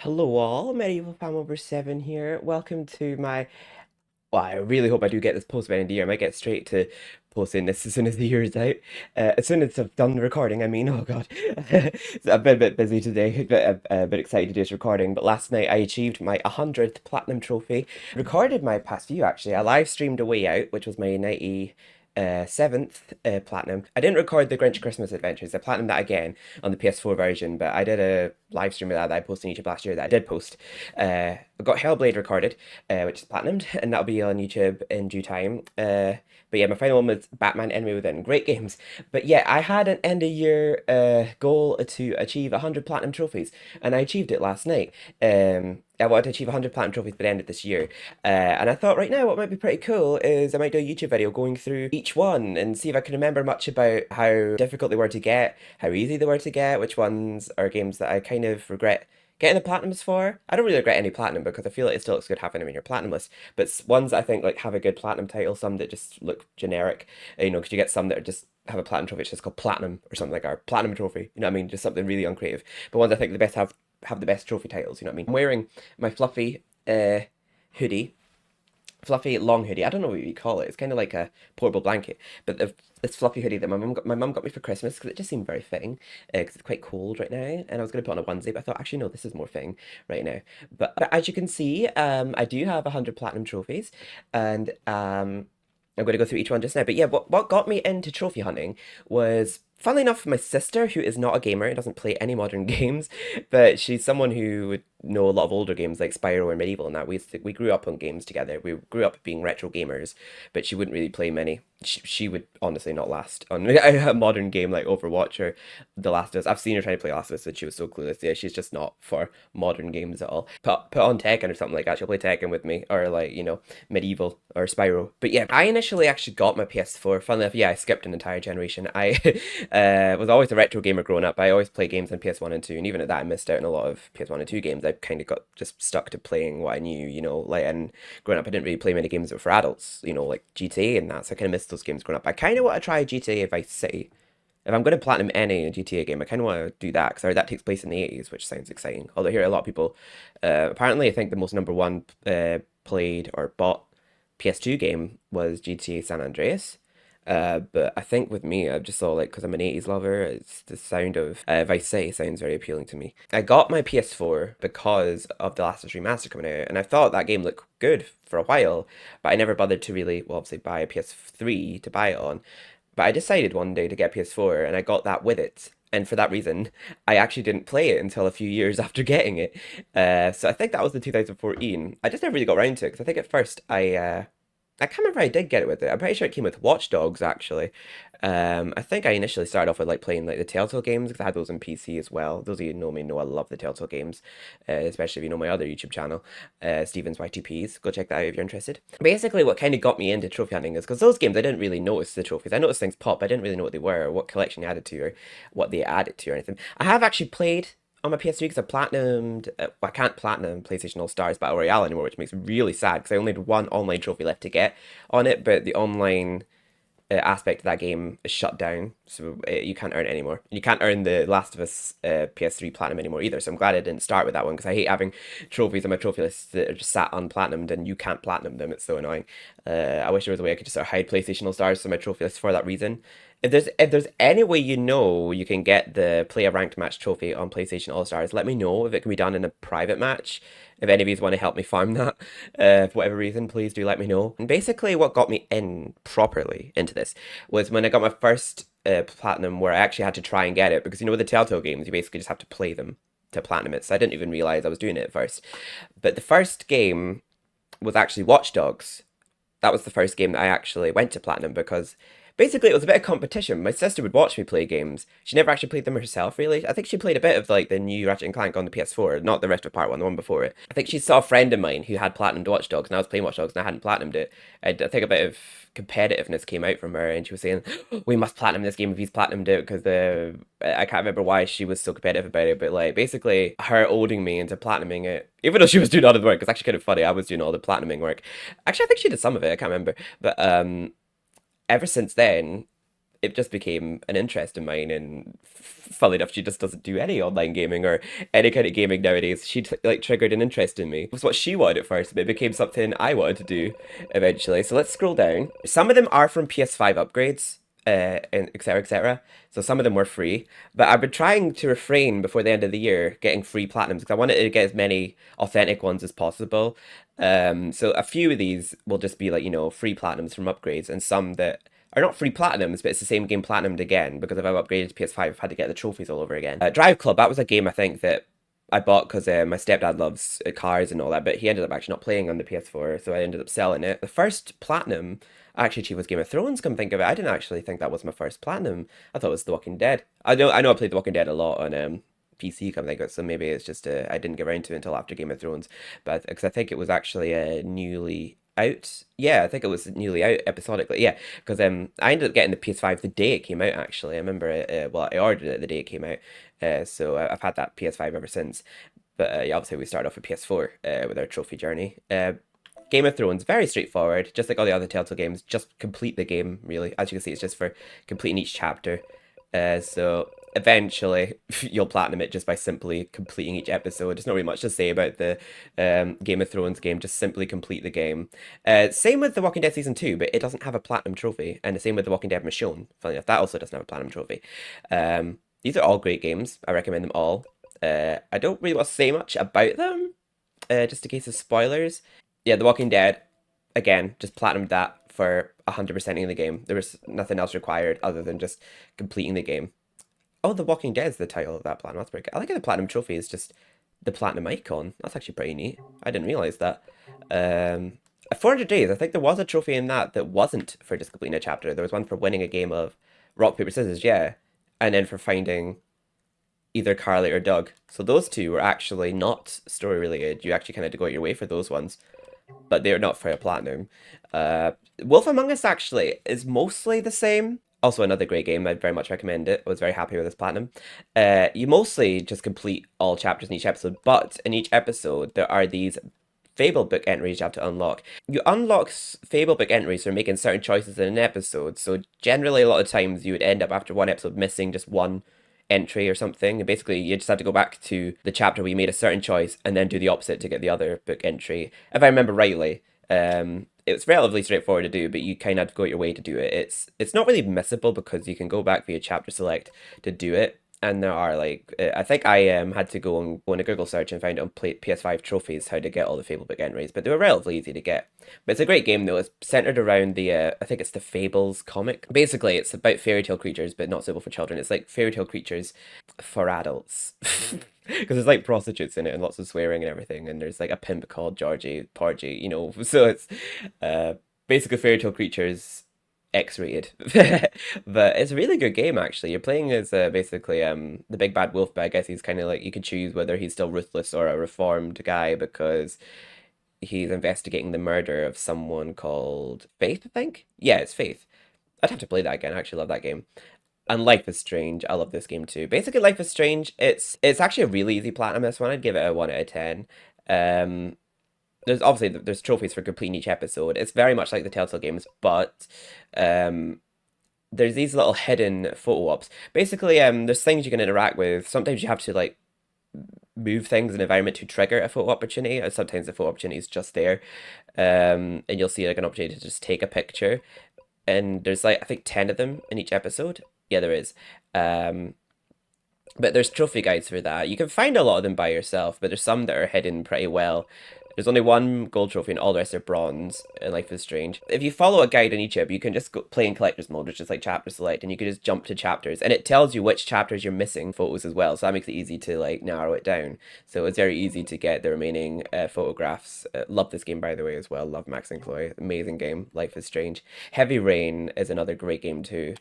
Hello all, Medieval Fan Over 7 here. Welcome to my... Well, I really hope I do get this post by the end of the year. I might get straight to posting this as soon as the year is out. As soon as I've done the recording, I mean, oh god. So I've been a bit busy today, but a bit excited to do this recording. But last night I achieved my 100th Platinum Trophy. Recorded my past few actually. I live streamed A Way Out, which was my 97th platinum. I didn't record the Grinch Christmas Adventures. I platinumed that again on the PS4 version, but I did a live stream of that I posted on YouTube last year that I did post. I got Hellblade recorded, which is platinumed, and that'll be on YouTube in due time. But yeah, my final one was Batman Enemy Within. Great games. But yeah, I had an end of year goal to achieve 100 platinum trophies, and I achieved it last night. I wanted to achieve 100 platinum trophies by the end of this year. And I thought right now what might be pretty cool is I might do a YouTube video going through each one and see if I can remember much about how difficult they were to get, how easy they were to get, which ones are games that I kind of regret getting the platinums for. I don't really regret any platinum because I feel like it still looks good having them in your platinum list. But ones that I think like have a good platinum title, some that just look generic, because you get some that are just have a platinum trophy, it's just called platinum or something like our platinum trophy. You know what I mean? Just something really uncreative. But ones I think the best have the best trophy titles. You know what I mean? I'm wearing my fluffy hoodie. Fluffy long hoodie. I don't know what you call it. It's kind of like a portable blanket, but this fluffy hoodie that my mum got me for Christmas because it just seemed very fitting. Because it's quite cold right now, and I was gonna put on a onesie, but I thought actually no, this is more fitting right now. But as you can see, I do have 100 platinum trophies, and I'm going to go through each one just now. But yeah, what got me into trophy hunting was, funnily enough, my sister, who is not a gamer and doesn't play any modern games, but she's someone who would know a lot of older games like Spyro and Medieval and that. We grew up on games together. We grew up being retro gamers, but she wouldn't really play many. She would honestly not last on a modern game like Overwatch or The Last of Us. I've seen her try to play Last of Us and she was so clueless. Yeah, she's just not for modern games at all. Put on Tekken or something like that. She'll play Tekken with me, or like, Medieval or Spyro. But yeah, I initially actually got my PS4. Funnily enough, yeah, I skipped an entire generation. I was always a retro gamer growing up. I always played games on PS1 and 2, and even at that I missed out on a lot of PS1 and 2 games. I kind of got just stuck to playing what I knew, like, and growing up I didn't really play many games that were for adults, like GTA and that, so I kind of missed those games growing up. I kind of want to try GTA Vice City. If I'm going to platinum any GTA game, I kind of want to do that, because I heard that takes place in the 80s, which sounds exciting. Although I hear a lot of people, apparently I think the most number one played or bought PS2 game was GTA San Andreas. But I think with me, I just saw, like, because I'm an 80s lover, it's the sound of Vice City sounds very appealing to me. I got my PS4 because of The Last of Us Remaster coming out, and I thought that game looked good for a while, but I never bothered to really, well, obviously buy a PS3 to buy it on. But I decided one day to get a PS4, and I got that with it. And for that reason, I actually didn't play it until a few years after getting it. So I think that was the 2014. I just never really got around to it, because I think at first I can't remember if I did get it with it. I'm pretty sure it came with Watch Dogs actually. I think I initially started off with like playing like the Telltale games because I had those on PC as well. Those of you who know me know I love the Telltale games, especially if you know my other YouTube channel, Steven's YTPs. Go check that out if you're interested. Basically, what kind of got me into trophy hunting is because those games I didn't really notice the trophies. I noticed things pop, but I didn't really know what they were or what collection you added to or what they added to or anything. I have actually played on my PS3 because I platinumed. Well, I can't platinum PlayStation All Stars Battle Royale anymore, which makes me really sad because I only had one online trophy left to get on it, but the online aspect of that game is shut down, so you can't earn it anymore. You can't earn the Last of Us PS3 platinum anymore either. So I'm glad I didn't start with that one because I hate having trophies on my trophy list that are just sat unplatinumed and you can't platinum them. It's so annoying. I wish there was a way I could just sort of hide PlayStation All Stars from my trophy list for that reason. If there's any way you can get the play a ranked match trophy on PlayStation All Stars, let me know if it can be done in a private match. If any of you want to help me farm that, for whatever reason, please do let me know. And basically, what got me in properly into this was when I got my first platinum, where I actually had to try and get it because with the Telltale games, you basically just have to play them to platinum it. So I didn't even realize I was doing it at first. But the first game was actually Watch Dogs. That was the first game that I actually went to platinum because basically it was a bit of competition. My sister would watch me play games. She never actually played them herself, really. I think she played a bit of like the new Ratchet and Clank on the PS4, not the Rift Apart one, the one before it. I think she saw a friend of mine who had platinumed Watch Dogs, and I was playing Watch Dogs and I hadn't platinumed it. I think a bit of competitiveness came out from her, and she was saying, "We must platinum this game if he's platinumed it," because I can't remember why she was so competitive about it, but like basically her holding me into platinuming it, even though she was doing all the work. It's actually kind of funny. I was doing all the platinuming work. Actually, I think she did some of it. I can't remember, but ever since then, it just became an interest of mine. And funnily enough, she just doesn't do any online gaming or any kind of gaming nowadays. She like triggered an interest in me. It was what she wanted at first, but it became something I wanted to do eventually. So let's scroll down. Some of them are from PS5 upgrades. And etc. etc. So some of them were free, but I've been trying to refrain before the end of the year getting free platinums because I wanted to get as many authentic ones as possible. So a few of these will just be like, free platinums from upgrades, and some that are not free platinums, but it's the same game platinumed again because if I've upgraded to PS5, I've had to get the trophies all over again. Drive Club, that was a game I think that I bought because my stepdad loves cars and all that, but he ended up actually not playing on the PS4, so I ended up selling it. The first platinum I actually achieved was Game of Thrones. Come think of it, I didn't actually think that was my first platinum. I thought it was The Walking Dead. I know, I played The Walking Dead a lot on PC. Come think of it, so maybe it's just I didn't get around to it until after Game of Thrones, but because I think it was actually newly out. Yeah, I think it was newly out episodically. Yeah, because I ended up getting the PS5 the day it came out. Actually, I remember well, I ordered it the day it came out. So I've had that PS5 ever since. But yeah, obviously we started off with PS4 with our trophy journey. Game of Thrones, very straightforward, just like all the other Telltale games. Just complete the game, really. As you can see, it's just for completing each chapter. So eventually you'll platinum it just by simply completing each episode. There's not really much to say about the Game of Thrones game. Just simply complete the game. Same with The Walking Dead Season 2, but it doesn't have a platinum trophy. And the same with The Walking Dead Michonne. Funny enough, that also doesn't have a platinum trophy. These are all great games. I recommend them all. I don't really want to say much about them, just in case of spoilers. Yeah, The Walking Dead, again, just platinumed that for 100%ing the game. There was nothing else required other than just completing the game. Oh, The Walking Dead is the title of that platinum. That's pretty good. I like how the platinum trophy is just the platinum icon. That's actually pretty neat. I didn't realize that. 400 days. I think there was a trophy in that wasn't for just completing a chapter. There was one for winning a game of rock paper scissors, yeah, and then for finding either Carly or Doug. So those two were actually not story related. You actually kind of had to go out your way for those ones, but they're not for a platinum. Wolf Among Us actually is mostly the same. Also another great game. I'd very much recommend it. I was very happy with this platinum. You mostly just complete all chapters in each episode, but in each episode there are these Fable book entries you have to unlock. You unlock Fable book entries for making certain choices in an episode. So generally, a lot of times you would end up after one episode missing just one entry or something. And basically, you just have to go back to the chapter where you made a certain choice and then do the opposite to get the other book entry. If I remember rightly, it's relatively straightforward to do, but you kind of have to go out your way to do it. It's not really missable because you can go back via chapter select to do it. And there are like, I think I had to go on a Google search and find on PS5 trophies how to get all the Fable book entries, but they were relatively easy to get. But it's a great game though. It's centered around the, I think it's the Fables comic. Basically, it's about fairy tale creatures, but not suitable for children. It's like fairy tale creatures for adults. Because there's like prostitutes in it and lots of swearing and everything, and there's like a pimp called Georgie, Porgy, so it's basically fairy tale creatures X-rated. But it's a really good game actually. You're playing as basically the big bad wolf, but I guess he's kind of like you could choose whether he's still ruthless or a reformed guy because he's investigating the murder of someone called Faith, I think. Yeah, it's Faith. I'd have to play that again. I actually love that game. And Life is Strange. I love this game too. Basically, Life is Strange. It's actually a really easy platinum. This one, I'd give it a 1 out of 10. There's obviously there's trophies for completing each episode. It's very much like the Telltale games, but there's these little hidden photo ops. Basically, there's things you can interact with. Sometimes you have to like move things in the environment to trigger a photo opportunity, and sometimes the photo opportunity is just there. And you'll see like an opportunity to just take a picture. And there's like I think 10 of them in each episode. Yeah, there is. But there's trophy guides for that. You can find a lot of them by yourself, but there's some that are hidden pretty well. There's only one gold trophy and all the rest are bronze in Life is Strange. If you follow a guide on YouTube, you can just go play in collector's mode, which is like chapter select, and you can just jump to chapters. And it tells you which chapters you're missing photos as well, so that makes it easy to like narrow it down. So it's very easy to get the remaining photographs. Love this game, by the way, as well. Love Max and Chloe. Amazing game, Life is Strange. Heavy Rain is another great game too.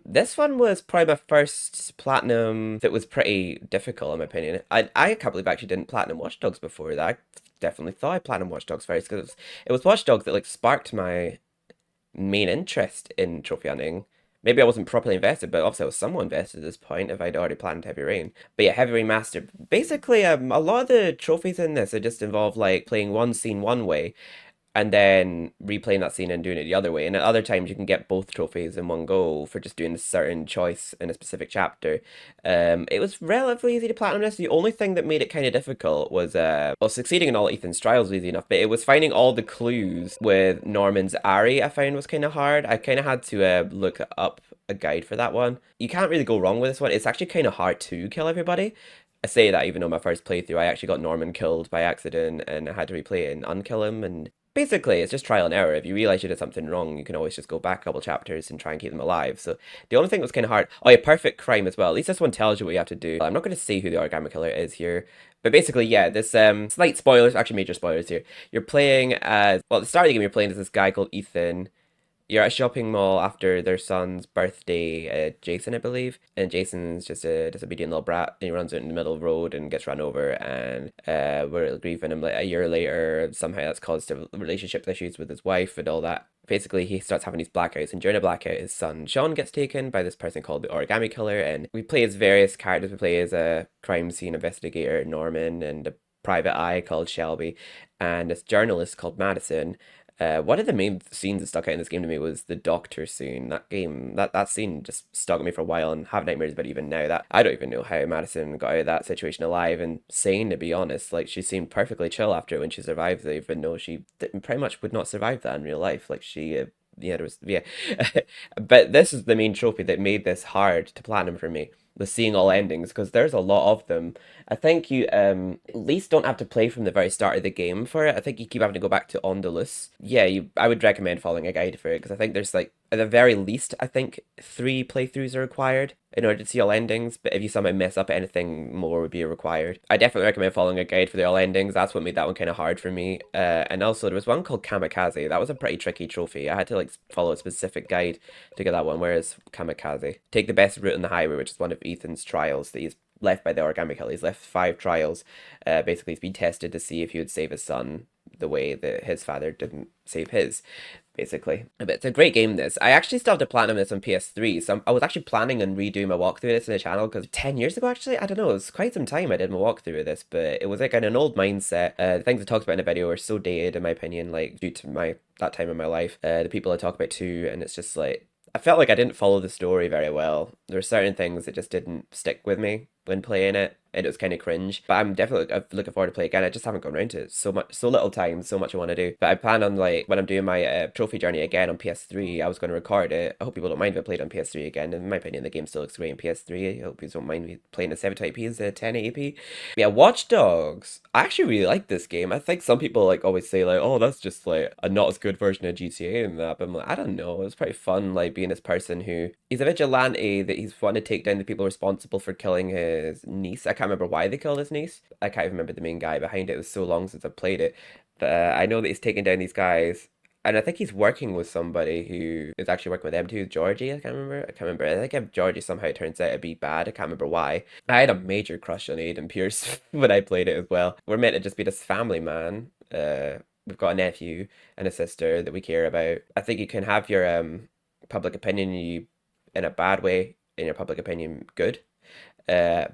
This one was probably my first platinum that was pretty difficult in my opinion. I can't believe I actually didn't platinum Watch Dogs before that. I definitely thought I platinum Watch Dogs first because it was Watch Dogs that like sparked my main interest in trophy hunting. Maybe I wasn't properly invested, but obviously I was somewhat invested at this point if I'd already planned Heavy Rain. But yeah, Heavy Rain Master. Basically, a lot of the trophies in this are just involve like playing one scene one way and then replaying that scene and doing it the other way. And at other times, you can get both trophies in one go for just doing a certain choice in a specific chapter. It was relatively easy to platinum this. The only thing that made it kind of difficult was, well, succeeding in all Ethan's trials was easy enough, but it was finding all the clues with Norman's Ari, I found was kind of hard. I kind of had to look up a guide for that one. You can't really go wrong with this one. It's actually kind of hard to kill everybody. I say that even though my first playthrough, I actually got Norman killed by accident and I had to replay it and unkill him. And basically, it's just trial and error. If you realize you did something wrong, you can always just go back a couple chapters and try and keep them alive. So the only thing that was kind of hard, oh yeah, perfect crime as well. At least this one tells you what you have to do. I'm not going to say who the origami killer is here. But basically, yeah, this slight spoilers, actually major spoilers here. You're playing as, well, at the start of the game, you're playing as this guy called Ethan. You're at a shopping mall after their son's birthday, Jason, I believe. And Jason's just a disobedient little brat. And he runs out in the middle of the road and gets run over. And we're grieving him like a year later. Somehow that's caused relationship issues with his wife and all that. Basically, he starts having these blackouts. And during a blackout, his son, Sean, gets taken by this person called the Origami Killer. And we play as various characters. We play as a crime scene investigator, Norman, and a private eye called Shelby. And this journalist called Madison. One of the main scenes that stuck out in this game to me was the doctor scene. That scene just stuck with me for a while and have nightmares about even now. That I don't even know how Madison got out of that situation alive and sane, to be honest. Like, she seemed perfectly chill after it when she survived it, even though she pretty much would not survive that in real life. Like, yeah, there was, yeah. But this is the main trophy that made this hard to platinum for me, the seeing all endings, because there's a lot of them. I think you at least don't have to play from the very start of the game for it. I think you keep having to go back to Ondulus. Yeah, I would recommend following a guide for it because I think there's like at the very least I think 3 playthroughs are required in order to see all endings. But if you somehow mess up anything, more would be required. I definitely recommend following a guide for the all endings. That's what made that one kind of hard for me. And also there was one called Kamikaze. That was a pretty tricky trophy. I had to like follow a specific guide to get that one. Whereas Kamikaze, take the best route on the highway, which is one of Ethan's trials that he's left by the origami killer. He's left 5 trials. Basically, he's been tested to see if he would save his son the way that his father didn't save his. Basically, but it's a great game. This I actually still have to platinum this on PS3. So I was actually planning on redoing my walkthrough of this in the channel because 10 years ago, actually, I don't know, it was quite some time I did my walkthrough of this, but it was like in an old mindset. The things I talked about in the video are so dated, in my opinion, like due to my that time in my life. The people I talk about too, and it's just like I felt like I didn't follow the story very well. There were certain things that just didn't stick with me when playing it, and it was kind of cringe. But I'm definitely looking forward to play again. I just haven't gone around to it. So much, so little time, so much I want to do. But I plan on like when I'm doing my trophy journey again on PS3, I was going to record it. I hope people don't mind if I play it on PS3 again. In my opinion, the game still looks great on PS3. I hope people don't mind me playing at 720p instead of 1080p. Yeah, Watch Dogs. I actually really like this game. I think some people like always say like, oh, that's just like a not as good version of GTA and that. But I'm like, I don't know. It was pretty fun like being this person who he's a vigilante that he's wanting to take down the people responsible for killing his niece. I can't remember why they killed his niece. I can't even remember the main guy behind it. It was so long since I played it. But I know that he's taking down these guys. And I think he's working with somebody who is actually working with them too. Georgie, I can't remember. I can't remember. I think if Georgie somehow turns out to be bad. I can't remember why. I had a major crush on Aiden Pierce when I played it as well. We're meant to just be this family man. We've got a nephew and a sister that we care about. I think you can have your public opinion you in a bad way, in your public opinion good. Uh,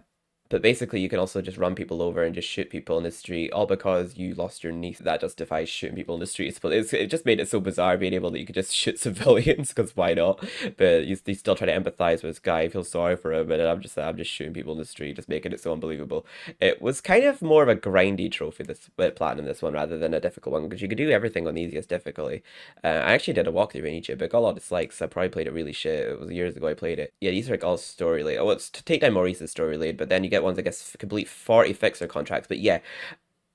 but basically, you can also just run people over and just shoot people in the street, all because you lost your niece. That justifies shooting people in the streets. But it just made it so bizarre being able that you could just shoot civilians, because why not? But you still try to empathize with this guy, feel sorry for him, and I'm just shooting people in the street, just making it so unbelievable. It was kind of more of a grindy trophy, this platinum, this one, rather than a difficult one, because you could do everything on the easiest difficulty. I actually did a walkthrough in Egypt, but got a lot of dislikes. I probably played it really shit. It was years ago I played it. Yeah, these are like all story related. Oh, it's to take down Maurice's story related, but then you get ones, I guess, complete 40 fixer contracts. But yeah,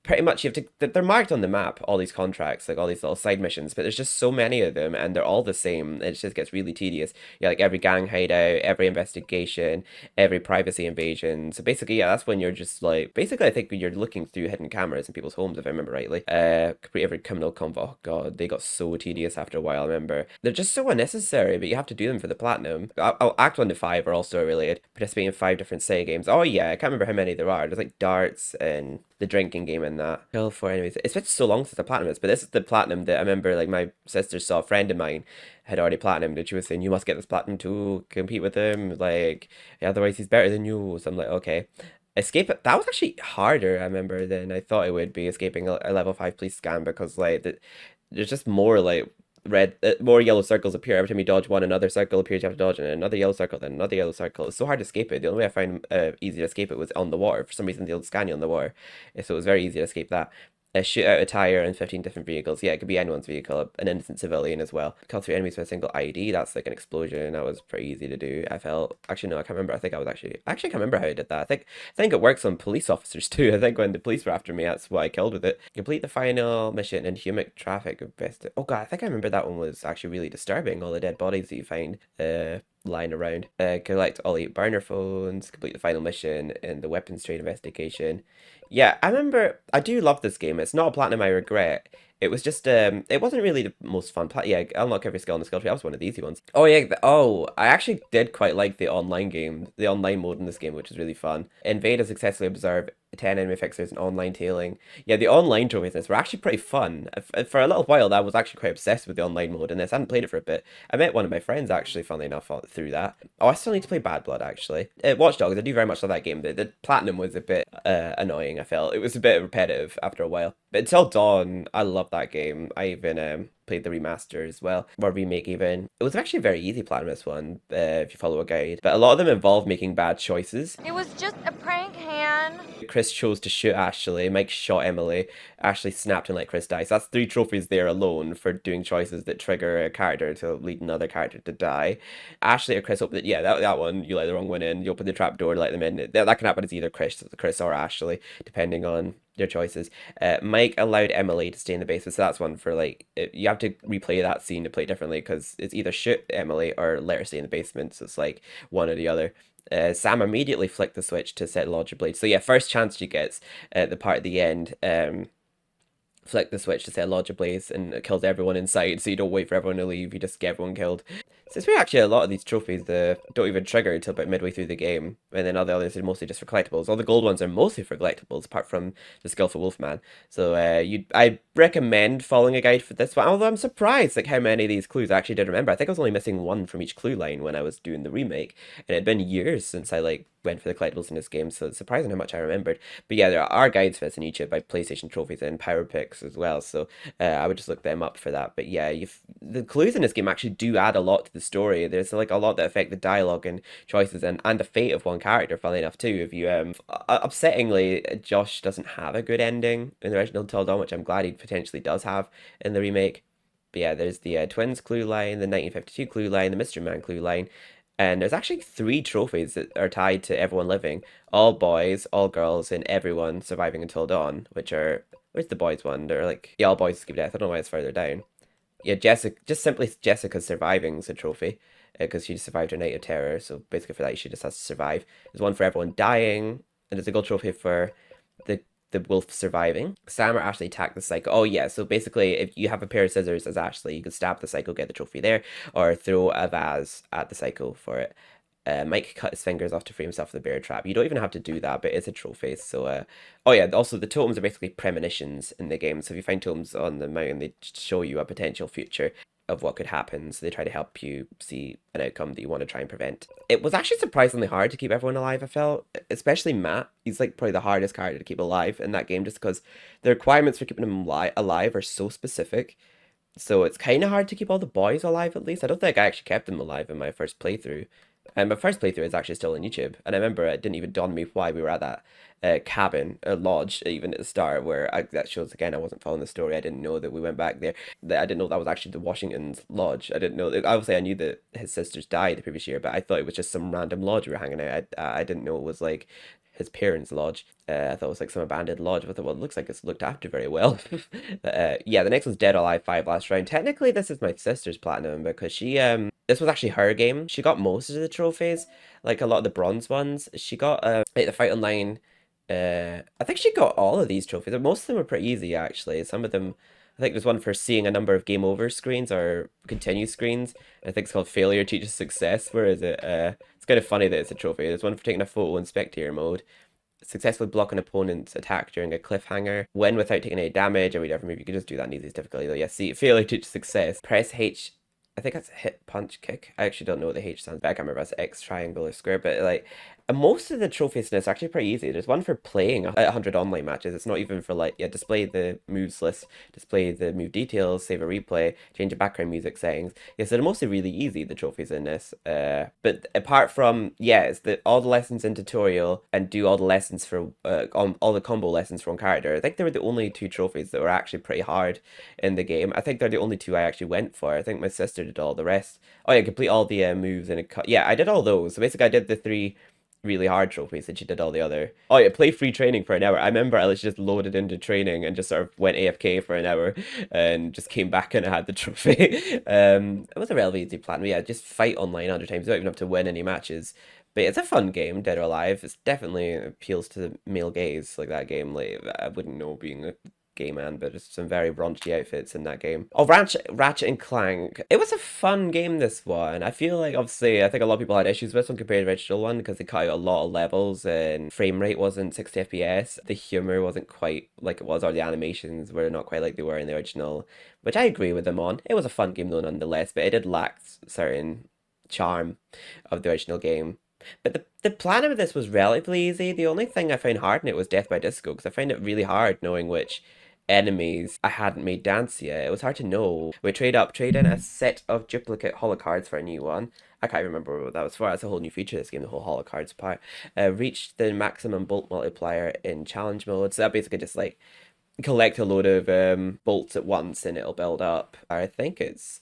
pretty much you have to, they're marked on the map, all these contracts, like all these little side missions, but there's just so many of them and they're all the same. It just gets really tedious. Yeah, like every gang hideout, every investigation, every privacy invasion. So basically, yeah, that's when you're just like, basically I think when you're looking through hidden cameras in people's homes, if I remember rightly. Complete every criminal convo. Oh god, they got so tedious after a while. I remember they're just so unnecessary, but you have to do them for the platinum. Act 1 to 5 are all story related. Participate in 5 different Sega games. Oh yeah, I can't remember how many there are. There's like darts and the drinking game and that. Kill for enemies. It's been so long since I platinum this, but this is the platinum that I remember like my sister saw a friend of mine had already platinumed and she was saying, you must get this platinum too, compete with him, like otherwise he's better than you. So I'm like, okay. Escape, that was actually harder, I remember, than I thought it would be, escaping a level 5 police scam, because like there's just more like more yellow circles appear every time you dodge one. Another circle appears. You have to dodge, and another yellow circle, then another yellow circle. It's so hard to escape it. The only way I found easy to escape it was on the water. For some reason, they'll scan you on the water, so it was very easy to escape that. Shoot out a tire in 15 different vehicles. Yeah, it could be anyone's vehicle, an innocent civilian as well. Kill 3 enemies with a single IED. That's like an explosion. That was pretty easy to do. I felt actually no, I can't remember. I think I was actually can't remember how I did that. I think it works on police officers too. I think when the police were after me, that's what I killed with it. Complete the final mission in human traffic. Oh god, I think I remember that one was actually really disturbing. All the dead bodies that you find. Lying around. Collect all 8 burner phones, complete the final mission in the weapons trade investigation. Yeah, I remember. I do love this game. It's not a platinum I regret. It was just it wasn't really the most fun. Yeah, unlock every skill in the skill tree. That was one of the easy ones. Oh yeah, I actually did quite like the online game, the online mode in this game, which is really fun. Invade and successfully observe 10 enemy fixers and online tailing. Yeah, the online trophies in this were actually pretty fun. For a little while, I was actually quite obsessed with the online mode in this. I hadn't played it for a bit. I met one of my friends actually, funnily enough, through that. Oh, I still need to play Bad Blood actually. Watch Dogs, I do very much love that game. The platinum was a bit annoying. I felt it was a bit repetitive after a while. But Until Dawn, I love that game. I even played the remaster as well, or remake even. It was actually a very easy platinum this one, if you follow a guide. But a lot of them involve making bad choices. It was just a prank, Han. Chris chose to shoot Ashley. Mike shot Emily. Ashley snapped and let Chris die. So that's 3 trophies there alone for doing choices that trigger a character to lead another character to die. Ashley or Chris opened it. Yeah, that one, you let the wrong one in. You open the trap door to let them in. That can happen as either Chris or Ashley, depending on their choices. Mike allowed Emily to stay in the basement, so that's one for like you have to replay that scene to play it differently because it's either shoot Emily or let her stay in the basement. So it's like one or the other. Sam immediately flicked the switch to set Lodger Blade. So yeah, first chance she gets at the part at the end, flick the switch to set Lodger Blaze and it kills everyone inside. So you don't wait for everyone to leave, you just get everyone killed. Since we actually a lot of these trophies don't even trigger until about midway through the game, and then all the others are mostly just for collectibles. All the gold ones are mostly for collectibles, apart from the Skillful Wolfman. So I recommend following a guide for this one. Although I'm surprised like how many of these clues I actually did remember. I think I was only missing one from each clue line when I was doing the remake, and it had been years since I like went for the collectibles in this game, so it's surprising how much I remembered. But yeah, there are guides for this on YouTube by PlayStation Trophies and Power Picks as well, so I would just look them up for that. But yeah, the clues in this game actually do add a lot to the story. There's like a lot that affect the dialogue and choices and the fate of one character, funnily enough, too. If you upsettingly, Josh doesn't have a good ending in the original Till Dawn, which I'm glad he potentially does have in the remake. But yeah, there's the twins clue line, the 1952 clue line, the Mystery Man clue line, and there's actually 3 trophies that are tied to everyone living. All boys, all girls, and everyone surviving until dawn, which are... Where's the boys one? They're like... Yeah, all boys escape death. I don't know why it's further down. Yeah, Jessica... Just simply Jessica surviving is a trophy. Because she survived her night of terror. So basically for that, she just has to survive. There's one for everyone dying. And there's a gold trophy for the wolf surviving. Sam or Ashley attack the psycho. Oh yeah, so basically if you have a pair of scissors as Ashley, you can stab the psycho, get the trophy there, or throw a vase at the psycho for it. Mike cut his fingers off to free himself from the bear trap. You don't even have to do that, but it's a trophy. So, oh yeah, also the totems are basically premonitions in the game. So if you find totems on the mountain, they show you a potential future of what could happen. So they try to help you see an outcome that you want to try and prevent. It was actually surprisingly hard to keep everyone alive, I felt. Especially Matt. He's like probably the hardest character to keep alive in that game just because the requirements for keeping him alive are so specific. So it's kind of hard to keep all the boys alive at least. I don't think I actually kept them alive in my first playthrough. And my first playthrough is actually still on YouTube. And I remember it didn't even dawn on me why we were at that cabin, lodge, even at the start, where that shows again I wasn't following the story. I didn't know that we went back there. That I didn't know that was actually the Washington's lodge. I didn't know. Obviously, I knew that his sisters died the previous year, but I thought it was just some random lodge we were hanging out. I didn't know it was like his parents' lodge. I thought it was like some abandoned lodge. But I thought, well, it looks like it's looked after very well. But, yeah, the next one's Dead or Alive 5 last round. Technically, this is my sister's platinum because she this was actually her game. She got most of the trophies, like a lot of the bronze ones. She got like the fight online. I think she got all of these trophies. Most of them were pretty easy actually. Some of them, I think there's one for seeing a number of game over screens or continue screens. I think it's called failure teaches success. Where is it? It's kind of funny that it's a trophy. There's one for taking a photo in spectator mode. Successfully block an opponent's attack during a cliffhanger. Win without taking any damage or whatever. Maybe you could just do that in easiest difficulty though. Yeah, see, failure teaches success. Press H. I think that's hit, punch, kick. I actually don't know what the H stands for. I can't remember if that's X, triangle, or square, but like And most of the trophies in this are actually pretty easy. There's one for playing 100 online matches. It's not even for like, yeah, display the moves list, display the move details, save a replay, change the background music settings. Yeah, so they're mostly really easy, the trophies in this. But apart from, yeah, it's all the lessons in tutorial and do all the lessons for, on all the combo lessons for one character. I think they were the only two trophies that were actually pretty hard in the game. I think they're the only two I actually went for. I think my sister did all the rest. Oh yeah, complete all the moves in a cut. Yeah, I did all those. So basically I did the three really hard trophies and she did all the other. Oh yeah, play free training for an hour. I remember I was just loaded into training and just sort of went AFK for an hour and just came back and I had the trophy. It was a relatively easy plan. But yeah, just fight online 100 times. You don't even have to win any matches. But it's a fun game, Dead or Alive. It's definitely appeals to the male gaze, like that game. Like I wouldn't know being a gay man, but there's some very raunchy outfits in that game. Oh, Ratchet and Clank. It was a fun game, this one. I feel like, obviously, I think a lot of people had issues with this one compared to the original one because they cut out a lot of levels and frame rate wasn't 60 FPS. The humor wasn't quite like it was, or the animations were not quite like they were in the original, which I agree with them on. It was a fun game though, nonetheless, but it did lack certain charm of the original game. But the planning of this was relatively easy. The only thing I found hard in it was Death by Disco because I found it really hard knowing which enemies I hadn't made dance yet. It was hard to know. We trade in a set of duplicate holo cards for a new one. I can't remember what that was for. That's a whole new feature of this game, the whole holo cards part. Reached the maximum bolt multiplier in challenge mode. So that basically just like collect a load of bolts at once and it'll build up. I think it's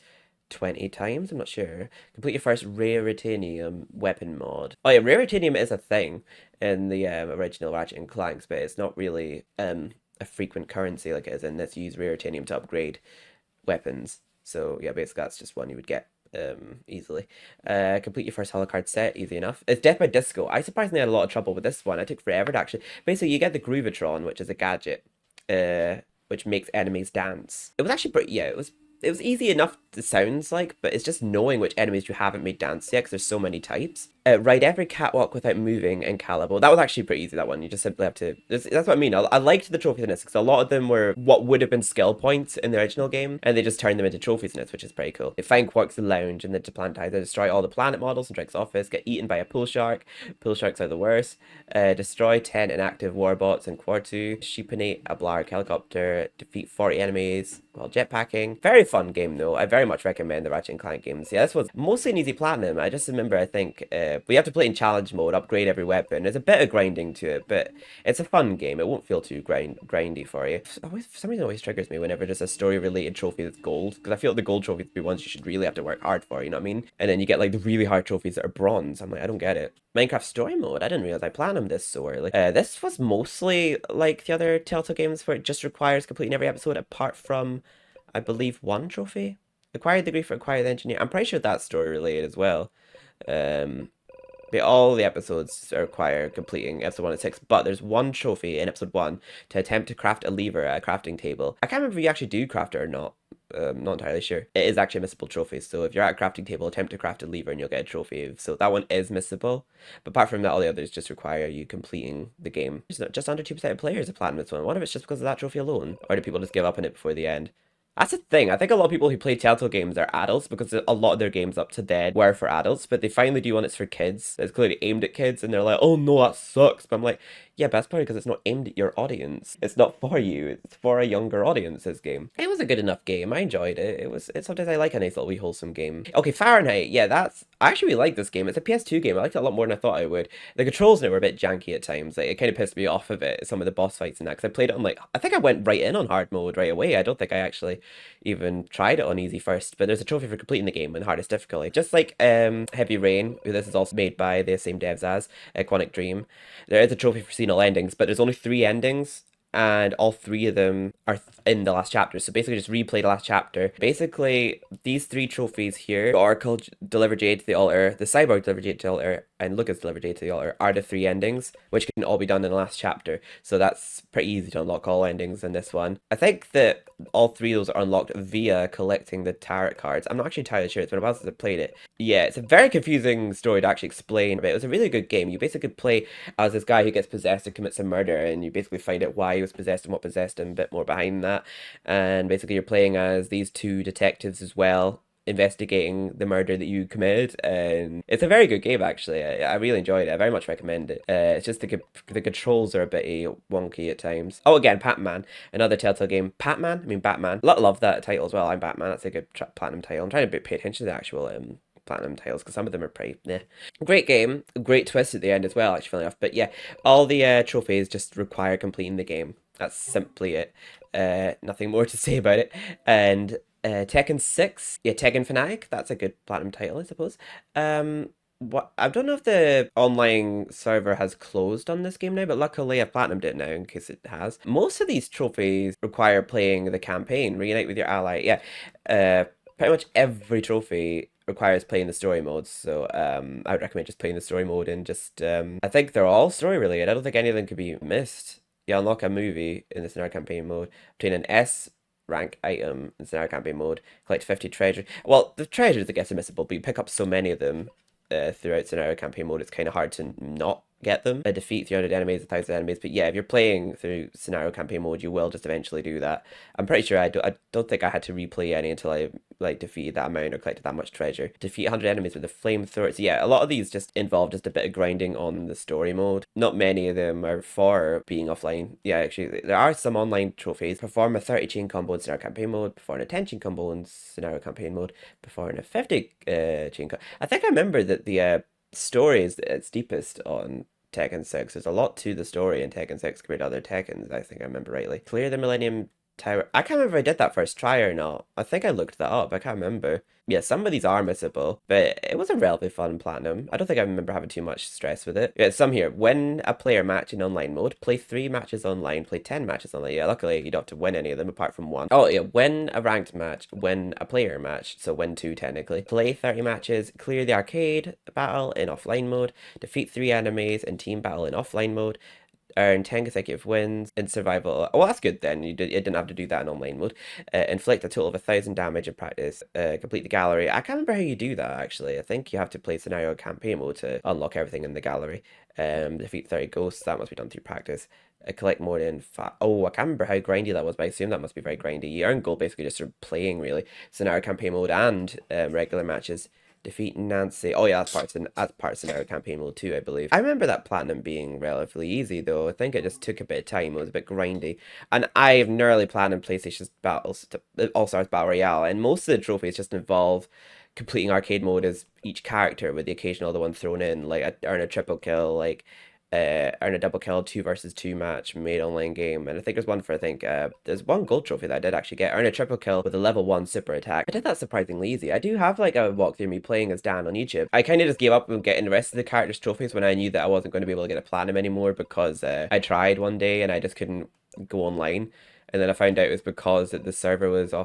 20 times, I'm not sure. Complete your first rare Raritanium weapon mod. Oh yeah, rare Raritanium is a thing in the original Ratchet and Clanks, but it's not really a frequent currency like it is in this. You use rare Raritanium to upgrade weapons. So yeah, basically that's just one you would get easily. Complete your first holo card set, easy enough. It's Death by Disco. I surprisingly had a lot of trouble with this one. I took forever to actually. Basically, you get the Groovatron, which is a gadget, which makes enemies dance. It was actually pretty. Yeah, it was easy enough, it sounds like, but it's just knowing which enemies you haven't made dance yet, because there's so many types. Ride every catwalk without moving in Calibo. That was actually pretty easy, that one. You just simply have to... That's what I mean. I liked the trophies in this, because a lot of them were what would have been skill points in the original game, and they just turned them into trophies in this, which is pretty cool. Find Quark's lounge, and then to planetizer, destroy all the planet models in Drake's office, get eaten by a pool shark. Pool sharks are the worst. Destroy 10 inactive warbots in Quartu. Sheepanate a Blark helicopter. Defeat 40 enemies while jetpacking. Very fun game, though. I very much recommend the Ratchet and Clank games. Yeah, this was mostly an easy platinum. I just remember, I think, we have to play in challenge mode, upgrade every weapon. There's a bit of grinding to it, but it's a fun game. It won't feel too grindy for you. For some reason, it always triggers me whenever there's a story-related trophy that's gold, because I feel like the gold trophies would be ones you should really have to work hard for, you know what I mean? And then you get, like, the really hard trophies that are bronze. I'm like, I don't get it. Minecraft story mode? I didn't realize I planned this so early. This was mostly like the other Telltale games where it just requires completing every episode apart from, I believe, one trophy. Acquire the grief for acquire the engineer. I'm pretty sure that's story related as well. But all the episodes require completing episode 1 and 6, but there's one trophy in episode 1 to attempt to craft a lever at a crafting table. I can't remember if you actually do craft it or not. Not entirely sure. It is actually a missable trophy, so if you're at a crafting table, attempt to craft a lever and you'll get a trophy. So that one is missable. But apart from that, all the others just require you completing the game. Just under 2% of players are platinum this one. I wonder if it's just because of that trophy alone, or do people just give up on it before the end? That's the thing. I think a lot of people who play Telltale games are adults because a lot of their games up to then were for adults, but they finally do one that's for kids. It's clearly aimed at kids, and they're like, "Oh no, that sucks." But I'm like, yeah, but that's probably because it's not aimed at your audience. It's not for you. It's for a younger audience, this game. It was a good enough game. I enjoyed it. It's sometimes I like a nice little wee wholesome game. Okay, Fahrenheit. Yeah, I actually really like this game. It's a PS2 game. I liked it a lot more than I thought I would. The controls in it were a bit janky at times. Like, it kind of pissed me off a bit, some of the boss fights and that, because I played it on, like, I think I went right in on hard mode right away. I don't think I actually even tried it on easy first, but there's a trophy for completing the game in hardest difficulty. Just like Heavy Rain, who this is also made by the same devs as Quantic Dream. There is a trophy for seeing all endings, but there's only 3 endings, and all 3 of them are in the last chapter. So basically just replay the last chapter. Basically, these 3 trophies here, the Oracle deliver Jade to the altar, the Cyborg deliver Jade to the altar, and Lucas deliver Jade to the altar are the 3 endings, which can all be done in the last chapter. So that's pretty easy to unlock all endings in this one. I think that all 3 of those are unlocked via collecting the tarot cards. I'm not actually entirely sure. It's been a while since I played it. Yeah, it's a very confusing story to actually explain, but it was a really good game. You basically play as this guy who gets possessed and commits a murder, and you basically find out why he was possessed and what possessed him, a bit more behind that. And basically you're playing as these 2 detectives as well. investigating the murder that you committed, and it's a very good game actually. I really enjoyed it. I very much recommend it. It's just the controls are a bit wonky at times. Oh, again, Pac-Man, another Telltale game. Pac-Man, I mean Batman. Love that title as well. I'm Batman. That's a good platinum title. I'm trying to pay attention to the actual platinum titles because some of them are pretty great game, great twist at the end as well, actually, funny enough. But yeah, all the trophies just require completing the game. That's simply it. Nothing more to say about it. And Tekken 6, yeah, Tekken Fanatic, that's a good platinum title, I suppose. What I don't know if the online server has closed on this game now, but luckily I've platinumed it now in case it has. Most of these trophies require playing the campaign, reunite with your ally. Yeah, pretty much every trophy requires playing the story mode, so I would recommend just playing the story mode and just I think they're all story related. I don't think any of them could be missed. You unlock a movie in the scenario campaign mode, obtain an S rank item in scenario campaign mode, collect 50 treasure. Well, the treasures I guess are missable, but you pick up so many of them throughout scenario campaign mode, it's kind of hard to not get them. Defeat 300 enemies, 1,000 enemies, but yeah, if you're playing through scenario campaign mode, you will just eventually do that. I'm pretty sure I don't think I had to replay any until I like defeated that amount or collected that much treasure. Defeat 100 enemies with the flamethrower. So yeah, a lot of these just involve just a bit of grinding on the story mode. Not many of them are for being offline. Yeah, actually, there are some online trophies. Perform a 30 chain combo in scenario campaign mode, perform a 10 chain combo in scenario campaign mode, perform a 50 chain combo. I think I remember that the story is at its deepest on Tekken 6. There's a lot to the story in Tekken 6 compared to other Tekkens, I think I remember rightly. Clear the Millennium Tower. I can't remember if I did that first try or not. I think I looked that up. I can't remember. Yeah, some of these are missable, but it was a relatively fun platinum. I don't think I remember having too much stress with it. Yeah, some here. Win a player match in online mode. Play 3 matches online. Play 10 matches online. Yeah, luckily you don't have to win any of them apart from one. Oh, yeah. Win a ranked match. Win a player match. So win 2 technically. Play 30 matches. Clear the arcade battle in offline mode. Defeat 3 enemies in team battle in offline mode. Earn 10 consecutive wins in survival. Oh, well, that's good then. You didn't have to do that in online mode. Inflict a total of 1,000 damage in practice. Complete the gallery. I can't remember how you do that, actually. I think you have to play scenario campaign mode to unlock everything in the gallery. Defeat 30 ghosts. That must be done through practice. Collect more than Oh, I can't remember how grindy that was, but I assume that must be very grindy. You earn gold basically just for playing, really. Scenario campaign mode and regular matches. Defeat Nancy. Oh yeah, that's part of scenario campaign mode too, I believe. I remember that platinum being relatively easy though. I think it just took a bit of time. It was a bit grindy. And I've nearly platinumed PlayStation's All-Stars Battle Royale, and most of the trophies just involve completing arcade mode as each character with the occasional other one thrown in, like earn a triple kill, like earn a double kill 2 versus 2 match made online game. And I think there's one for there's one gold trophy that I did actually get. Earn a triple kill with a level 1 super attack. I did that surprisingly easy. I do have like a walkthrough of me playing as Dan on YouTube. I kind of just gave up on getting the rest of the characters trophies when I knew that I wasn't going to be able to get a platinum anymore because I tried one day and I just couldn't go online. And then I found out it was because that the server was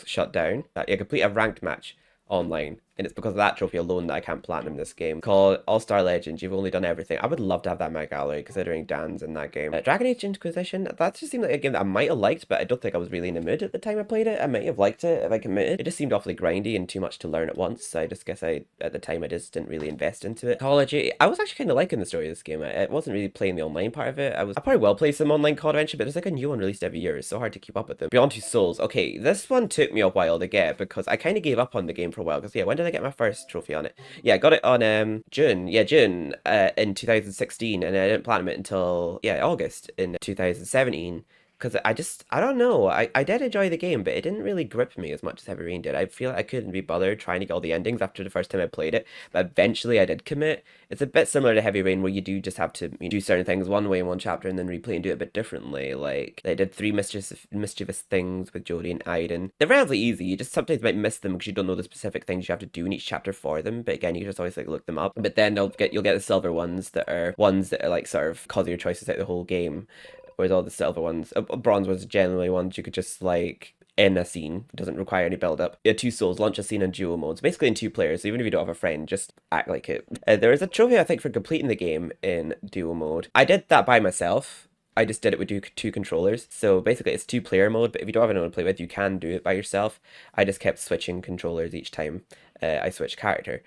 shut down. That you complete a ranked match online, and it's because of that trophy alone that I can't platinum this game. Called All-Star Legends. You've only done everything. I would love to have that in my gallery, considering Dan's in that game. Dragon Age Inquisition. That just seemed like a game that I might have liked, but I don't think I was really in the mood at the time I played it. I might have liked it if I committed. It just seemed awfully grindy and too much to learn at once. So I just guess at the time I just didn't really invest into it. Call of Duty. I was actually kind of liking the story of this game. I wasn't really playing the online part of it. I probably will play some online COD eventually, but there's like a new one released every year. It's so hard to keep up with them. Beyond Two Souls. Okay, this one took me a while to get because I kind of gave up on the game for a while. Because yeah, when did I get my first trophy on it? Yeah, I got it on June. Yeah, June in 2016, and I didn't platinum it until August in 2017. Because I don't know. I did enjoy the game, but it didn't really grip me as much as Heavy Rain did. I feel like I couldn't be bothered trying to get all the endings after the first time I played it, but eventually I did commit. It's a bit similar to Heavy Rain, where you do just have to do certain things one way in one chapter and then replay and do it a bit differently. Like, they did 3 mischievous things with Jodie and Aiden. They're relatively easy. You just sometimes might miss them because you don't know the specific things you have to do in each chapter for them. But again, you just always like look them up. But then you'll get the silver ones that are like sort of cause your choices out the whole game. Whereas all the silver ones, bronze ones, generally ones you could just like in a scene. It doesn't require any build up. Yeah, Two Souls, launch a scene in duo modes. Basically in 2 players, so even if you don't have a friend, just act like it. There is a trophy, I think, for completing the game in duo mode. I did that by myself. I just did it with 2 controllers. So basically it's 2-player mode, but if you don't have anyone to play with, you can do it by yourself. I just kept switching controllers each time I switched character.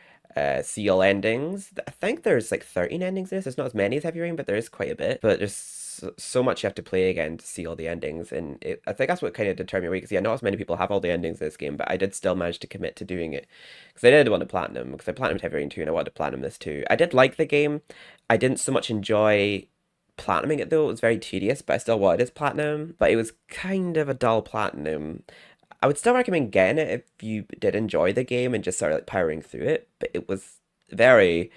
See all endings. I think there's like 13 endings in this. There's not as many as Heavy Rain, but there is quite a bit. But there's so much you have to play again to see all the endings, and I think that's what kind of determined me. Because yeah, not as many people have all the endings in this game, but I did still manage to commit to doing it because I did want to platinum. Because I platinumed Heavy Rain 2 and I wanted to platinum this too. I did like the game. I didn't so much enjoy platinuming it though. It was very tedious, but I still wanted it platinum. But it was kind of a dull platinum. I would still recommend getting it if you did enjoy the game and just started like powering through it. But it was very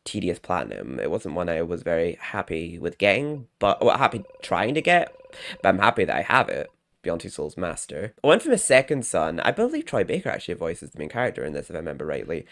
tedious platinum. It wasn't one I was very happy with getting, but well, happy trying to get. But I'm happy that I have it. Beyond Two Souls Master. I went from a second son. I believe Troy Baker actually voices the main character in this, if I remember rightly.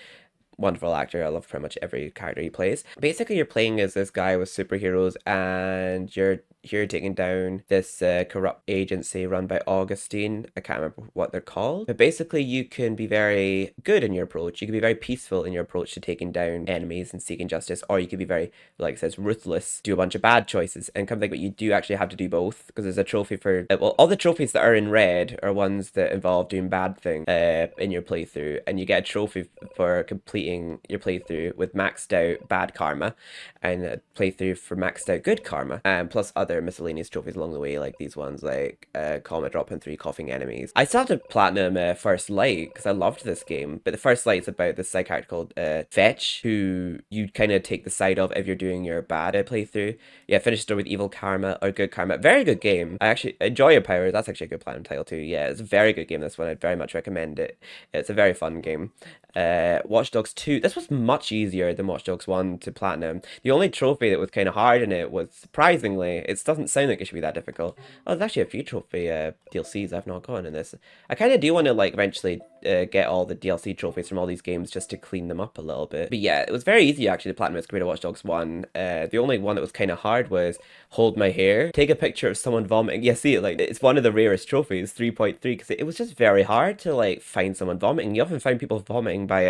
Wonderful actor. I love pretty much every character he plays. Basically, you're playing as this guy with superheroes, and you're here taking down this corrupt agency run by Augustine. I can't remember what they're called. But basically, you can be very good in your approach. You can be very peaceful in your approach to taking down enemies and seeking justice, or you can be very, like it says, ruthless, do a bunch of bad choices. And come think what you do actually have to do both, because there's a trophy for well, all the trophies that are in red are ones that involve doing bad things in your playthrough, and you get a trophy for completing your playthrough with maxed out bad karma, and a playthrough for maxed out good karma, and plus other miscellaneous trophies along the way, like these ones, like Comet Drop and 3 Coughing Enemies. I still have to platinum First Light because I loved this game, but the First Light is about this side character called Fetch, who you kind of take the side of if you're doing your bad playthrough. Yeah, finish the story with Evil Karma or Good Karma. Very good game. I actually enjoy your powers. That's actually a good platinum title too. Yeah, it's a very good game, this one. I'd very much recommend it. It's a very fun game. Watch Dogs 2. This was much easier than Watch Dogs 1 to platinum. The only trophy that was kind of hard in it was, surprisingly, it doesn't sound like it should be that difficult. Oh, there's actually a few trophy DLCs I've not gotten in this. I kind of do want to like eventually get all the DLC trophies from all these games just to clean them up a little bit. But yeah, it was very easy actually to platinum as compared to Watch Dogs 1. The only one that was kind of hard was hold my hair, take a picture of someone vomiting. Yeah, see it, like it's one of the rarest trophies, 3.3, because it was just very hard to like find someone vomiting. You often find people vomiting by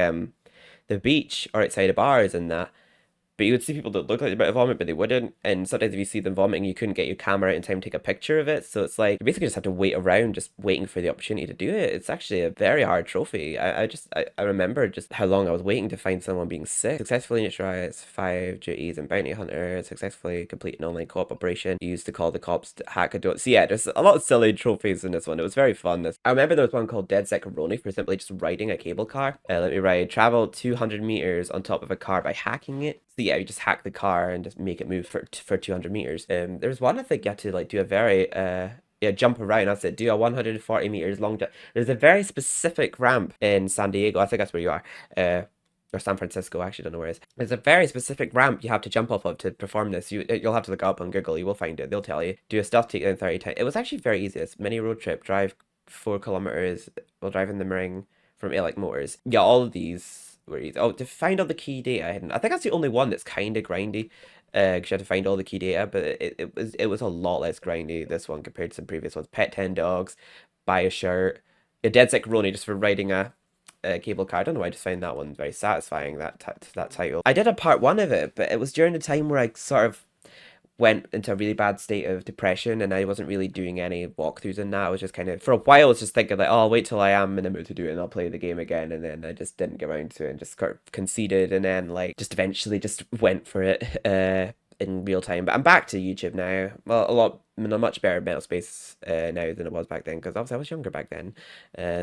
the beach or outside of bars and that. But you would see people that look like they're about to vomit, but they wouldn't. And sometimes if you see them vomiting, you couldn't get your camera out in time to take a picture of it. So it's like, you basically just have to wait around, just waiting for the opportunity to do it. It's actually a very hard trophy. I remember just how long I was waiting to find someone being sick. Successfully neutralize 5 duties and bounty hunter. Successfully complete an online co-op operation. Used to call the cops to hack a door. So yeah, there's a lot of silly trophies in this one. It was very fun. I remember there was one called Dead Secaroni for simply just riding a cable car. Let me ride. Travel 200 meters on top of a car by hacking it. So yeah, you just hack the car and just make it move for 200 meters. There's one I think you had to like do a very yeah, jump around. That's it. Do a 140 meters long jump. There's a very specific ramp in San Diego. I think that's where you are. Or San Francisco. I actually don't know where it is. There's a very specific ramp you have to jump off of to perform this. You'll have to look up on Google. You will find it. They'll tell you. Do a stealth takedown 30 times. It was actually very easy. It's mini road trip. Drive 4 kilometers while driving the ring from Elec Motors. Yeah, all of these. Oh, to find all the key data hidden. I think that's the only one that's kind of grindy. Because you had to find all the key data, but it was a lot less grindy, this one, compared to some previous ones. Pet 10 dogs, buy a shirt. A Dead Sick Roni just for riding a cable car. I don't know why I just found that one very satisfying, that title. I did a part 1 of it, but it was during the time where I sort of went into a really bad state of depression, and I wasn't really doing any walkthroughs in that. I was just kind of, for a while, I was just thinking like, oh, I'll wait till I am in the mood to do it and I'll play the game again, and then I just didn't get around to it and just sort of conceded, and then like just eventually just went for it in real time. But I'm back to YouTube now. Well, in a much better mental space now than it was back then, because obviously I was younger back then,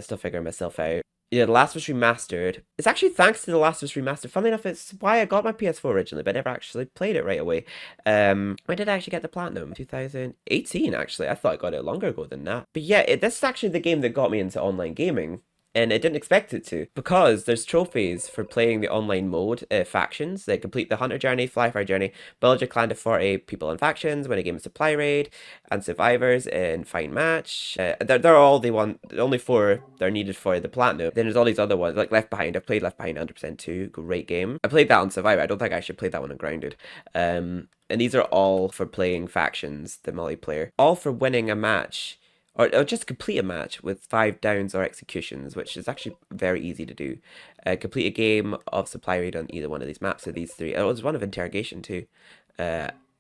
still figuring myself out. Yeah, The Last of Us Remastered. It's actually thanks to The Last of Us Remastered. Funnily enough, it's why I got my PS4 originally, but I never actually played it right away. When did I actually get the Platinum? 2018, actually. I thought I got it longer ago than that. But yeah, this is actually the game that got me into online gaming. And I didn't expect it to, because there's trophies for playing the online mode factions. They complete the Hunter Journey, Flyfire Journey, build your clan to 40 people in factions, win a game of Supply Raid, and Survivors in Fine Match. They're all the only 4 they're needed for the Platinum. Then there's all these other ones, like Left Behind. I've played Left Behind 100% too. Great game. I played that on Survivor. I don't think I should play that one on Grounded. And these are all for playing factions, the multiplayer. All for winning a match. Or just complete a match with 5 downs or executions, which is actually very easy to do. Complete a game of Supply Raid on either one of these maps, or these 3. Oh, there's one of Interrogation too.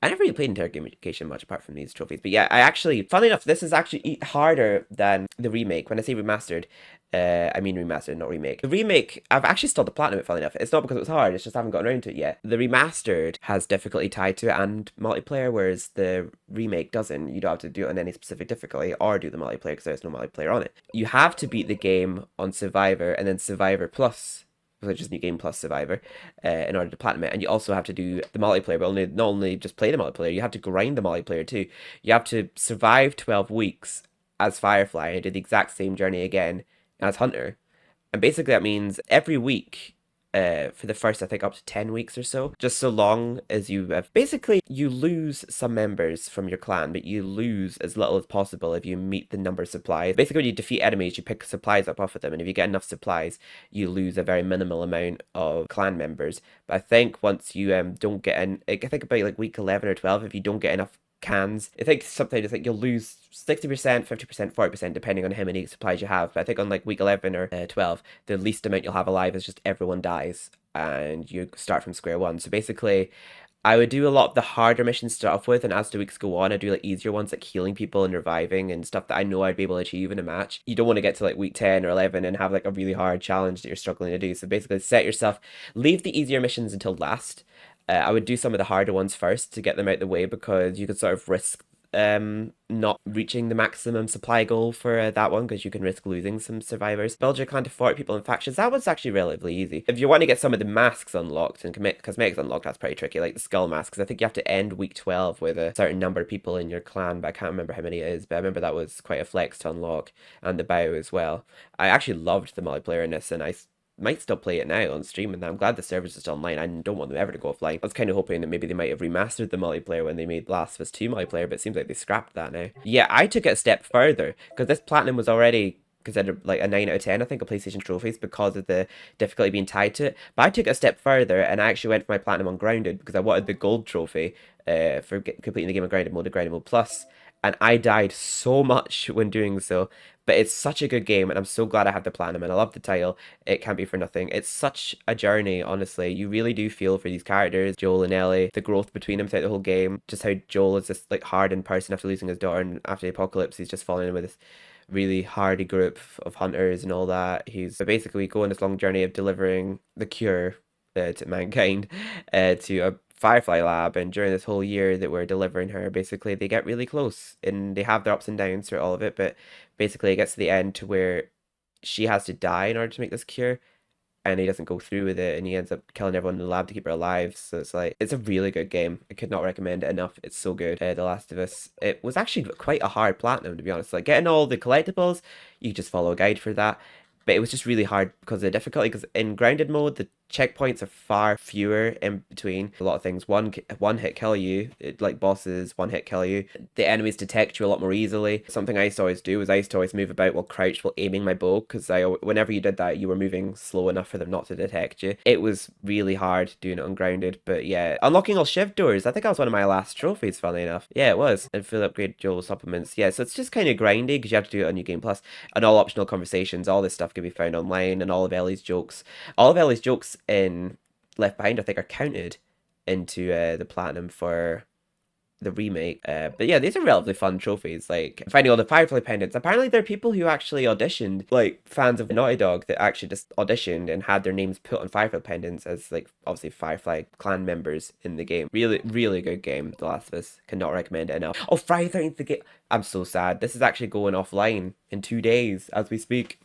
I never really played Interrogation much apart from these trophies. But yeah, I actually, funnily enough, this is actually harder than the remake. When I say remastered, I mean remastered, not remake. The remake, I've actually still the platinum it, funnily enough. It's not because it was hard, it's just I haven't gotten around to it yet. The remastered has difficulty tied to it and multiplayer, whereas the remake doesn't. You don't have to do it on any specific difficulty or do the multiplayer because there's no multiplayer on it. You have to beat the game on Survivor and then Survivor Plus, which is New Game Plus Survivor, in order to platinum it. And you also have to do the multiplayer, but not only just play the multiplayer, you have to grind the multiplayer too. You have to survive 12 weeks as Firefly and do the exact same journey again as Hunter. And basically that means every week, for the first, I think, up to 10 weeks or so, just so long as you have, basically, you lose some members from your clan, but you lose as little as possible if you meet the number of supplies. Basically, when you defeat enemies, you pick supplies up off of them, and if you get enough supplies, you lose a very minimal amount of clan members. But I think once you don't get in, I think about like week 11 or 12, if you don't get enough cans, I think sometimes you'll lose 60%, 50%, 40% depending on how many supplies you have. But I think on like week 11 or 12, the least amount you'll have alive is just everyone dies and you start from square one. So basically, I would do a lot of the harder missions to start off with, and as the weeks go on, I do like easier ones like healing people and reviving and stuff that I know I'd be able to achieve in a match. You don't want to get to like week 10 or 11 and have like a really hard challenge that you're struggling to do. So basically, set yourself, leave the easier missions until last. I would do some of the harder ones first to get them out the way because you could sort of risk not reaching the maximum supply goal for that one because you can risk losing some survivors. Build your clan to 40 people in factions. That was actually relatively easy. If you want to get some of the masks unlocked and cosmetics unlocked, that's pretty tricky, like the skull mask, because I think you have to end week 12 with a certain number of people in your clan, but I can't remember how many it is, but I remember that was quite a flex to unlock, and the bow as well. I actually loved the multiplayer in this, and I might still play it now on stream, and I'm glad the servers are still online. I don't want them ever to go offline. I was kind of hoping that maybe they might have remastered the multiplayer when they made Last of Us 2 multiplayer, but it seems like they scrapped that now. Yeah, I took it a step further, because this platinum was already considered like a 9 out of 10, I think, of PlayStation trophies because of the difficulty being tied to it. But I took it a step further, and I actually went for my platinum on Grounded, because I wanted the gold trophy for completing the game on Grounded Mode, the Grounded Mode Plus. And I died so much when doing so, but it's such a good game, and I'm so glad I have the platinum, and I love the title. It can't be for nothing. It's such a journey, honestly. You really do feel for these characters, Joel and Ellie, the growth between them throughout the whole game, just how Joel is this like hardened person after losing his daughter, and after the apocalypse, he's just falling in with this really hardy group of hunters and all that. He's basically going this long journey of delivering the cure to mankind to a Firefly lab, and during this whole year that we're delivering her, basically they get really close and they have their ups and downs through all of it, but basically it gets to the end to where she has to die in order to make this cure, and he doesn't go through with it, and he ends up killing everyone in the lab to keep her alive. So it's like, it's a really good game. I could not recommend it enough. It's so good. The Last of Us. It was actually quite a hard platinum, to be honest. Like getting all the collectibles, you just follow a guide for that. But it was just really hard because of the difficulty. Because in grounded mode, the checkpoints are far fewer in between. A lot of things. One hit kill you, like bosses one hit kill you. The enemies detect you a lot more easily. Something I used to always do was I used to always move about while crouched while aiming my bow, because whenever you did that, you were moving slow enough for them not to detect you. It was really hard doing it on grounded, but yeah, unlocking all shift doors. I think that was one of my last trophies, funnily enough. Yeah, it was. And full upgrade Joel supplements. Yeah, so it's just kind of grindy because you have to do it on New Game Plus, and all optional conversations. All this stuff can be found online, and all of Ellie's jokes. All of Ellie's jokes in Left Behind, I think, are counted into the platinum for the remake. But yeah, these are relatively fun trophies. Like finding all the Firefly pendants. Apparently, there are people who actually auditioned, like fans of Naughty Dog, that actually just auditioned and had their names put on Firefly pendants as like obviously Firefly clan members in the game. Really, really good game. The Last of Us. Cannot recommend it enough. Oh, Friday 13th the game. I'm so sad. This is actually going offline in 2 days as we speak.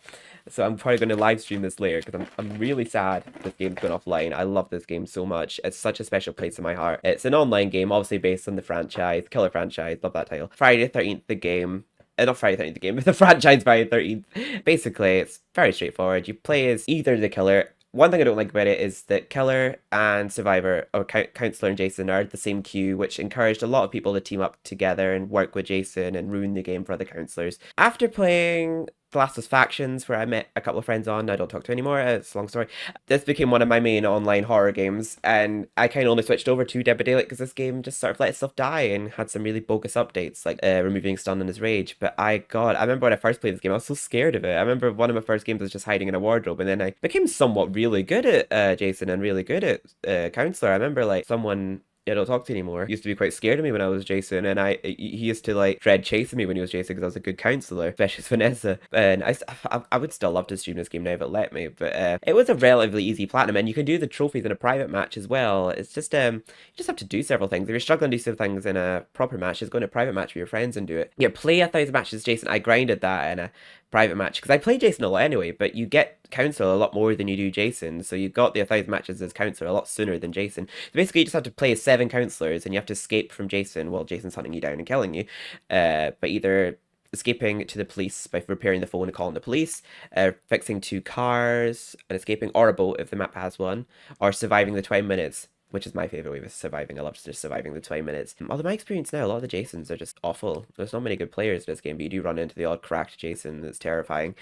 So I'm probably going to live stream this later because I'm really sad this game's going offline. I love this game so much. It's such a special place in my heart. It's an online game, obviously based on the franchise, killer franchise. Love that title. Friday 13th, the game. Not Friday 13th, the game, but the franchise Friday 13th. Basically, it's very straightforward. You play as either the killer. One thing I don't like about it is that Killer and Survivor, or Counselor and Jason, are the same queue, which encouraged a lot of people to team up together and work with Jason and ruin the game for other counselors. After playing The Last of Us Factions, where I met a couple of friends on, I don't talk to anymore, it's a long story. This became one of my main online horror games, and I kind of only switched over to Dead by Daylight because this game just sort of let itself die and had some really bogus updates, like removing stun and his rage. But I remember when I first played this game, I was so scared of it. I remember one of my first games was just hiding in a wardrobe, and then I became somewhat really good at Jason and really good at Counselor. I remember like someone Yeah, don't talk to you anymore. He used to be quite scared of me when I was Jason, and he used to like dread chasing me when he was Jason because I was a good counselor, especially as Vanessa. And I would still love to stream this game now if it let me, but it was a relatively easy platinum, and you can do the trophies in a private match as well. It's just you just have to do several things. If you're struggling to do some things in a proper match, just go in a private match with your friends and do it. Yeah, play 1,000 matches, Jason. I grinded that in a private match because I play Jason a lot anyway, but you get counsel a lot more than you do Jason, so you got the 1,000 matches as counselor a lot sooner than Jason. So basically, you just have to play as 7 counselors, and you have to escape from Jason while Jason's hunting you down and killing you. By either escaping to the police by repairing the phone and calling the police, fixing 2 cars and escaping, or a boat if the map has one, or surviving the 20 minutes, which is my favorite way of surviving. I love just surviving the 20 minutes. Although my experience now, a lot of the Jasons are just awful. There's not many good players in this game, but you do run into the odd cracked Jason that's terrifying.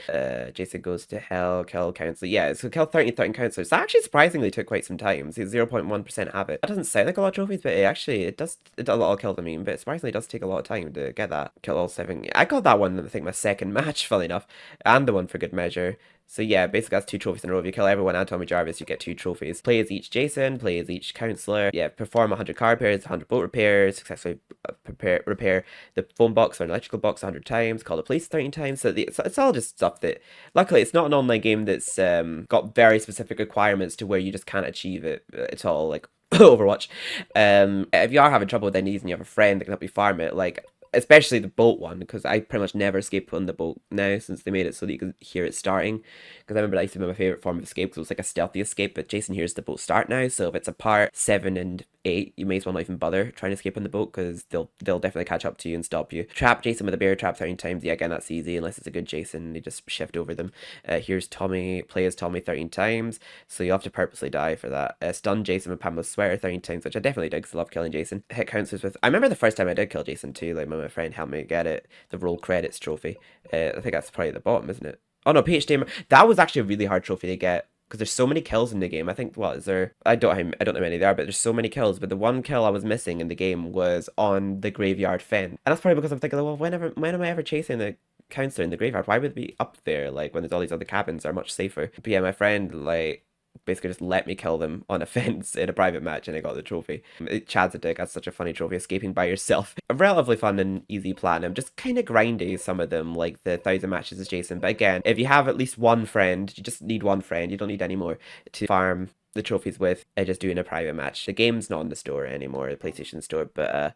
Jason goes to hell, kill counselor. Yeah, so kill 13 counselors. That actually surprisingly took quite some time. See, 0.1% have it. That doesn't sound like a lot of trophies, but it does a lot of kills, I mean, but surprisingly it does take a lot of time to get that. Kill all 7. I got that one, I think, my second match, funny enough, and the one for good measure. So yeah, basically that's 2 trophies in a row. If you kill everyone and Tommy Jarvis, you get 2 trophies. Play as each Jason, play as each counselor. Yeah, perform 100 car repairs, 100 boat repairs, successfully repair the phone box or an electrical box 100 times, call the police 13 times. So it's all just stuff that, luckily, it's not an online game that's got very specific requirements to where you just can't achieve it at all, like Overwatch. If you are having trouble with enemies and you have a friend that can help you farm it, like, especially the boat one, because I pretty much never escape on the boat now since they made it so that you can hear it starting. Because I remember that used to be my favorite form of escape because it was like a stealthy escape, but Jason hears the boat start now, so if it's a part 7 and 8, you may as well not even bother trying to escape on the boat because they'll definitely catch up to you and stop you. Trap Jason with a bear trap 13 times. Yeah, again, that's easy unless it's a good Jason. They just shift over them. Here's Tommy, play as Tommy 13 times, so you have to purposely die for that. Stun Jason with Pamela's sweater 13 times, which I definitely did because I love killing Jason. Hit counselors with, I remember the first time I did kill Jason too, like my friend helped me get it, the roll credits trophy. I think that's probably at the bottom, isn't it? Oh no, PhD. That was actually a really hard trophy to get because there's so many kills in the game. I think, what is there? I don't know how many there are, but there's so many kills. But the one kill I was missing in the game was on the graveyard fence, and that's probably because I'm thinking, well, when am I ever chasing the counselor in the graveyard? Why would it be up there? Like when there's all these other cabins that are much safer. But yeah, my friend like basically just let me kill them on a fence in a private match and I got the trophy. Chad's a dick, that's such a funny trophy, escaping by yourself. A relatively fun and easy platinum, just kind of grindy, some of them, like the 1,000 matches as Jason. But again, if you have at least one friend, you just need one friend, you don't need any more to farm the trophies with, just doing a private match. The game's not in the store anymore, the PlayStation store, but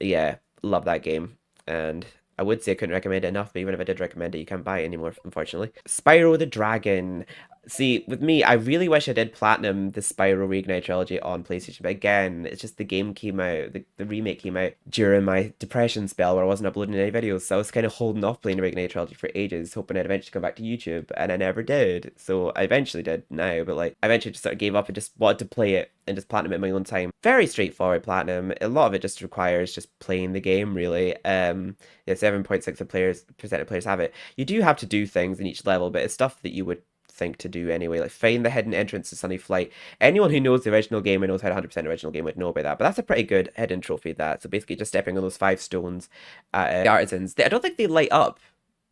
yeah, love that game. And I would say I couldn't recommend it enough, but even if I did recommend it, you can't buy it anymore, unfortunately. Spyro the Dragon. See, with me, I really wish I did platinum the Spyro Reignite trilogy on PlayStation, but again, it's just the game came out, the remake came out during my depression spell where I wasn't uploading any videos, so I was kind of holding off playing the Reignite trilogy for ages, hoping I'd eventually come back to YouTube, and I never did. So I eventually did now, but like, I eventually just sort of gave up and just wanted to play it and just platinum it in my own time. Very straightforward platinum. A lot of it just requires just playing the game, really. Yeah, 7.6% of players have it. You do have to do things in each level, but it's stuff that you would think to do anyway, like find the hidden entrance to Sunny Flight. Anyone who knows the original game and knows how to 100% original game would know about that, but that's a pretty good hidden trophy, that. So basically just stepping on those 5 stones at the artisans. I don't think they light up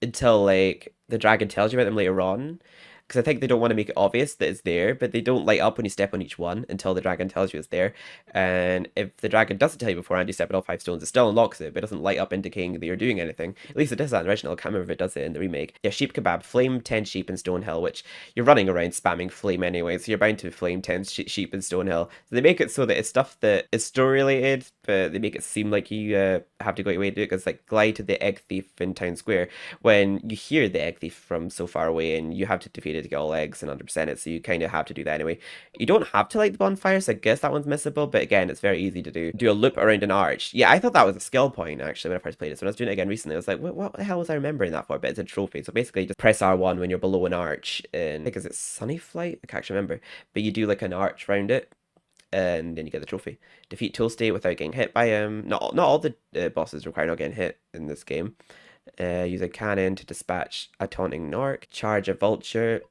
until like the dragon tells you about them later on, because I think they don't want to make it obvious that it's there, but they don't light up when you step on each one until the dragon tells you it's there. And if the dragon doesn't tell you beforehand you step on all 5 stones, it still unlocks it, but it doesn't light up indicating that you're doing anything. At least it does that in the original. I can't remember if it does it in the remake. Yeah, sheep kebab, flame 10 sheep in Stonehill, which you're running around spamming flame anyway, so you're bound to flame 10 sheep in Stonehill. So they make it so that it's stuff that is story related, but they make it seem like you have to go your way to do it, because like glide to the egg thief in Town Square, when you hear the egg thief from so far away and you have to defeat it to get all eggs and 100% it, so you kind of have to do that anyway. You don't have to light the bonfire, so I guess that one's missable, but again, it's very easy to do. Do a loop around an arch. Yeah, I thought that was a skill point actually when I first played it, so when I was doing it again recently, I was like, what the hell was I remembering that for? But it's a trophy, so basically just press R1 when you're below an arch, and I think is it Sunny Flight? I can't actually remember, but you do like an arch around it, and then you get the trophy. Defeat Toasty without getting hit by him. Not all the bosses require not getting hit in this game. Use a cannon to dispatch a taunting Nork. Charge a vulture.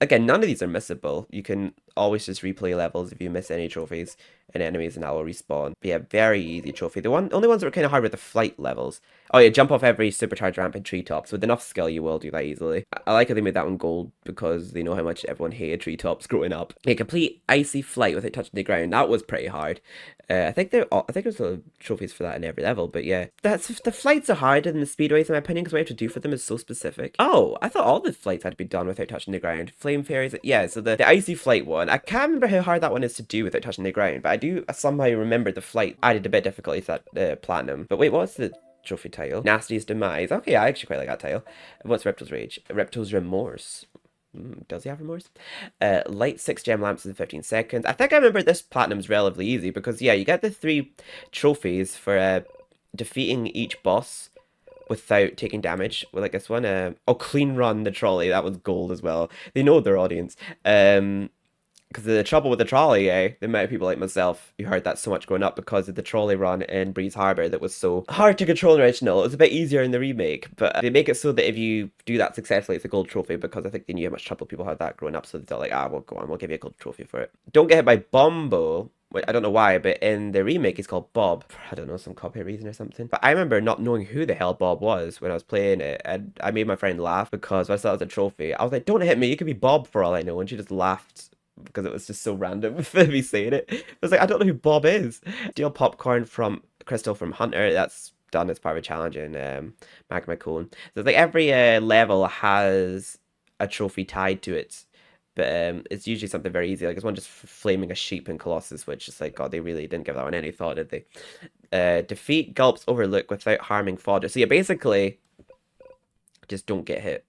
Again, none of these are missable. You can always just replay levels if you miss any trophies and enemies, and that will respawn. But yeah, very easy trophy. The only ones that were kind of hard were the flight levels. Oh yeah, jump off every supercharged ramp in treetops. With enough skill, you will do that easily. I like how they made that one gold because they know how much everyone hated treetops growing up. Yeah, complete icy flight without touching the ground. That was pretty hard. I think there's trophies for that in every level, but yeah, the flights are harder than the speedways in my opinion because what you have to do for them is so specific. Oh, I thought all the flights had to be done without touching the ground. Flame fairies, yeah. So the icy flight one, I can't remember how hard that one is to do without touching the ground, but I do somehow remember the flight added a bit of difficulty to that platinum. But wait, what's the trophy title? Nasty's Demise. Okay, I actually quite like that title. What's Reptile's Rage? Reptile's Remorse. Does he have remorse? Light 6 gem lamps in 15 seconds. I think I remember this platinum's relatively easy because, yeah, you get the 3 trophies for defeating each boss without taking damage. Well, like this one. Oh, clean run the trolley. That was gold as well. They know their audience. Because the trouble with the trolley, the amount of people like myself who heard that so much growing up because of the trolley run in Breeze Harbor that was so hard to control in the original. It was a bit easier in the remake, but they make it so that if you do that successfully, it's a gold trophy because I think they knew how much trouble people had that growing up, so they thought like, well, go on, we'll give you a gold trophy for it. Don't get hit by Bombo. I don't know why, but in the remake, he's called Bob. I don't know, some copyright reason or something. But I remember not knowing who the hell Bob was when I was playing it, and I made my friend laugh because I saw it as a trophy. I was like, don't hit me, you could be Bob for all I know, and she just laughed because it was just so random for me saying it. I was like, I don't know who Bob is. Steal popcorn from Crystal from Hunter. That's done as part of a challenge in Magma Cone. So it's like every level has a trophy tied to it. But it's usually something very easy. Like, there's one just flaming a sheep in Colossus, which is like, God, they really didn't give that one any thought, did they? Defeat Gulp's Overlook without harming fodder. So yeah, basically, just don't get hit.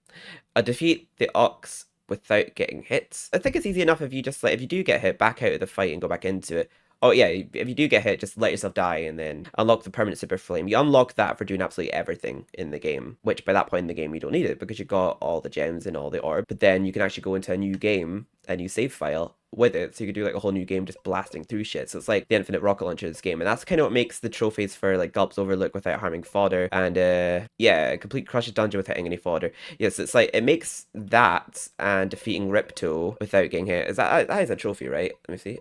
Defeat the Ox without getting hit. I think it's easy enough if you just, like, if you do get hit, back out of the fight and go back into it. Oh yeah, if you do get hit, just let yourself die and then unlock the permanent super flame. You unlock that for doing absolutely everything in the game, which by that point in the game you don't need it because you got all the gems and all the orb. But then you can actually go into a new game, a new save file with it, so you could do like a whole new game just blasting through shit. So it's like the infinite rocket launcher of this game, and that's kind of what makes the trophies for like Gulp's Overlook without harming fodder, and yeah, complete Crush's dungeon without hitting any fodder. Yes, it's like it makes that and defeating Ripto without getting hit. Is that is a trophy, right? Let me see.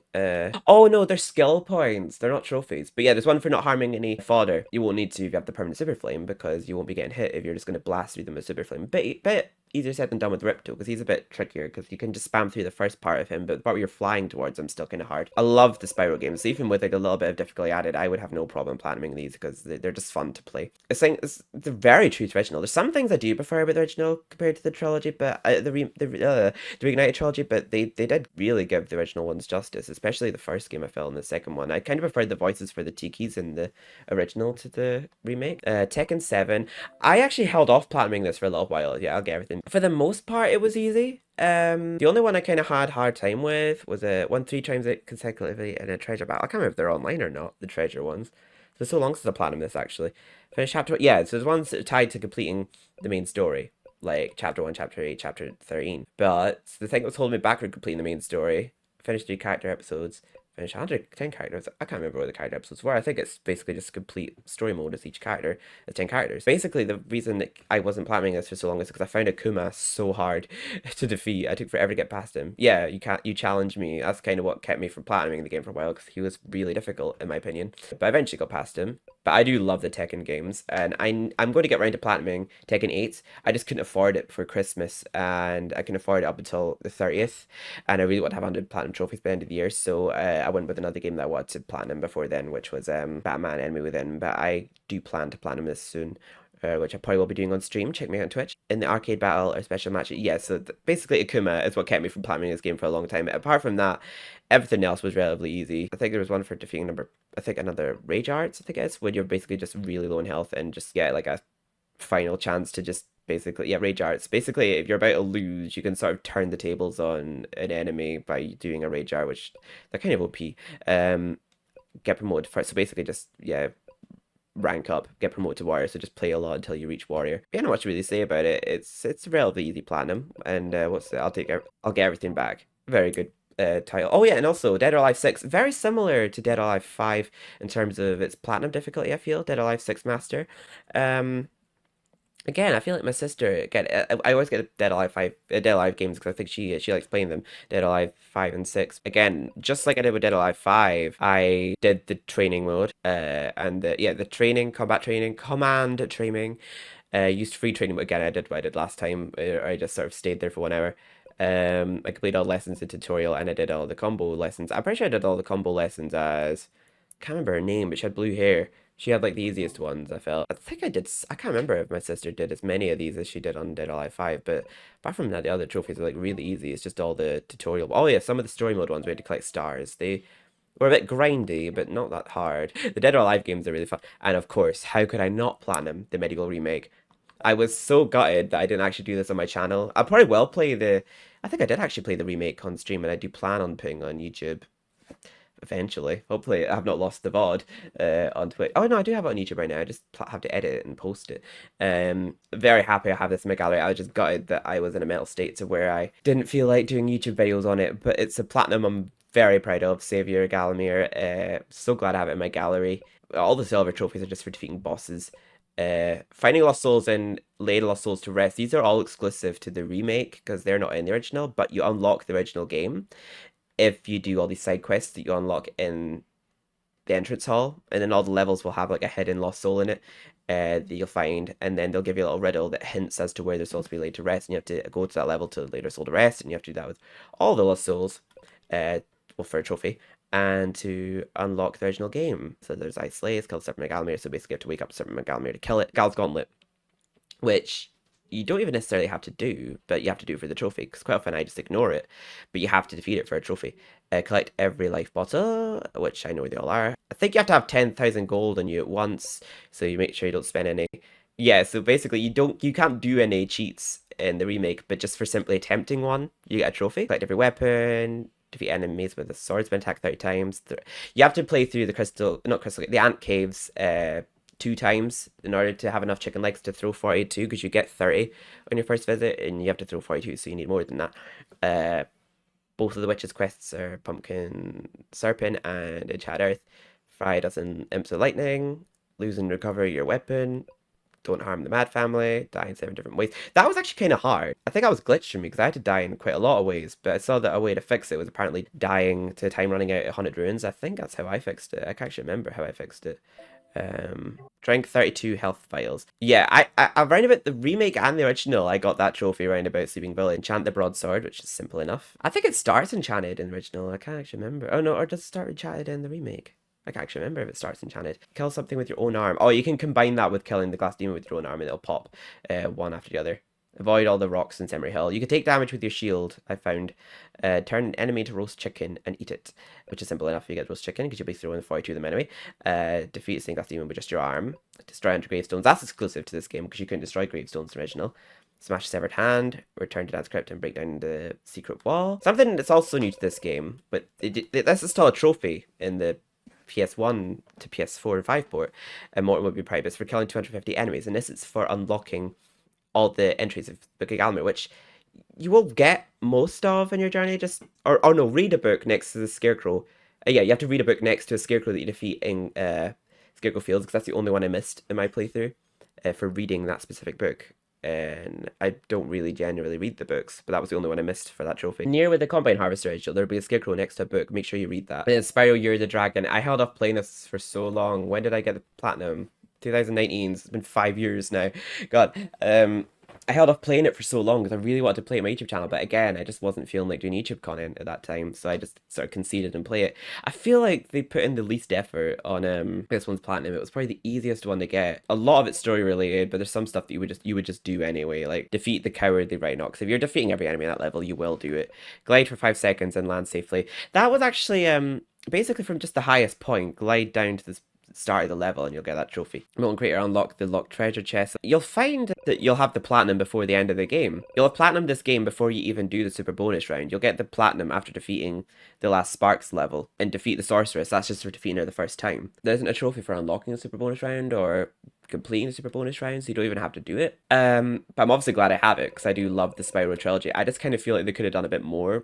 Oh no, they're skill points. They're not trophies. But yeah, there's one for not harming any fodder. You won't need to if you have the permanent super flame because you won't be getting hit if you're just going to blast through them with super flame. Bit easier said than done with Ripto because he's a bit trickier because you can just spam through the first part of him, but the part where you're flying towards him is still kind of hard. I love the Spyro games, so even with like a little bit of difficulty added, I would have no problem platinuming these because they're just fun to play. They're very true to original. There's some things I do prefer about the original compared to the trilogy, but the Reignited trilogy, but they did really give the original ones justice, especially the first game I felt and the second one. I kind of preferred the voices for the Tikis in the original to the remake. Tekken 7. I actually held off platinuming this for a little while. Yeah, I'll get everything. For the most part, it was easy. The only one I kind of had hard time with was won 3 times consecutively in a treasure battle. I can't remember if they're online or not, the treasure ones. It's so long since I platinum this actually. Finish chapter, yeah, so there's ones that are tied to completing the main story, like chapter 1, chapter 8, chapter 13. But the thing that was holding me back from completing the main story, finished 3 character episodes, finished 110 characters. I can't remember what the character episodes were. I think it's basically just complete story mode as each character. It's 10 characters. Basically, the reason that I wasn't planning this for so long is because I found Akuma so hard to defeat. I took forever to get past him. Yeah, you challenged me. That's kind of what kept me from platinuming the game for a while because he was really difficult in my opinion. But I eventually got past him. But I do love the Tekken games, and I'm going to get around to platinuming Tekken 8. I just couldn't afford it for Christmas, and I can afford it up until the 30th, and I really want to have 100 platinum trophies by the end of the year, so I went with another game that I wanted to platinum before then, which was Batman Enemy Within, but I do plan to platinum this soon. Which I probably will be doing on stream. Check me out on Twitch. In the arcade battle or special match, yeah, so basically Akuma is what kept me from platinuming this game for a long time. Apart from that, everything else was relatively easy. I think there was one for defeating another Rage Arts, I think it is, when you're basically just really low in health and just get like a final chance to just basically, yeah, Rage Arts. Basically, if you're about to lose, you can sort of turn the tables on an enemy by doing a Rage Art, which they're kind of OP. Get promoted first. So basically just, yeah, rank up, get promoted to warrior, so just play a lot until you reach warrior. Yeah, not much to really say about it. It's a relatively easy platinum, and I'll get everything back. Very good title. Oh yeah, and also Dead or Alive 6, very similar to Dead or Alive 5 in terms of its platinum difficulty, I feel. Dead or Alive 6 Master. Again, I feel like my sister again. I always get Dead Alive 5, Dead Alive games because I think she likes playing them. Dead Alive 5 and 6. Again, just like I did with Dead Alive 5, I did the training mode. And the training, combat training, command training. Used free training, but again, I did what I did last time. I just sort of stayed there for 1 hour. I completed all the lessons in tutorial, and I did all the combo lessons. I'm pretty sure I did all the combo lessons as can't remember her name, but she had blue hair. She had like the easiest ones, I felt. I think I did. I can't remember if my sister did as many of these as she did on Dead or Alive 5, but apart from that, the other trophies are like really easy. It's just all the tutorial. Oh, yeah, some of the story mode ones we had to collect stars. They were a bit grindy, but not that hard. The Dead or Alive games are really fun. And of course, how could I not platinum the medieval remake? I was so gutted that I didn't actually do this on my channel. I probably will play the. I think I did actually play the remake on stream, and I do plan on putting on YouTube eventually. Hopefully, I have not lost the VOD on Twitch. Oh no, I do have it on YouTube right now. I just have to edit it and post it. Very happy I have this in my gallery. I was just gutted that I was in a mental state to where I didn't feel like doing YouTube videos on it. But it's a platinum I'm very proud of. Savior Galamir. So glad I have it in my gallery. All the silver trophies are just for defeating bosses. Finding Lost Souls and Lay Lost Souls to Rest. These are all exclusive to the remake because they're not in the original, but you unlock the original game if you do all these side quests that you unlock in the entrance hall, and then all the levels will have like a hidden lost soul in it that you'll find, and then they'll give you a little riddle that hints as to where they're supposed to be laid to rest, and you have to go to that level to lay their soul to rest, and you have to do that with all the lost souls, well, for a trophy, and to unlock the original game. So there's Ice Slays, kill Serpent Megalamir, so basically you have to wake up Serpent Megalamir to kill it. Gal's Gauntlet, which you don't even necessarily have to do, but you have to do it for the trophy, because quite often I just ignore it, but you have to defeat it for a trophy. Collect every life bottle, which I know they all are. I think you have to have 10,000 gold on you at once, so you make sure you don't spend any. Yeah, so basically you can't do any cheats in the remake, but just for simply attempting one, you get a trophy. Collect every weapon, defeat enemies with a swordsman attack 30 times. You have to play through the ant caves 2 times in order to have enough chicken legs to throw 42, because you get 30 on your first visit, and you have to throw 42, so you need more than that. Both of the witches' quests are Pumpkin Serpent and Enchant Earth. Fry a dozen imps of lightning. Lose and recover your weapon. Don't harm the Mad Family. Die in 7 different ways. That was actually kind of hard. I think I was glitched for me because I had to die in quite a lot of ways, but I saw that a way to fix it was apparently dying to time running out at 100 runes. I think that's how I fixed it. I can't actually remember how I fixed it. Drank 32 health vials. Yeah, I round about the remake and the original, I got that trophy round about Sleeping Village. Enchant the broadsword, which is simple enough. I think it starts enchanted in the original. I can't actually remember. Oh no, or does it start enchanted in the remake? I can't actually remember if it starts enchanted. Kill something with your own arm. Oh, you can combine that with killing the glass demon with your own arm, and it'll pop one after the other. Avoid all the rocks in Semery Hill. You can take damage with your shield, I found. Turn an enemy to roast chicken and eat it, which is simple enough. You get roast chicken because you'll be throwing 42 of them anyway. Defeat a stained glass demon with just your arm. Destroy 100 gravestones. That's exclusive to this game because you couldn't destroy gravestones in the original. Smash a severed hand. Return to Dance Crypt and break down the secret wall. Something that's also new to this game, but this is still a trophy in the PS1 to PS4 and 5 port, and Morton would be proud for killing 250 enemies, and this is for unlocking all the entries of Book of Gallimir, which you will get most of in your journey. Just or no, read a book next to the Scarecrow. Yeah, you have to read a book next to a Scarecrow that you defeat in Scarecrow Fields, because that's the only one I missed in my playthrough for reading that specific book. And I don't really generally read the books, but that was the only one I missed for that trophy. Near where the Combine Harvester is, there'll be a Scarecrow next to a book. Make sure you read that. And then Spyro You're the Dragon. I held off playing this for so long. When did I get the platinum? 2019. It's been 5 years now. God. I held off playing it for so long because I really wanted to play it on my YouTube channel, but again, I just wasn't feeling like doing YouTube content at that time, so I just sort of conceded and play it. I feel like they put in the least effort on this one's platinum. It was probably the easiest one to get. A lot of it's story related, but there's some stuff that you would just do anyway, like defeat the cowardly Rhinox. If you're defeating every enemy at that level, you will do it. Glide for 5 seconds and land safely. That was actually basically from just the highest point, glide down to this start of the level and you'll get that trophy. Molten Crater unlock the locked treasure chest. You'll find that you'll have the platinum before the end of the game. You'll have platinum this game before you even do the super bonus round. You'll get the platinum after defeating the last Sparks level and defeat the sorceress. That's just for defeating her the first time. There isn't a trophy for unlocking a super bonus round or completing the super bonus round, so you don't even have to do it. But I'm obviously glad I have it because I do love the Spyro trilogy. I just kind of feel like they could have done a bit more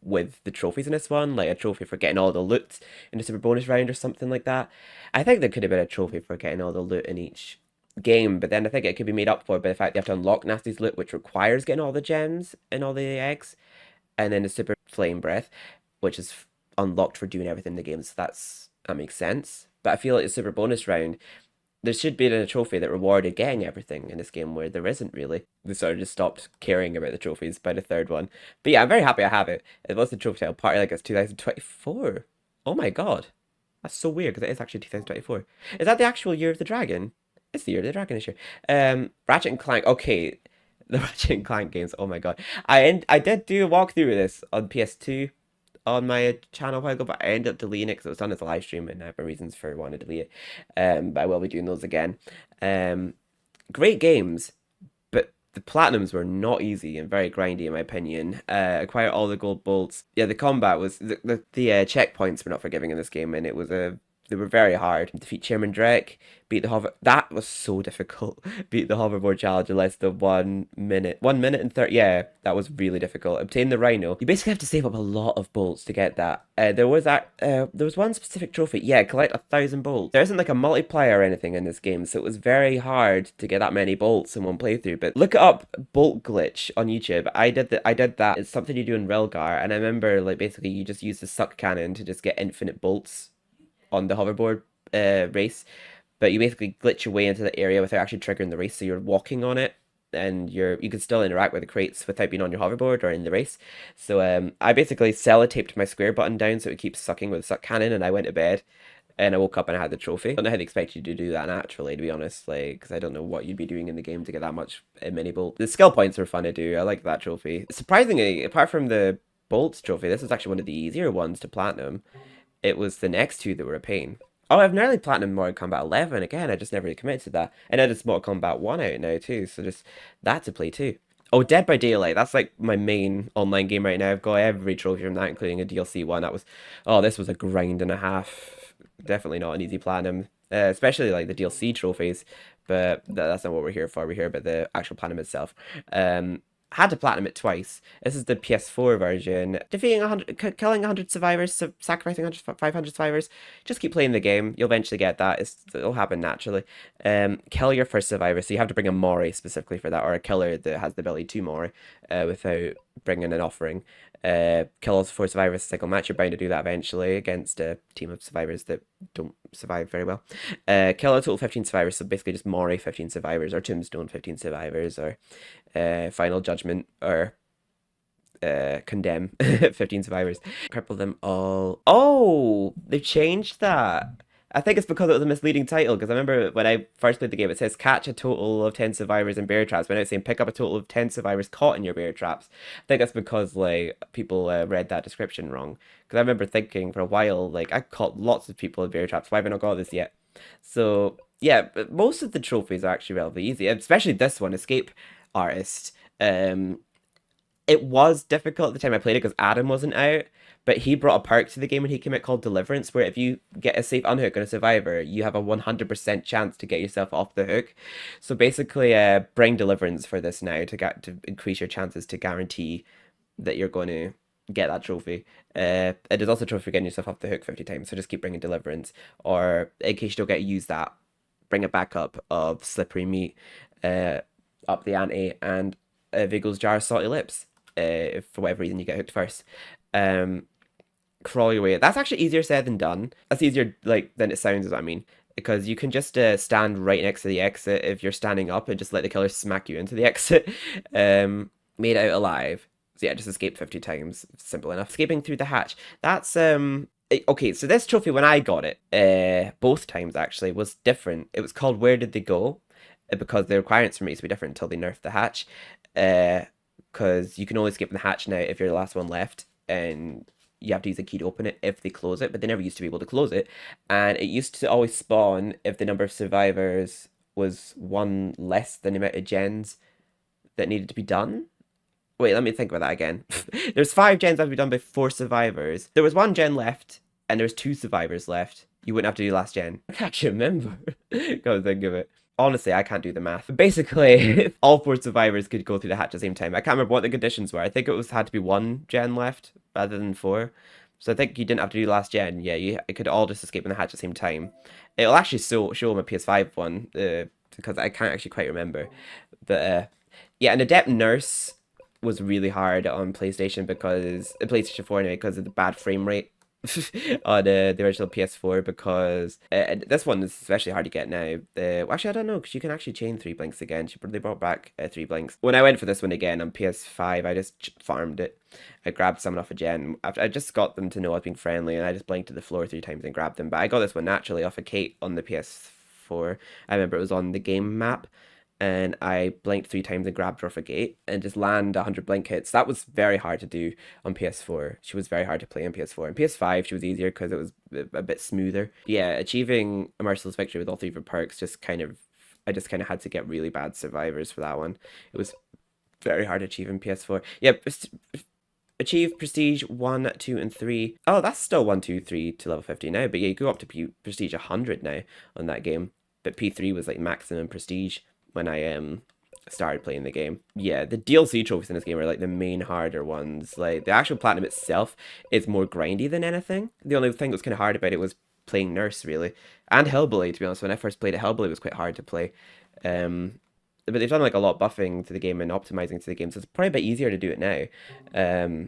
with the trophies in this one, like a trophy for getting all the loot in the super bonus round or something like that. I think there could have been a trophy for getting all the loot in each game, but then I think it could be made up for by the fact they have to unlock Nasty's loot, which requires getting all the gems and all the eggs, and then the super flame breath, which is unlocked for doing everything in the game. So that makes sense. But I feel like the super bonus round, there should be a trophy that rewarded getting everything in this game where there isn't really. They sort of just stopped caring about the trophies by the third one. But yeah, I'm very happy I have it. It was the trophy title party like it's 2024. Oh my god. That's so weird because it is actually 2024. Is that the actual year of the dragon? It's the year of the dragon this year. Ratchet and Clank. Okay, the Ratchet and Clank games. Oh my god, I did do a walkthrough of this on PS2 on my channel a while ago, but I ended up deleting it because it was done as a live stream and I have my reasons for wanting to delete it. But I will be doing those again. Great games, but the platinums were not easy and very grindy in my opinion. Acquire all the gold bolts. Yeah, the combat was the checkpoints were not forgiving in this game, and it was they were very hard. Defeat Chairman Drek, beat the hover. That was so difficult. Beat the hoverboard challenge in less than 1 minute. 1 minute and 30. Yeah, that was really difficult. Obtain the rhino. You basically have to save up a lot of bolts to get that. There was one specific trophy. Yeah, collect 1,000 bolts. There isn't like a multiplier or anything in this game, so it was very hard to get that many bolts in one playthrough. But look it up, bolt glitch on YouTube. I did that. It's something you do in Relgar, and I remember like basically you just use the suck cannon to just get infinite bolts on the hoverboard race, but you basically glitch your way into the area without actually triggering the race, so you're walking on it and you can still interact with the crates without being on your hoverboard or in the race. So I basically sellotaped my square button down so it keeps sucking with the suck cannon, and I went to bed and I woke up and I had the trophy. I don't know how they expect you to do that naturally, to be honest, like, because I don't know what you'd be doing in the game to get that much mini bolt. The skill points were fun to do. I like that trophy. Surprisingly, apart from the bolts trophy, this was actually one of the easier ones to platinum. It was the next two that were a pain. Oh, I've nearly platinum Mortal Kombat 11 again. I just never really committed to that. And now there's Mortal Kombat 1 out now too, so just that to play too. Oh, Dead by Daylight. That's like my main online game right now. I've got every trophy from that, including a DLC one. Oh, this was a grind and a half. Definitely not an easy platinum, especially like the DLC trophies. But that's not what we're here for. We're here about the actual platinum itself. Had to platinum it twice. This is the PS4 version. Defeating 100, killing 100 survivors, sacrificing 500 survivors. Just keep playing the game. You'll eventually get that. It'll happen naturally. Kill your first survivor. So you have to bring a Mori specifically for that, or a killer that has the ability to Mori without bringing an offering. Kill all 4 survivors single match. You're bound to do that eventually against a team of survivors that don't survive very well. Kill a total of 15 survivors. So basically just Mori 15 survivors, or Tombstone 15 survivors, or Final Judgment, or Condemn 15 survivors. Cripple them all. Oh, they've changed that. I think it's because it was a misleading title, because I remember when I first played the game, it says catch a total of 10 survivors in bear traps, but now it's saying pick up a total of 10 survivors caught in your bear traps. I think that's because like people read that description wrong. Because I remember thinking for a while, like, I caught lots of people in bear traps. Why have I not got this yet? So yeah, but most of the trophies are actually relatively easy, especially this one, Escape Artist. It was difficult at the time I played it because Adam wasn't out, but he brought a perk to the game when he came out called Deliverance, where if you get a safe unhook on a survivor, you have a 100% chance to get yourself off the hook. So basically, bring Deliverance for this now to increase your chances to guarantee that you're going to get that trophy. It is also a trophy for getting yourself off the hook 50 times, so just keep bringing Deliverance, or in case you don't get to use that, bring a backup of Slippery Meat, up the ante, and Vigo's Jar of Salty Lips. If for whatever reason you get hooked first. Crawl your way. That's actually easier said than done. That's easier like than it sounds, is what I mean. Because you can just stand right next to the exit if you're standing up and just let the killer smack you into the exit. Made out alive. So yeah, just escape 50 times. Simple enough. Escaping through the hatch. That's okay, so this trophy when I got it, both times actually, was different. It was called Where Did They Go? Because the requirements for me to be different until they nerfed the hatch. Because you can only escape from the hatch now if you're the last one left, and you have to use a key to open it if they close it, but they never used to be able to close it. And it used to always spawn if the number of survivors was one less than the amount of gens that needed to be done. Wait, let me think about that again. There's 5 gens that have to be done by 4 survivors. There was 1 gen left, and there was 2 survivors left. You wouldn't have to do last gen. I can't remember. Gotta think of it. Honestly, I can't do the math. Basically, all 4 survivors could go through the hatch at the same time. I can't remember what the conditions were. I think it had to be 1 gen left rather than 4. So I think you didn't have to do last gen. Yeah, it could all just escape in the hatch at the same time. It'll actually show my PS5 one, the because I can't actually quite remember. But yeah, an adept nurse was really hard on PlayStation because PlayStation 4 anyway because of the bad frame rate on the original PS4 because this one is especially hard to get now. Well, actually, I don't know because you can actually chain three blinks again. They brought back three blinks. When I went for this one again on PS5, I just farmed it. I grabbed someone off a gen. I just got them to know I was being friendly, and I just blinked to the floor three times and grabbed them. But I got this one naturally off a Kate on the PS4. I remember it was on the game map, and I blinked three times and grabbed her off a gate and just land 100 blink hits. That was very hard to do on PS4. She was very hard to play on PS4. On PS5, she was easier because it was a bit smoother. Yeah, achieving a merciless victory with all three of her perks I just kind of had to get really bad survivors for that one. It was very hard to achieve in PS4. Yeah, achieve prestige 1, 2, and 3. Oh, that's still 1, 2, 3 to level 50 now. But yeah, you go up to prestige 100 now on that game. But P3 was like maximum prestige when I started playing the game. Yeah, the DLC trophies in this game are like the main harder ones. Like the actual platinum itself is more grindy than anything. The only thing that was kind of hard about it was playing nurse really, and Hellbilly. To be honest, when I first played it, Hellbilly was quite hard to play. But they've done like a lot of buffing to the game and optimizing to the game, so it's probably a bit easier to do it now.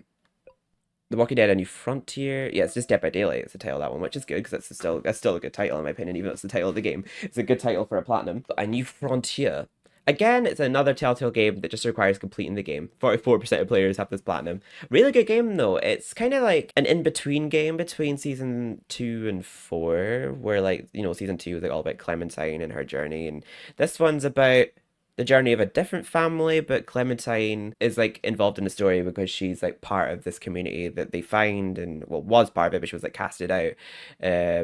The Walking Dead: A New Frontier. Yeah, it's just Dead by Daylight. It's the title of that one, which is good because that's still a good title in my opinion, even though it's the title of the game. It's a good title for a platinum. A New Frontier. Again, it's another Telltale game that just requires completing the game. 44% of players have this platinum. Really good game though. It's kind of like an in-between game between season 2 and 4, where like, you know, season 2 is like all about Clementine and her journey, and this one's about the journey of a different family, but Clementine is like involved in the story because she's like part of this community that they find, and well, was part of it, but she was like casted out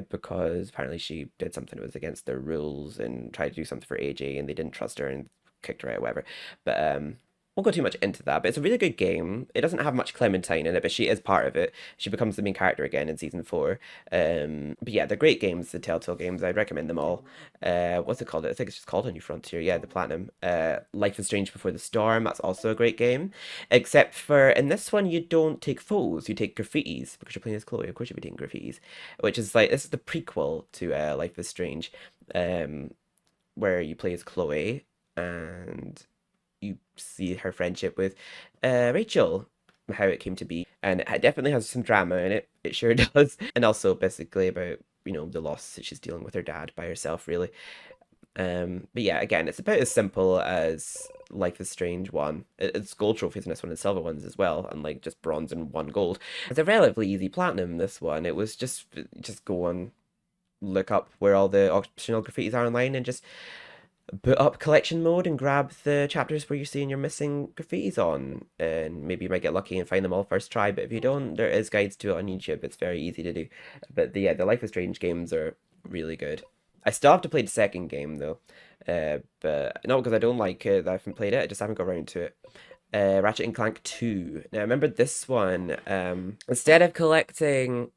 because apparently she did something that was against their rules and tried to do something for AJ, and they didn't trust her and kicked her out, or whatever. But won't go too much into that, but it's a really good game. It doesn't have much Clementine in it, but she is part of it. She becomes the main character again in season 4. But yeah, they're great games, the Telltale games. I'd recommend them all. What's it called? I think it's just called A New Frontier. Yeah, the Platinum. Life is Strange Before the Storm. That's also a great game. Except for in this one, you don't take foes. You take graffitis because you're playing as Chloe. Of course, you'll be taking graffitis, which is like this is the prequel to Life is Strange, where you play as Chloe and you see her friendship with Rachel, how it came to be, and it definitely has some drama in it. It sure does, and also basically about the loss that she's dealing with her dad by herself, really. But yeah, again, it's about as simple as Life is Strange 1. It's gold trophies in this one and silver ones as well, and like just bronze and 1 gold. It's a relatively easy platinum. This one, it was just go on, look up where all the optional graffitis are online, and just boot up collection mode and grab the chapters where you're seeing you're missing graffitis on, and maybe you might get lucky and find them all first try. But if you don't, there is guides to it on YouTube. It's very easy to do. But yeah, the Life is Strange games are really good. I still have to play the second game though, but not because I don't like it that I haven't played it. I just haven't got around to it. Ratchet and Clank 2. Now, I remember this one. Instead of collecting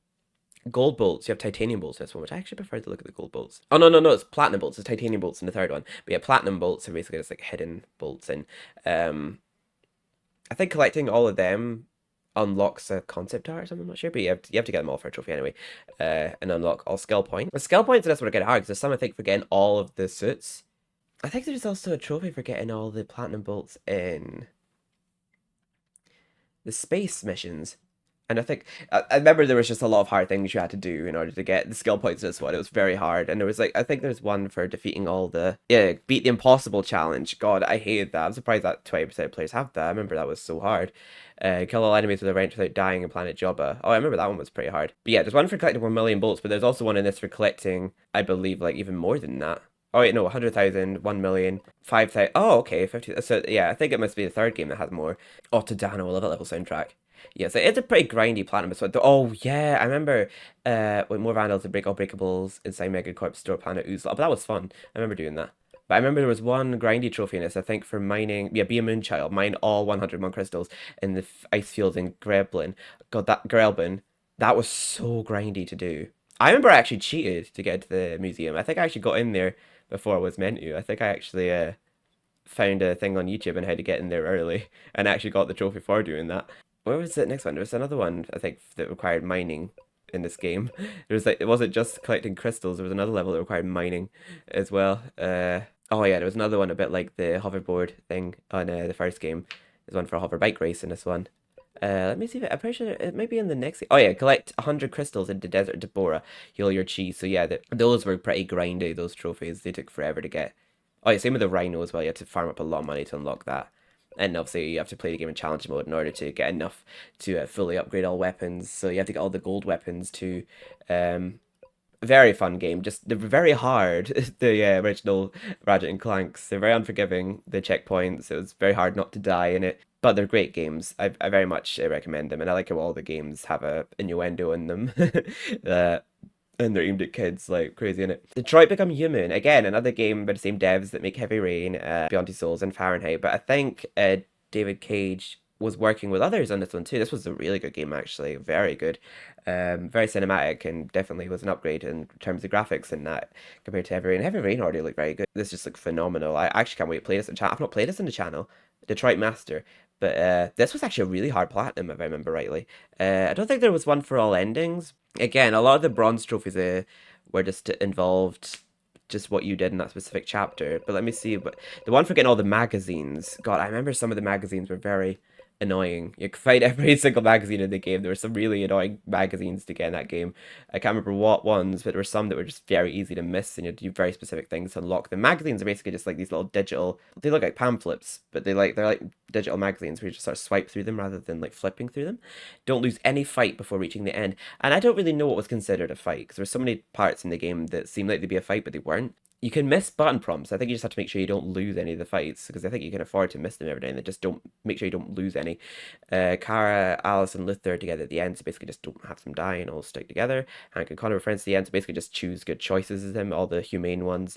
gold bolts, you have titanium bolts in this one, which I actually prefer to look at the gold bolts. Oh, no, it's platinum bolts. It's titanium bolts in the third one. But yeah, platinum bolts are basically just like hidden bolts. And I think collecting all of them unlocks a concept art or something, I'm not sure. But you have to get them all for a trophy anyway. And unlock all skill points. The skill points in this one are kind of hard because there's some, I think, for getting all of the suits. I think there's also a trophy for getting all the platinum bolts in the space missions. And I think I remember there was just a lot of hard things you had to do in order to get the skill points in this one. It was very hard, and there was like I think there's one for defeating all the beat the impossible challenge. God, I hated that. I'm surprised that 20% of players have that. I remember that was so hard. Kill all enemies with a wrench without dying in Planet Jobba. Oh, I remember that one was pretty hard. But yeah, there's one for collecting 1,000,000 bolts, but there's also one in this for collecting, I believe, like even more than that. Oh wait, no, 100,000, 1,000,000, 5,000. Oh, okay, 50. So yeah, I think it must be the third game that has more. Oh, Tadano, I love that level soundtrack. Yeah, so it's a pretty grindy platinum. So, oh yeah, I remember with more vandals to break all breakables inside Megacorp store Planet Oozle. Oh, but that was fun. I remember doing that. But I remember there was one grindy trophy in this, I think, for mining. Yeah, be a moonchild, mine all 101 crystals in the ice fields in Greblin. God, that Grelbin, that was so grindy to do. I remember I actually cheated to get to the museum. I think I actually got in there before I was meant to. I think I actually found a thing on YouTube on how to get in there early, and actually got the trophy for doing that. Where was the next one? There was another one, I think, that required mining in this game. There was like, it wasn't just collecting crystals, there was another level that required mining as well. Oh yeah, there was another one a bit like the hoverboard thing on the first game. There's one for a hover bike race in this one. Let me see if I'm pretty sure it might be in the next. Oh yeah, collect 100 crystals in the desert Deborah, heal your chi. So yeah, those were pretty grindy. Those trophies they took forever to get. Oh yeah, same with the rhino as well. You had to farm up a lot of money to unlock that. And obviously you have to play the game in challenge mode in order to get enough to fully upgrade all weapons. So you have to get all the gold weapons to um, very fun game. Just they're very hard. The original Ratchet and Clanks. They're very unforgiving. The checkpoints. It was very hard not to die in it. But they're great games. I very much recommend them, and I like how all the games have a innuendo in them. uh, and they're aimed at kids like crazy in it. Detroit Become Human, again, another game by the same devs that make Heavy Rain, Beyond Two Souls, and Fahrenheit. But I think David Cage was working with others on this one too. This was a really good game, actually, very good, very cinematic, and definitely was an upgrade in terms of graphics and that compared to Heavy Rain. Heavy Rain already looked very good. This just looked phenomenal. I actually can't wait to play this in chat. I've not played this in the channel, Detroit Master. But this was actually a really hard platinum, if I remember rightly. I don't think there was one for all endings. Again, a lot of the bronze trophies were just involved just what you did in that specific chapter. But let me see. But the one for getting all the magazines, God, I remember some of the magazines were very annoying. You could find every single magazine in the game. There were some really annoying magazines to get in that game. I can't remember what ones, but there were some that were just very easy to miss, and you had to do very specific things to unlock them. Magazines are basically just like these little digital. They look like pamphlets, but they're like digital magazines where you just sort of swipe through them rather than like flipping through them. Don't lose any fight before reaching the end. And I don't really know what was considered a fight because there's so many parts in the game that seemed like they'd be a fight, but they weren't. You can miss button prompts. I think you just have to make sure you don't lose any of the fights because I think you can afford to miss them every day and they just don't make sure you don't lose any. Kara, Alice, and Luther together at the end, so basically just don't have them die and all stick together. Hank and Connor were friends at the end, so basically just choose good choices as them, all the humane ones.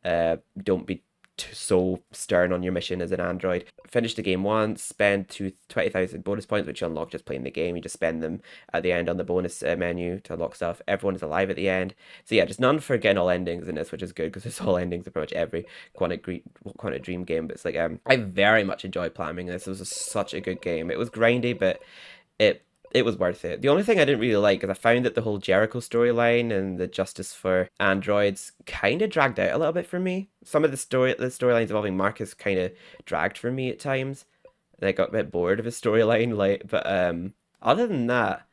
Don't be so stern on your mission as an android. Finish the game once, spend 20,000 bonus points, which you unlock just playing the game. You just spend them at the end on the bonus menu to unlock stuff. Everyone is alive at the end. So yeah, just none for getting all endings in this, which is good because there's all endings in pretty much every Quantic Dream game. But it's like I very much enjoyed platinuming this. It was such a good game. It was grindy, but it it was worth it. The only thing I didn't really like is I found that the whole Jericho storyline and the justice for androids kind of dragged out a little bit for me. Some of the storylines involving Marcus kind of dragged for me at times. And I got a bit bored of his storyline, like, but other than that,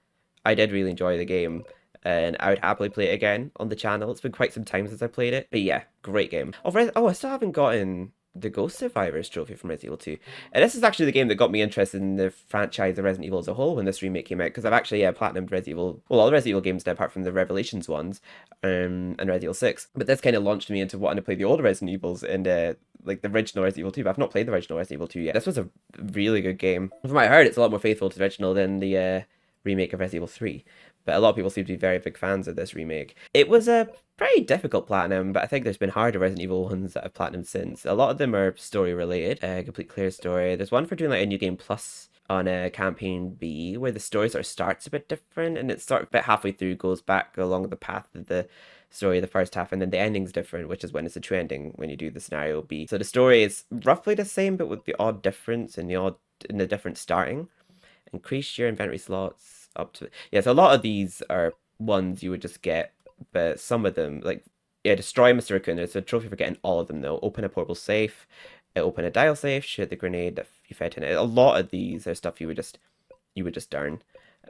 I did really enjoy the game. And I would happily play it again on the channel. It's been quite some time since I played it. But yeah, great game. Oh, I still haven't gotten the Ghost Survivors trophy from Resident Evil 2. And this is actually the game that got me interested in the franchise of Resident Evil as a whole when this remake came out. Because I've actually platinumed Resident Evil, well, all the Resident Evil games now, apart from the Revelations ones, and Resident Evil 6. But this kind of launched me into wanting to play the older Resident Evils and like the original Resident Evil 2. But I've not played the original Resident Evil 2 yet. This was a really good game. From what I heard, it's a lot more faithful to the original than the remake of Resident Evil 3. But a lot of people seem to be very big fans of this remake. It was a pretty difficult platinum, but I think there's been harder Resident Evil ones that have platinum since. A lot of them are story related, complete clear story. There's one for doing like a new game plus on a campaign B where the story sort of starts a bit different and it's sort of a bit halfway through goes back along the path of the story of the first half, and then the ending's different, which is when it's a true ending when you do the scenario B. So the story is roughly the same, but with the odd difference in the different starting. Increase your inventory slots up to so a lot of these are ones you would just get, but some of them like destroy Mr. Raccoon. It's a trophy for getting all of them though. Open a portable safe, open a dial safe, shoot the grenade that you fed in it. A lot of these are stuff you would just earn.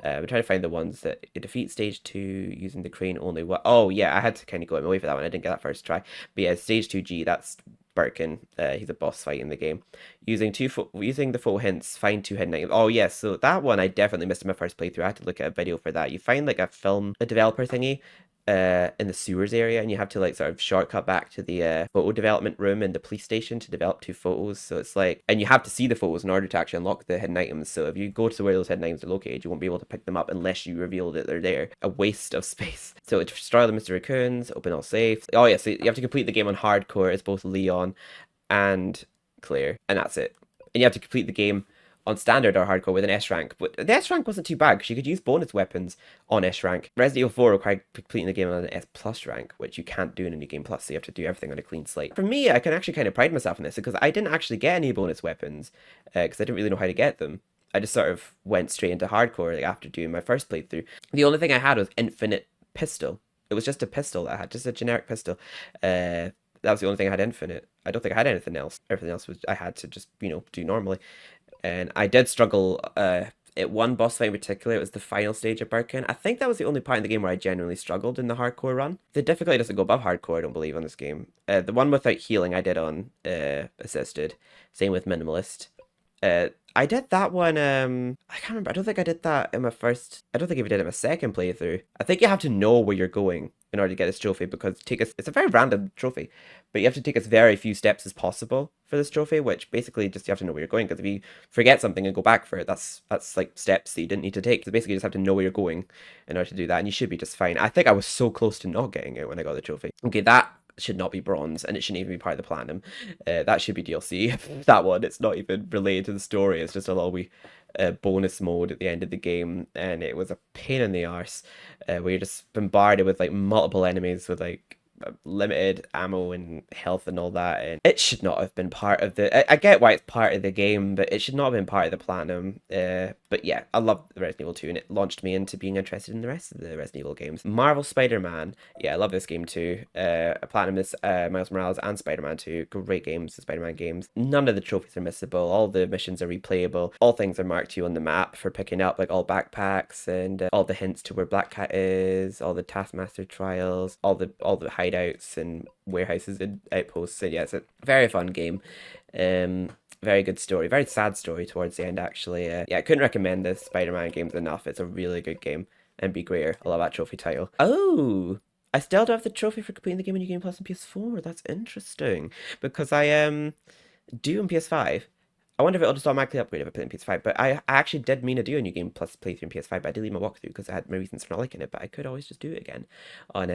I'm trying to find the ones that you defeat stage 2 using the crane only. What? Oh yeah, I had to kind of go out my way for that one. I didn't get that first try. But yeah, stage 2G. That's Birkin. He's a boss fight in the game. Using the full hints, find 2 hidden items. Oh yes, so that one I definitely missed in my first playthrough. I had to look at a video for that. You find like a developer thingy in the sewers area, and you have to like sort of shortcut back to the photo development room in the police station to develop 2 photos. So it's like, and you have to see the photos in order to actually unlock the hidden items. So if you go to where those hidden items are located, you won't be able to pick them up unless you reveal that they're there. A waste of space. So to destroy the Mr. Raccoons, open all safes. Oh yeah, so you have to complete the game on hardcore as both Leon and Claire, and that's it. And you have to complete the game on standard or hardcore with an S rank, but the S rank wasn't too bad because you could use bonus weapons on S rank. Resident Evil 4 required completing the game on an S plus rank, which you can't do in a new game plus, so you have to do everything on a clean slate. For me, I can actually kind of pride myself in this because I didn't actually get any bonus weapons because I didn't really know how to get them. I just sort of went straight into hardcore like, after doing my first playthrough. The only thing I had was infinite pistol. It was just a pistol that I had, just a generic pistol. That was the only thing I had infinite. I don't think I had anything else. Everything else was I had to just, do normally. And I did struggle at one boss fight in particular. It was the final stage of Birkin. I think that was the only part in the game where I genuinely struggled in the hardcore run. The difficulty doesn't go above hardcore, I don't believe, on this game. The one without healing I did on assisted. Same with minimalist. I did that one. I can't remember. I don't think I did that in my first. I don't think I even did it in my second playthrough. I think you have to know where you're going in order to get this trophy because it's a very random trophy, but you have to take as very few steps as possible for this trophy, which basically just you have to know where you're going because if you forget something and go back for it, that's like steps that you didn't need to take. So basically, you just have to know where you're going in order to do that, and you should be just fine. I think I was so close to not getting it when I got the trophy. Okay, that should not be bronze and it shouldn't even be part of the platinum. That should be DLC. That one, it's not even related to the story. It's just a little wee bonus mode at the end of the game, and it was a pain in the arse where you're just bombarded with like multiple enemies with like limited ammo and health and all that, and it should not have been part of the. I get why it's part of the game, but it should not have been part of the platinum. But yeah, I love the Resident Evil 2, and it launched me into being interested in the rest of the Resident Evil games. Marvel Spider-Man, yeah, I love this game too. Platinum is Miles Morales and Spider-Man 2, great games, the Spider-Man games. None of the trophies are missable. All the missions are replayable. All things are marked to you on the map for picking up, like all backpacks and all the hints to where Black Cat is, all the Taskmaster trials, all the hideouts and warehouses and outposts. And yeah, it's a very fun game. Very good story. Very sad story towards the end, actually. Yeah, I couldn't recommend this Spider-Man games enough. It's a really good game. And be greater. I love that trophy title. Oh! I still don't have the trophy for completing the game on New Game Plus on PS4. That's interesting. Because I do on PS5. I wonder if it'll just automatically upgrade if I put it in PS5. But I actually did mean to do a New Game Plus playthrough in PS5, but I did leave my walkthrough because I had my reasons for not liking it. But I could always just do it again on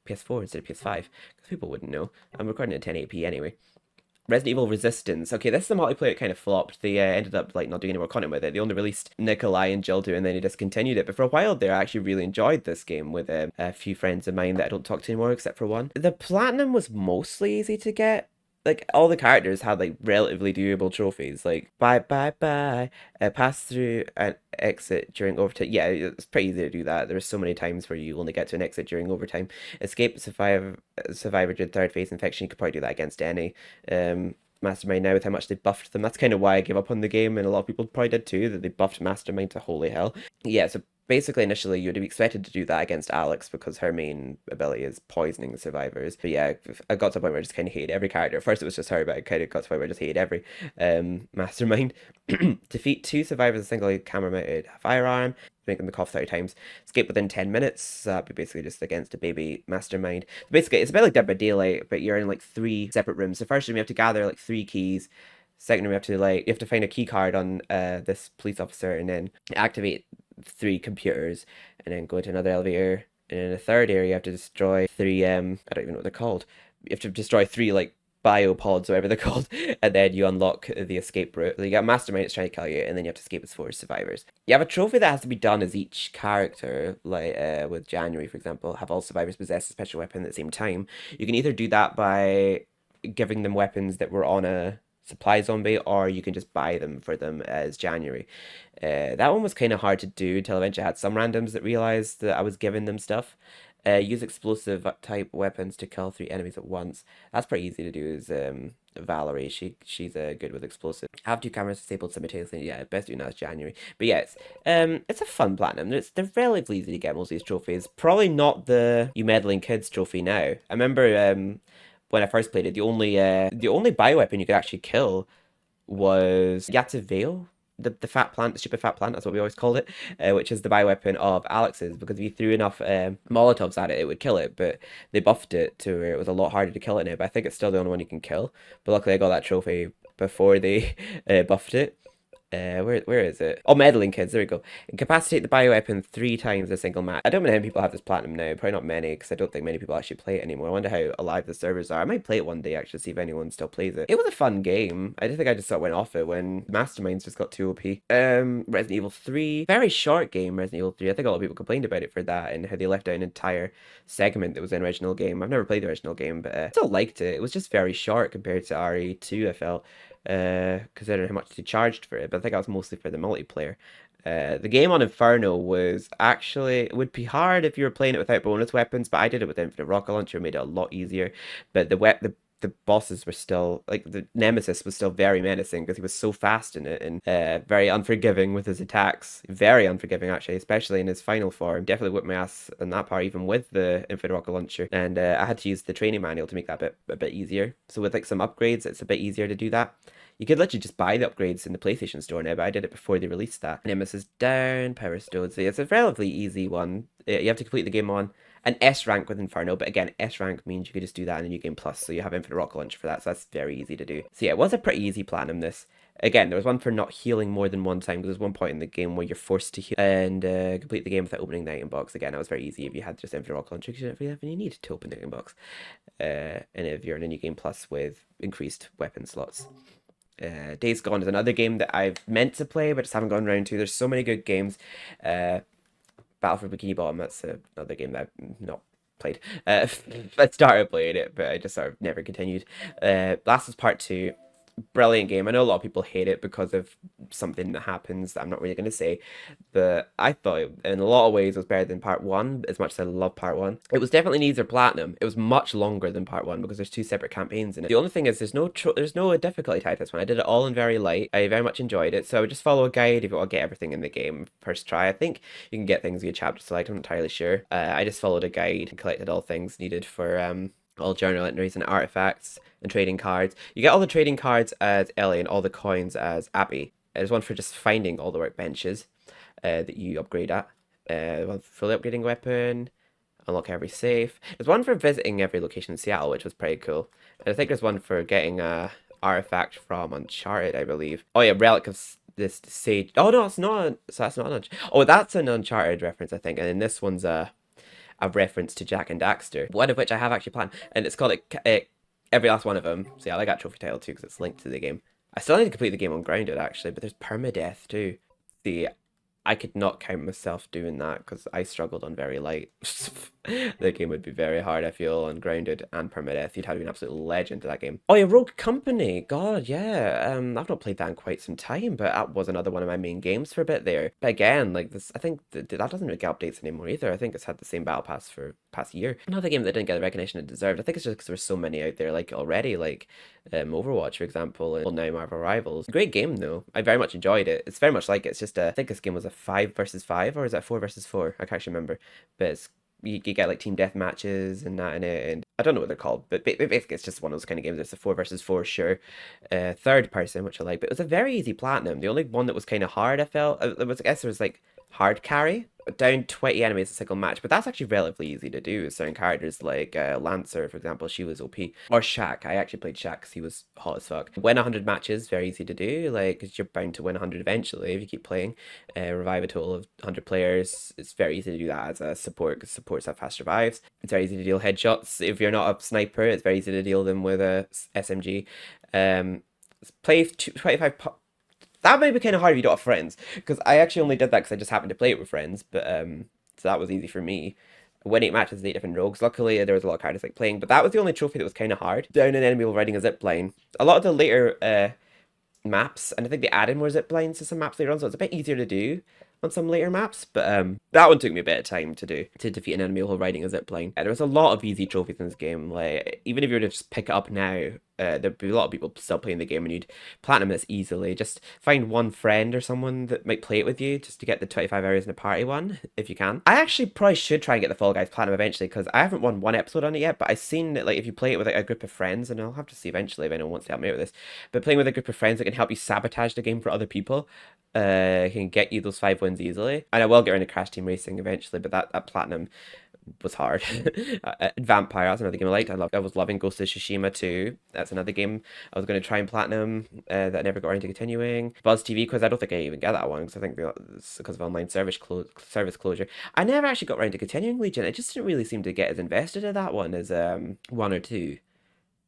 PS4 instead of PS5 because people wouldn't know. I'm recording at 1080p anyway. Resident Evil Resistance. Okay, this is a multiplayer that kind of flopped. They ended up like not doing any more content with it. They only released Nikolai and Jill 2 and then they discontinued it. But for a while there, I actually really enjoyed this game with a few friends of mine that I don't talk to anymore except for one. The platinum was mostly easy to get. Like all the characters had like relatively doable trophies, like bye bye bye, pass through and exit during overtime. Yeah, it's pretty easy to do that. There's so many times where you only get to an exit during overtime. Escape survivor during third phase infection. You could probably do that against any. Mastermind now with how much they buffed them. That's kind of why I gave up on the game, and a lot of people probably did too. That they buffed Mastermind to holy hell. Yeah, so basically initially you would be expected to do that against Alex because her main ability is poisoning the survivors. But yeah, I got to the point where I just kind of hated every character. At first it was just her, but I kind of got to the point where I just hated every Mastermind. Defeat 2 survivors with a single camera mounted firearm. Make them cough 30 times. Escape within 10 minutes. That'd be basically just against a baby mastermind. Basically, it's a bit like Dead by Daylight, but you're in like 3 separate rooms. The first room you have to gather like 3 keys. Second room you have to find a key card on this police officer and then activate 3 computers and then go into another elevator. And in the third area you have to destroy 3 I don't even know what they're called. You have to destroy 3 like biopods, whatever they're called, and then you unlock the escape route. You got Mastermind that's trying to kill you, and then you have to escape as 4 survivors. You have a trophy that has to be done as each character, like with January, for example, have all survivors possess a special weapon at the same time. You can either do that by giving them weapons that were on a supply zombie, or you can just buy them for them as January. That one was kind of hard to do until eventually I had some randoms that realized that I was giving them stuff. Use explosive type weapons to kill 3 enemies at once. That's pretty easy to do. Is Valerie? She's good with explosive. Have 2 cameras disabled simultaneously. Yeah, best doing that is January. But yeah, it's a fun platinum. They're relatively easy to get most of these trophies. Probably not the You Meddling Kids trophy now. I remember when I first played it, the only bioweapon you could actually kill was Yatta Veil, the fat plant, the stupid fat plant, that's what we always called it, which is the bioweapon of Alex's, because if you threw enough Molotovs at it, it would kill it, but they buffed it to where it was a lot harder to kill it now, but I think it's still the only one you can kill. But luckily I got that trophy before they buffed it. Where is it? Oh, Meddling Kids, there we go. Incapacitate the bioweapon 3 times a single match. I don't know how many people have this platinum now, probably not many, because I don't think many people actually play it anymore. I wonder how alive the servers are. I might play it one day, actually, see if anyone still plays it. It was a fun game. I think I just sort of went off it when Masterminds just got too OP. Resident Evil 3. Very short game, Resident Evil 3. I think a lot of people complained about it for that, and how they left out an entire segment that was in the original game. I've never played the original game, but I still liked it. It was just very short compared to RE2, I felt. Considering how much they charged for it, but I think that was mostly for the multiplayer. The game on Inferno was actually, it would be hard if you were playing it without bonus weapons, but I did it with Infinite Rocket Launcher, made it a lot easier. But the the bosses were still like the Nemesis was still very menacing because he was so fast in it and very unforgiving with his attacks. Very unforgiving actually, especially in his final form. Definitely whipped my ass in that part, even with the infinite rocket launcher. And I had to use the training manual to make that a bit easier. So with like some upgrades, it's a bit easier to do that. You could literally just buy the upgrades in the PlayStation Store now, but I did it before they released that. Nemesis down, Power Stone. So it's a relatively easy one. You have to complete the game on an S rank with Inferno, but again, S rank means you could just do that in a New Game Plus, so you have Infinite Rocket Launcher for that, so that's very easy to do. So yeah, it was a pretty easy platinum this. Again, there was one for not healing more than one time, because there's one point in the game where you're forced to heal and complete the game without opening the item box. Again, that was very easy if you had just Infinite Rocket Launcher, because you don't really have any need to open the item box. And if you're in a New Game Plus with increased weapon slots. Days Gone is another game that I've meant to play, but just haven't gone around to. There's so many good games. Battle for Bikini Bottom, that's another game that I've not played. I started playing it, but I just sort of never continued. Last is Part 2. Brilliant game. I know a lot of people hate it because of something that happens that I'm not really going to say, but I thought it, in a lot of ways, it was better than Part 1, as much as I love Part 1. It was definitely needs a platinum. It was much longer than Part 1 because there's two separate campaigns in it. The only thing is there's no difficulty tied to this one. I did it all in very light. I very much enjoyed it, so I would just follow a guide if you want to get everything in the game first try. I think you can get things via chapter select, I'm not entirely sure. I just followed a guide and collected all things needed for all journal entries and artifacts and trading cards. You get all the trading cards as Ellie and all the coins as Abby. There's one for just finding all the workbenches that you upgrade at. One for fully upgrading weapon, unlock every safe. There's one for visiting every location in Seattle, which was pretty cool. And I think there's one for getting a artifact from Uncharted, I believe. Oh yeah, relic of this sage. Oh no, it's not. So that's not an. Oh, that's an Uncharted reference, I think. And then this one's a reference to Jack and Daxter, one of which I have actually planned, and it's called every last one of them. So yeah, I got trophy title too because it's linked to the game. I still need to complete the game on Grounded actually, but there's permadeath too. See, I could not count myself doing that because I struggled on very light. The game would be very hard, I feel, on Grounded and Permadeath. You'd have to be an absolute legend to that game. Oh yeah, Rogue Company. God, yeah. I've not played that in quite some time, but that was another one of my main games for a bit there. But again, like this, I think that doesn't really get updates anymore either. I think it's had the same battle pass for past year. Another game that didn't get the recognition it deserved. I think it's just because there's so many out there, like already, like Overwatch, for example, and now Marvel Rivals. Great game though. I very much enjoyed it. It's very much like it's just I think this game was a 5 versus 5, or is that 4 versus 4? I can't actually remember, but it's you get like team death matches and that in it, and I don't know what they're called, but basically it's just one of those kind of games. It's a 4 versus 4, sure. Third person, which I like, but it was a very easy platinum. The only one that was kind of hard, I felt, I guess there was like hard carry, down 20 enemies a single match, but that's actually relatively easy to do. Certain characters like Lancer, for example, she was OP. Or Shaq, I actually played Shaq because he was hot as fuck. Win 100 matches, very easy to do, like, because you're bound to win 100 eventually if you keep playing. Revive a total of 100 players, it's very easy to do that as a support, because supports have fast revives. It's very easy to deal headshots. If you're not a sniper, it's very easy to deal them with a SMG. Play 25 that might be kind of hard if you don't have friends, because I actually only did that because I just happened to play it with friends, but so that was easy for me. Win 8 matches with 8 different rogues. Luckily, there was a lot of characters like playing, but that was the only trophy that was kind of hard. Down an enemy while riding a zip line. A lot of the later maps, and I think they added more zip lines to some maps later on, so it's a bit easier to do on some later maps, but that one took me a bit of time to do, to defeat an enemy while riding a zip line. There was a lot of easy trophies in this game. Like, even if you were to just pick it up now, there'd be a lot of people still playing the game, and you'd platinum this easily. Just find one friend or someone that might play it with you, just to get the 25 hours in a party one, if you can. I actually probably should try and get the Fall Guys platinum eventually, because I haven't won one episode on it yet, but I've seen that, like, if you play it with like a group of friends, and I'll have to see eventually if anyone wants to help me out with this, but playing with a group of friends that can help you sabotage the game for other people, can get you those 5 wins easily. And I will get into Crash Team Racing eventually, but that platinum was hard. Vampire, that's another game I liked. I was loving Ghost of Tsushima too. That's another game I was going to try and platinum that I never got around to continuing. Buzz TV Quiz, I don't think I even get that one because I think it's because of online service closure. I never actually got around to continuing Legion. I just didn't really seem to get as invested in that one as 1 or 2.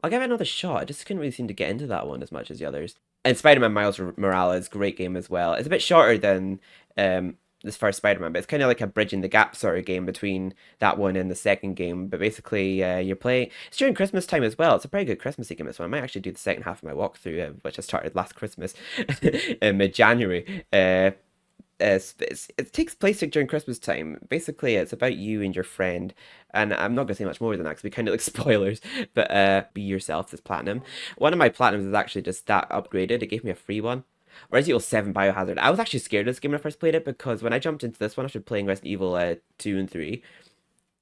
I'll give it another shot. I just couldn't really seem to get into that one as much as the others. And Spider-Man Miles Morales, great game as well. It's a bit shorter than this first Spider-Man, but it's kind of like a bridging the gap sort of game between that one and the second game. But basically, you're playing. It's during Christmas time as well. It's a pretty good Christmassy game as well. I might actually do the second half of my walkthrough, which I started last Christmas in mid-January. It takes place like during Christmas time. Basically, it's about you and your friend, and I'm not gonna say much more than that because we kind of like spoilers. But be yourself this platinum. One of my platinums is actually just that upgraded. It gave me a free one. Resident Evil 7 Biohazard. I was actually scared of this game when I first played it because when I jumped into this one after playing Resident Evil 2 and 3,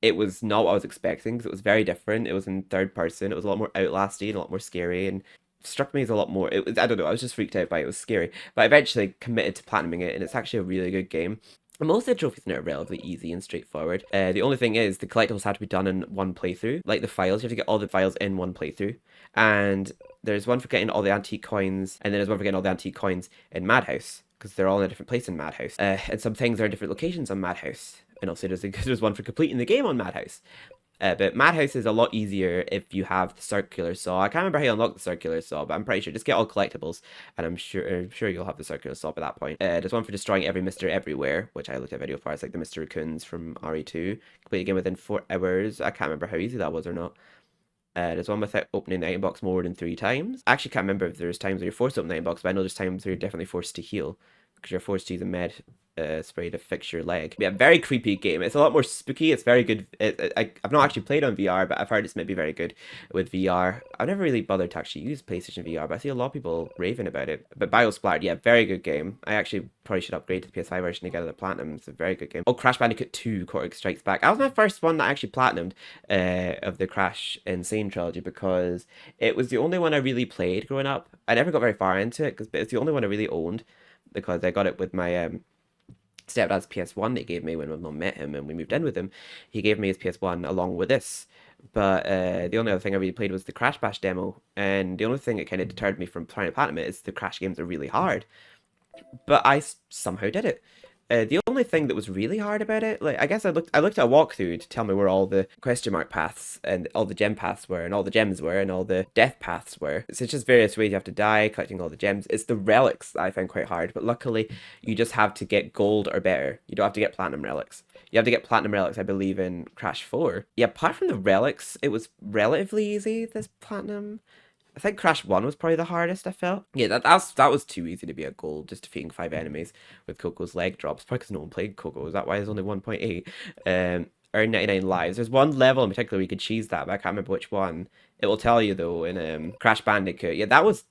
it was not what I was expecting because it was very different. It was in third person. It was a lot more outlasty and a lot more scary and struck me as a lot more. It was, I don't know. I was just freaked out by it. It was scary, but I eventually committed to platinuming it, and it's actually a really good game. And most of the trophies in it are relatively easy and straightforward. The only thing is the collectibles have to be done in one playthrough. Like the files, you have to get all the files in one playthrough. And there's one for getting all the antique coins, and then there's one for getting all the antique coins in Madhouse because they're all in a different place in Madhouse. And some things are in different locations on Madhouse. And also there's one for completing the game on Madhouse. But Madhouse is a lot easier if you have the circular saw. I can't remember how you unlock the circular saw, but I'm pretty sure just get all collectibles, and I'm sure you'll have the circular saw by that point. There's one for destroying every Mister Everywhere, which I looked at a video for. It's like the Mr. Raccoons from RE2. Complete the game within 4 hours. I can't remember how easy that was or not. There's one without opening the item box more than 3 times. I actually can't remember if there's times where you're forced to open the item box, but I know there's times where you're definitely forced to heal because you're forced to use a med spray to fix your leg. Yeah, very creepy game. It's a lot more spooky. It's very good. I've not actually played on VR, but I've heard it's maybe very good with VR. I've never really bothered to actually use PlayStation VR, but I see a lot of people raving about it. But Biosplattered, yeah, very good game. I actually probably should upgrade to the PS5 version to get the platinum. It's a very good game. Oh, Crash Bandicoot 2 Cortex Strikes Back. That was my first one that I actually platinumed of the Crash Insane trilogy because it was the only one I really played growing up. I never got very far into it because it's the only one I really owned because I got it with my stepdad's PS1 that he gave me when my mum met him and we moved in with him. He gave me his PS1 along with this. But the only other thing I really played was the Crash Bash demo. And the only thing that kind of deterred me from trying to platinum it is the Crash games are really hard. But I somehow did it. The only thing that was really hard about it, like I guess I looked at a walkthrough to tell me where all the question mark paths and all the gem paths were and all the gems were and all the death paths were. So it's just various ways you have to die, collecting all the gems. It's the relics that I found quite hard, but luckily you just have to get gold or better. You don't have to get platinum relics. You have to get platinum relics, I believe, in Crash 4. Yeah, apart from the relics, it was relatively easy, this platinum. I think Crash 1 was probably the hardest I felt. Yeah, that was too easy to be a goal, just defeating 5 enemies with Coco's leg drops. Probably because no one played Coco. Is that why there's only 1.8? Earn 99 lives. There's one level in particular where you could cheese that, but I can't remember which one. It will tell you though in Crash Bandicoot. Yeah, that was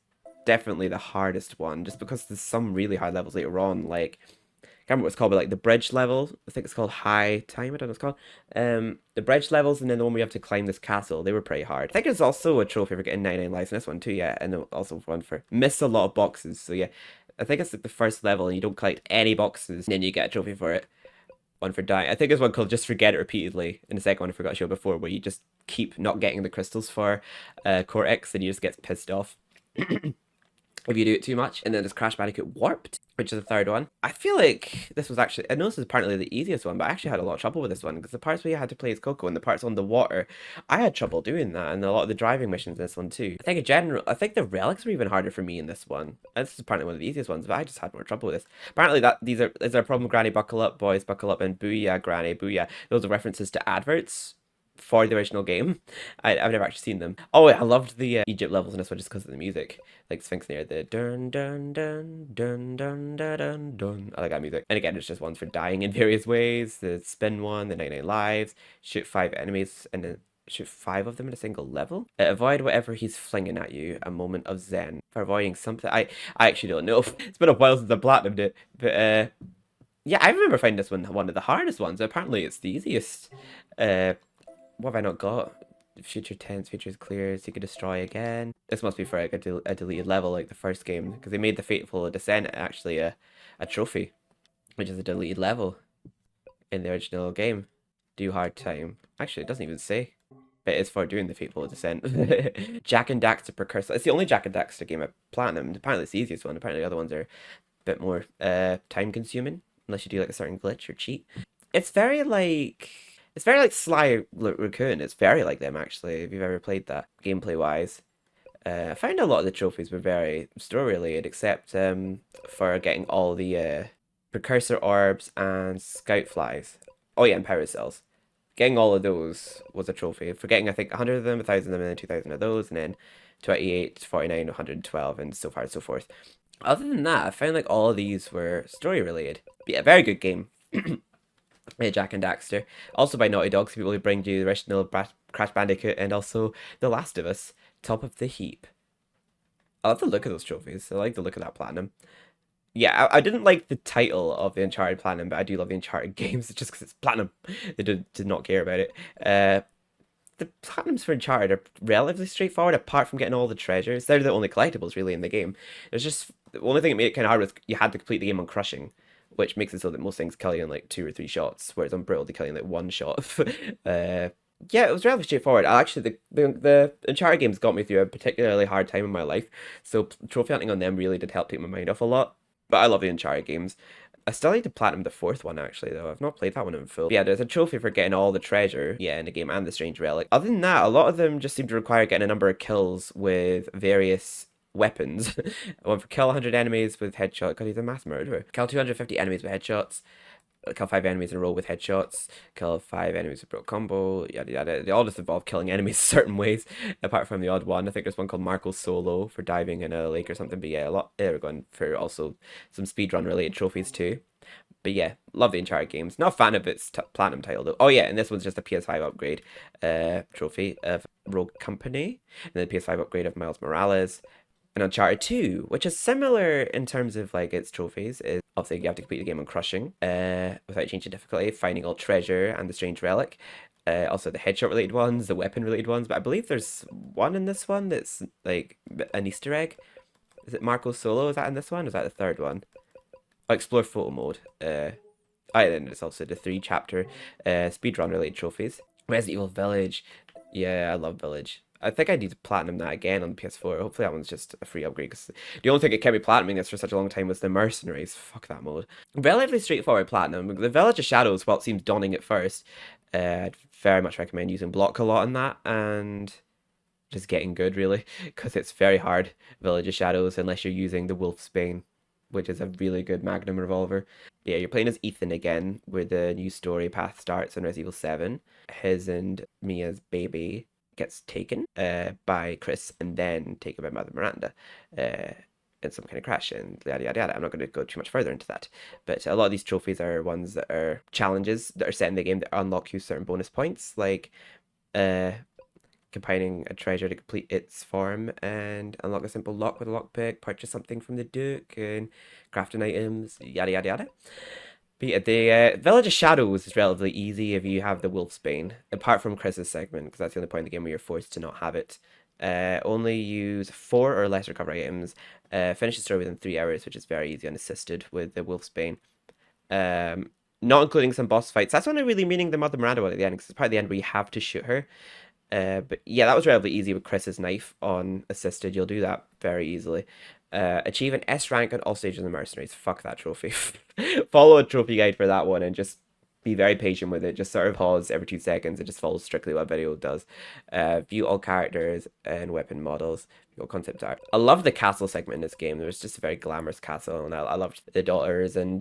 definitely the hardest one, just because there's some really hard levels later on, like I can't remember what it's called, but like the bridge level. I think it's called High Time. I don't know what it's called. The bridge levels, and then the one where you have to climb this castle. They were pretty hard. I think there's also a trophy for getting 99 lives in this one too. Yeah, and also one for miss a lot of boxes. So yeah, I think it's like the first level, and you don't collect any boxes, and then you get a trophy for it. One for dying. I think there's one called Just Forget It Repeatedly, and the second one I forgot to show before, where you just keep not getting the crystals for Cortex, and you just get pissed off. If you do it too much. And then there's Crash Bandicoot Warped, which is the third one. I feel like this was actually, I know this is apparently the easiest one, but I actually had a lot of trouble with this one because the parts where you had to play as Coco and the parts on the water, I had trouble doing that, and a lot of the driving missions in this one too. I think in general, I think the relics were even harder for me in this one. This is apparently one of the easiest ones, but I just had more trouble with this. Apparently is there a problem, Granny Buckle Up, Boys Buckle Up, and Booyah Granny Booyah. Those are references to adverts for the original game. I've never actually seen them. Oh, I loved the Egypt levels in this one just because of the music. Like Sphinx near the dun dun dun dun dun dun dun dun. I like that music. And again, it's just ones for dying in various ways. The spin one, the 99 lives, shoot 5 enemies, and then shoot 5 of them in a single level. Avoid whatever he's flinging at you. A moment of zen. For avoiding something. I actually don't know. It's been a while since I platinumed it. But yeah, I remember finding this one of the hardest ones. Apparently it's the easiest. What have I not got? Future tense, futures clear, so you can destroy again. This must be for like a deleted level like the first game, because they made the Fateful Descent actually a trophy, which is a deleted level in the original game. Do hard time. Actually, it doesn't even say. But it's for doing the Fateful Descent. Jak and Daxter Precursor. It's the only Jak and Daxter game I've platinumed. Apparently it's the easiest one. Apparently the other ones are a bit more time consuming, unless you do like a certain glitch or cheat. It's very like Sly Raccoon. It's very like them, actually, if you've ever played that, gameplay wise. I found a lot of the trophies were very story related, except for getting all the precursor orbs and scout flies. Oh yeah, and power cells. Getting all of those was a trophy. For getting, I think, 100 of them, 1,000 of them, and then 2,000 of those, and then 28, 49, 112, and so far and so forth. Other than that, I found like all of these were story related. Yeah, very good game. Jack and Daxter. Also by Naughty Dog, so people who bring you the original Crash Bandicoot and also The Last of Us, top of the heap. I love the look of those trophies. I like the look of that platinum. Yeah, I didn't like the title of the Uncharted Platinum, but I do love the Uncharted games just because it's platinum. They did not care about it. The platinums for Uncharted are relatively straightforward, apart from getting all the treasures. They're the only collectibles really in the game. It's just the only thing that made it kind of hard was you had to complete the game on crushing, which makes it so that most things kill you in like 2 or 3 shots, whereas on Brittle they kill you in like one shot. Yeah, it was relatively straightforward. Actually, the Uncharted games got me through a particularly hard time in my life, so trophy hunting on them really did help take my mind off a lot. But I love the Enjoyyy games. I still need to platinum the fourth one actually though. I've not played that one in full. But yeah, there's a trophy for getting all the treasure, yeah, in the game and the strange relic. Other than that, a lot of them just seem to require getting a number of kills with various weapons. One for kill 100 enemies with headshot. God, he's a mass murderer. Kill 250 enemies with headshots. Kill 5 enemies in a row with headshots, kill 5 enemies with broke combo, yada yada. They all just involve killing enemies certain ways, apart from the odd one. I think there's one called Marco Solo for diving in a lake or something. But yeah, a lot. We're going for also some speedrun related trophies too. But yeah, love the Uncharted games. Not a fan of its platinum title though. Oh yeah, and this one's just a PS5 upgrade trophy of Rogue Company, and then PS5 upgrade of Miles Morales, and Uncharted 2, which is similar in terms of like its trophies. Is obviously you have to complete the game on crushing, without changing difficulty, finding all treasure and the strange relic. Also the headshot related ones, the weapon related ones, but I believe there's one in this one that's like an Easter egg. Is it Marco Solo? Is that in this one? Or is that the third one? Oh, explore photo mode. Then there's also the 3 chapter speedrun related trophies. Resident Evil Village. Yeah, I love Village. I think I need to platinum that again on the PS4. Hopefully that one's just a free upgrade. Because the only thing it kept me platinuming this for such a long time was the Mercenaries. Fuck that mode. Relatively straightforward platinum. The Village of Shadows, while it seems daunting at first, I'd very much recommend using block a lot on that and just getting good really, because it's very hard. Village of Shadows, unless you're using the Wolfsbane, which is a really good Magnum revolver. Yeah, you're playing as Ethan again, where the new story path starts in Resident Evil 7. His and Mia's baby gets taken by Chris and then taken by Mother Miranda in some kind of crash and yada yada yada. I'm not going to go too much further into that, but a lot of these trophies are ones that are challenges that are set in the game that unlock you certain bonus points, like uh, combining a treasure to complete its form and unlock a simple lock with a lockpick, purchase something from the Duke, and crafting items, yada yada yada. But yeah, the Village of Shadows is relatively easy if you have the Wolfsbane, apart from Chris's segment, because that's the only point in the game where you're forced to not have it. Only use 4 or less recovery items. Finish the story within 3 hours, which is very easy unassisted with the Wolfsbane. Not including some boss fights. That's only really meaning the Mother Miranda one at the end, because it's part of the end where you have to shoot her. But yeah, that was relatively easy with Chris's knife on assisted. You'll do that very easily. Achieve an S rank on all stages of the Mercenaries. Fuck that trophy. Follow a trophy guide for that one and just be very patient with it. Just sort of pause every 2 seconds. It just follows strictly what video does. View all characters and weapon models. View all concept art. I love the castle segment in this game. There was just a very glamorous castle, and I loved the daughters and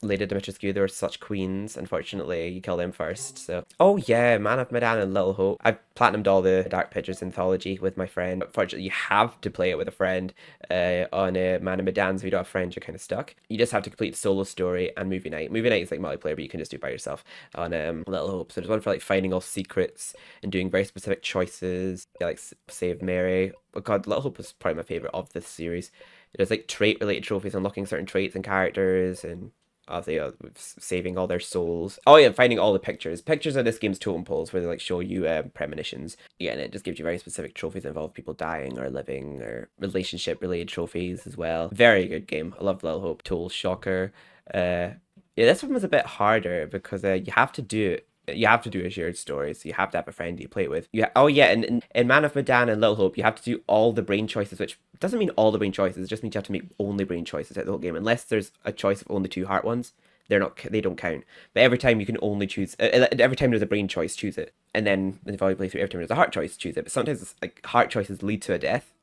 Lady Dimitrescu. They were such queens. Unfortunately, you kill them first. So, oh yeah, Man of Medan and Little Hope. I've platinumed all the Dark Pictures anthology with my friend. Unfortunately, you have to play it with a friend on Man of Medan. So if you don't have friends, you're kind of stuck. You just have to complete the solo story and movie night. Movie night is like multiplayer, but you can just do it by yourself on Little Hope. So there's one for like finding all secrets and doing very specific choices. Yeah, like Save Mary. Oh god, Little Hope is probably my favorite of this series. There's like trait related trophies, unlocking certain traits and characters, and obviously saving all their souls. Oh yeah, finding all the pictures. Pictures of this game's totem poles where they like show you premonitions. Yeah, and it just gives you very specific trophies that involve people dying or living, or relationship related trophies as well. Very good game. I love Little Hope. Tool Shocker. Yeah, this one was a bit harder because you have to do it. You have to do a shared story, so you have to have a friend you play it with. Oh yeah, and in Man of Medan and Little Hope, you have to do all the brain choices, which doesn't mean all the brain choices. It just means you have to make only brain choices at the whole game, unless there's a choice of only 2 heart ones. They don't count. But every time you can only choose. Every time there's a brain choice, choose it, and then if you play through, every time there's a heart choice, choose it. But sometimes it's like heart choices lead to a death,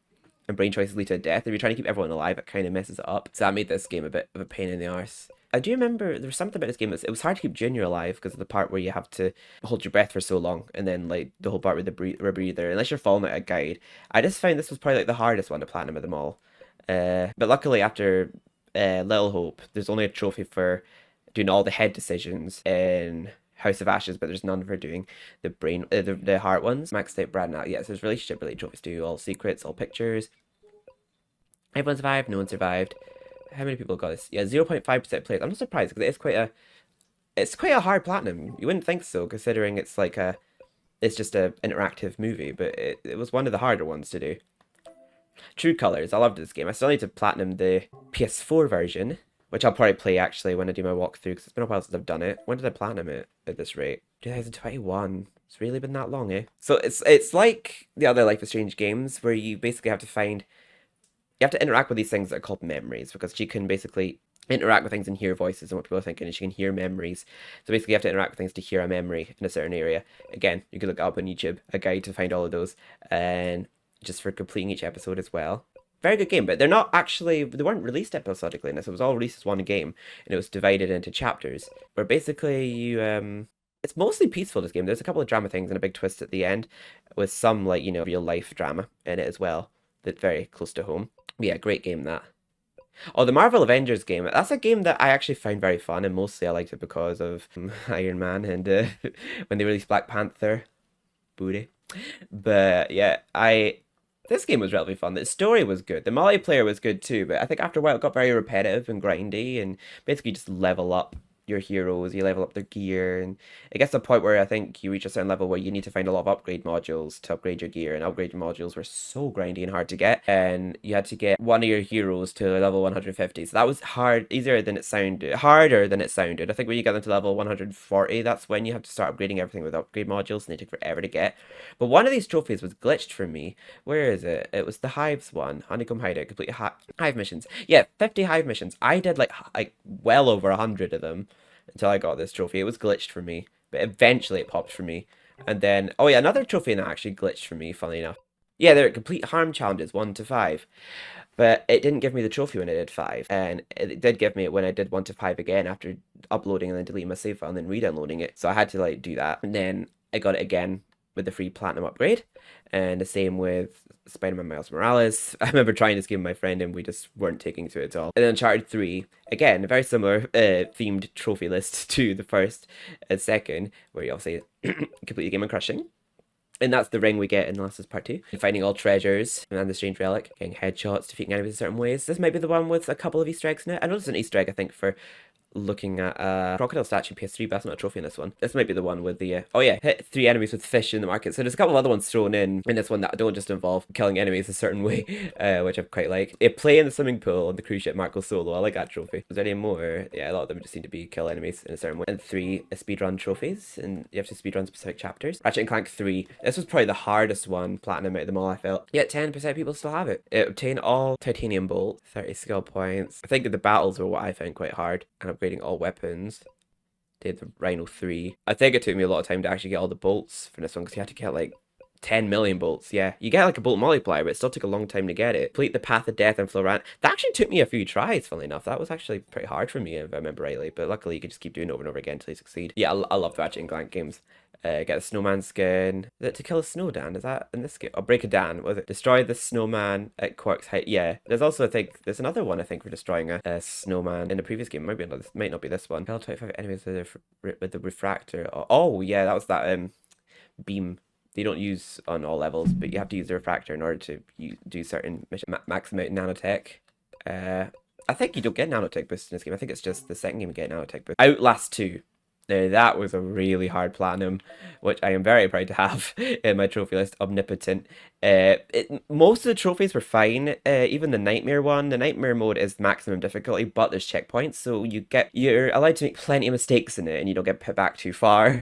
and brain choices lead to a death. If you're trying to keep everyone alive, it kind of messes it up. So that made this game a bit of a pain in the arse. I do remember there was something about this game that it was hard to keep Junior alive because of the part where you have to hold your breath for so long, and then like the whole part with the rebreather, unless you're following out a guide. I just found this was probably like the hardest one to platinum of them all. But luckily after Little Hope, there's only a trophy for doing all the head decisions in House of Ashes, but there's none for doing the brain, the heart ones. Max State Brad now. Yes, there's relationship related trophies too. All secrets, all pictures. Everyone survived. No one survived. How many people got this? Yeah, 0.5% players. I'm not surprised because it's quite a hard platinum. You wouldn't think so, considering it's just a interactive movie, but it was one of the harder ones to do. True Colors. I loved this game. I still need to platinum the PS4 version, which I'll probably play actually when I do my walkthrough, because it's been a while since I've done it. When did I platinum it at this rate? 2021. It's really been that long, eh? So it's like the other Life is Strange games, where you basically have to interact with these things that are called memories, because she can basically interact with things and hear voices and what people are thinking, and she can hear memories. So basically you have to interact with things to hear a memory in a certain area. Again, you can look up on YouTube a guide to find all of those, and just for completing each episode as well. Very good game, but they weren't released episodically in this. It was all released as one game, and it was divided into chapters, where basically it's mostly peaceful, this game. There's a couple of drama things and a big twist at the end, with some, like, real life drama in it as well, that's very close to home. But yeah, great game, that. Oh, the Marvel Avengers game. That's a game that I actually found very fun, and mostly I liked it because of Iron Man and when they released Black Panther. Booty. But yeah, this game was relatively fun. The story was good. The multiplayer was good too, but I think after a while it got very repetitive and grindy, and basically just level up your heroes, you level up their gear, and it gets to a point where I think you reach a certain level where you need to find a lot of upgrade modules to upgrade your gear, and upgrade modules were so grindy and hard to get, and you had to get one of your heroes to level 150, so that was harder than it sounded. I think when you get them to level 140, that's when you have to start upgrading everything with upgrade modules, and they take forever to get. But one of these trophies was glitched for me. Where is it? It was the Hives one. Honeycomb Hideout. Complete Hive missions. Yeah, 50 Hive missions. I did like well over 100 of them until I got this trophy. It was glitched for me, but eventually it popped for me. And then, oh yeah, another trophy that actually glitched for me, funnily enough. Yeah, they're complete harm challenges, 1 to 5. But it didn't give me the trophy when I did 5. And it did give me it when I did 1 to 5 again after uploading and then deleting my save file and then re-downloading it. So I had to like do that. And then I got it again with the free platinum upgrade. And the same with Spider-Man Miles Morales. I remember trying this game with my friend and we just weren't taking to it at all. And then Uncharted 3, again, a very similar themed trophy list to the first and second, where you obviously complete the game on crushing. And that's the ring we get in The Last of Us Part 2. Finding all treasures and the strange relic, getting headshots, defeating enemies in certain ways. This might be the one with a couple of Easter eggs in it. I know there's an Easter egg, I think, for looking at a crocodile statue PS3, but that's not a trophy in this one. This might be the one with the oh yeah, hit 3 enemies with fish in the market. So there's a couple of other ones thrown in this one that don't just involve killing enemies a certain way, which I quite like. Play in the swimming pool on the cruise ship Marco Solo. I like that trophy. Is there any more? Yeah, a lot of them just seem to be kill enemies in a certain way. And 3 speedrun trophies, and you have to speedrun specific chapters. Ratchet and Clank 3. This was probably the hardest one platinum out of them all, I felt. Yet 10% of people still have it. Obtain all titanium bolt, 30 skill points. I think the battles were what I found quite hard, and upgrading all weapons. Did the Rhino 3. I think it took me a lot of time to actually get all the bolts for this one, because you had to get like 10 million bolts. Yeah, you get like a bolt multiplier, but it still took a long time to get it. Complete the Path of Death and Florant. That actually took me a few tries, funnily enough. That was actually pretty hard for me, if I remember rightly, but luckily you could just keep doing it over and over again until you succeed. Yeah, I love Ratchet and Clank games. Get the snowman skin. Is it to kill a snowdan? Is that in this game? Oh, break a dan. Was it destroy the snowman at Quark's height? Yeah. There's also, I think, there's another one, I think, for destroying a snowman in the previous game. Might not be this one. Kill 25 enemies with the refractor. Oh, yeah, that was that beam. They don't use on all levels, but you have to use the refractor in order to do certain mission. Max amount nanotech. I think you don't get nanotech boost in this game. I think it's just the second game you get nanotech boost. Outlast 2. Now, that was a really hard platinum, which I am very proud to have in my trophy list. Omnipotent. Most of the trophies were fine. Even the Nightmare one. The Nightmare mode is maximum difficulty, but there's checkpoints, so you're allowed to make plenty of mistakes in it, and you don't get put back too far.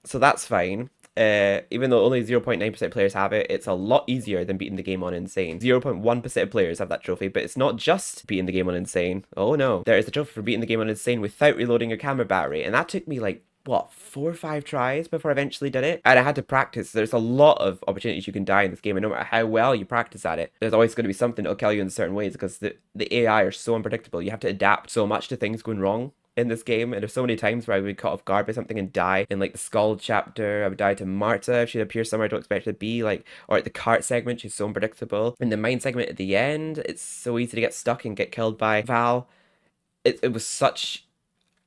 So that's fine. Even though only 0.9% players have it, it's a lot easier than beating the game on Insane. 0.1% of players have that trophy, but it's not just beating the game on Insane. Oh no, there is a trophy for beating the game on Insane without reloading your camera battery, and that took me like, what, 4 or 5 tries before I eventually did it? And I had to practice. There's a lot of opportunities you can die in this game, and no matter how well you practice at it, there's always going to be something that'll kill you in certain ways, because the AI are so unpredictable. You have to adapt so much to things going wrong in this game, and there's so many times where I would be caught off guard by something and die. In like the Skull chapter, I would die to Marta if she'd appear somewhere I don't expect her to be, like, or at the cart segment, she's so unpredictable. In the mine segment at the end, it's so easy to get stuck and get killed by Val. It was such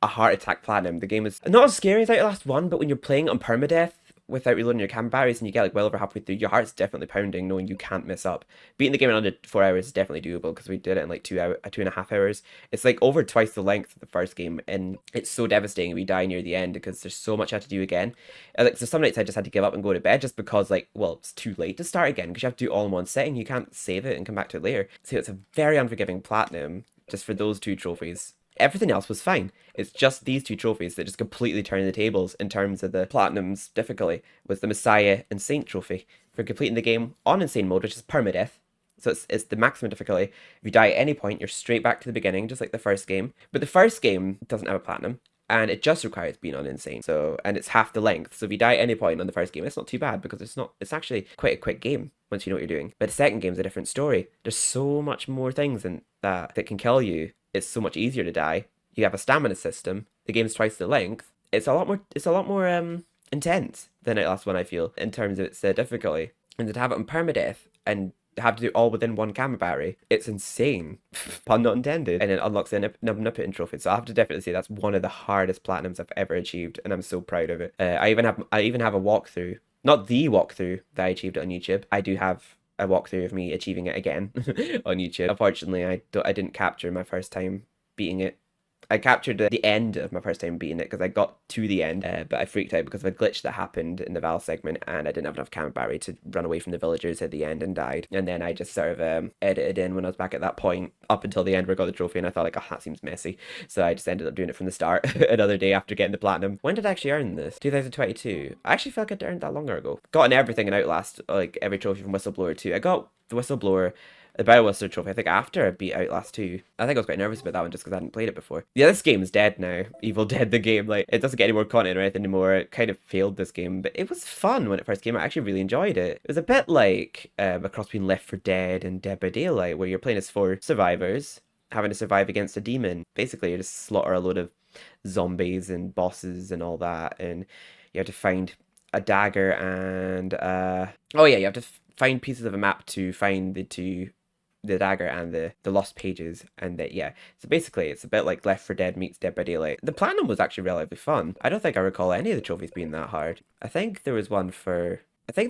a heart attack platinum. The game is not as scary as Outlast 1, but when you're playing on permadeath without reloading your camera batteries and you get like well over halfway through, your heart's definitely pounding knowing you can't mess up. Beating the game in under 4 hours is definitely doable because we did it in like 2.5 hours. It's like over twice the length of the first game, and it's so devastating if you die near the end because there's so much you have to do again. Like, so some nights I just had to give up and go to bed just because like, well, it's too late to start again because you have to do all in one setting. You can't save it and come back to it later. So it's a very unforgiving platinum just for those two trophies. Everything else was fine. It's just these two trophies that just completely turn the tables in terms of the Platinum's difficulty. Was the Messiah and Saint trophy for completing the game on Insane mode, which is permadeath. So it's the maximum difficulty. If you die at any point, you're straight back to the beginning, just like the first game. But the first game doesn't have a Platinum, and it just requires being on Insane. So, and it's half the length. So if you die at any point on the first game, it's not too bad because it's actually quite a quick game once you know what you're doing. But the second game's a different story. There's so much more things in that can kill you. It's so much easier to die. You have a stamina system. The game's twice the length. It's a lot more intense than Outlast 1, I feel, in terms of its difficulty. And to have it on permadeath and have to do it all within one camera battery, it's insane. Pun not intended. And it unlocks the Nip trophy. So I have to definitely say that's one of the hardest platinums I've ever achieved, and I'm so proud of it. I even have a walkthrough, not the walkthrough that I achieved it on YouTube. I do have a walkthrough of me achieving it again on YouTube. Unfortunately, I didn't capture my first time beating it. I captured the end of my first time beating it because I got to the end, but I freaked out because of a glitch that happened in the Val segment, and I didn't have enough camera battery to run away from the villagers at the end and died. And then I just sort of edited in when I was back at that point up until the end where I got the trophy, and I thought like, oh, that seems messy. So I just ended up doing it from the start another day after getting the platinum. When did I actually earn this? 2022. I actually felt like I'd earned that longer ago. Gotten everything in Outlast, like every trophy from Whistleblower 2. I got the Whistleblower, the Battle Whistle trophy, I think after I beat Outlast 2. I think I was quite nervous about that one just because I hadn't played it before. Yeah, this game is dead now. Evil Dead, the game. Like, it doesn't get any more content or anything anymore. It kind of failed this game, but it was fun when it first came out. I actually really enjoyed it. It was a bit like a cross between Left 4 Dead and Dead by Daylight, where you're playing as 4 survivors having to survive against a demon. Basically, you just slaughter a load of zombies and bosses and all that, and you have to find a dagger and oh yeah, you have to find pieces of a map to find the dagger and the lost pages, and yeah, so basically it's a bit like Left 4 Dead meets Dead by Daylight. The platinum was actually relatively fun. I don't think I recall any of the trophies being that hard. I think the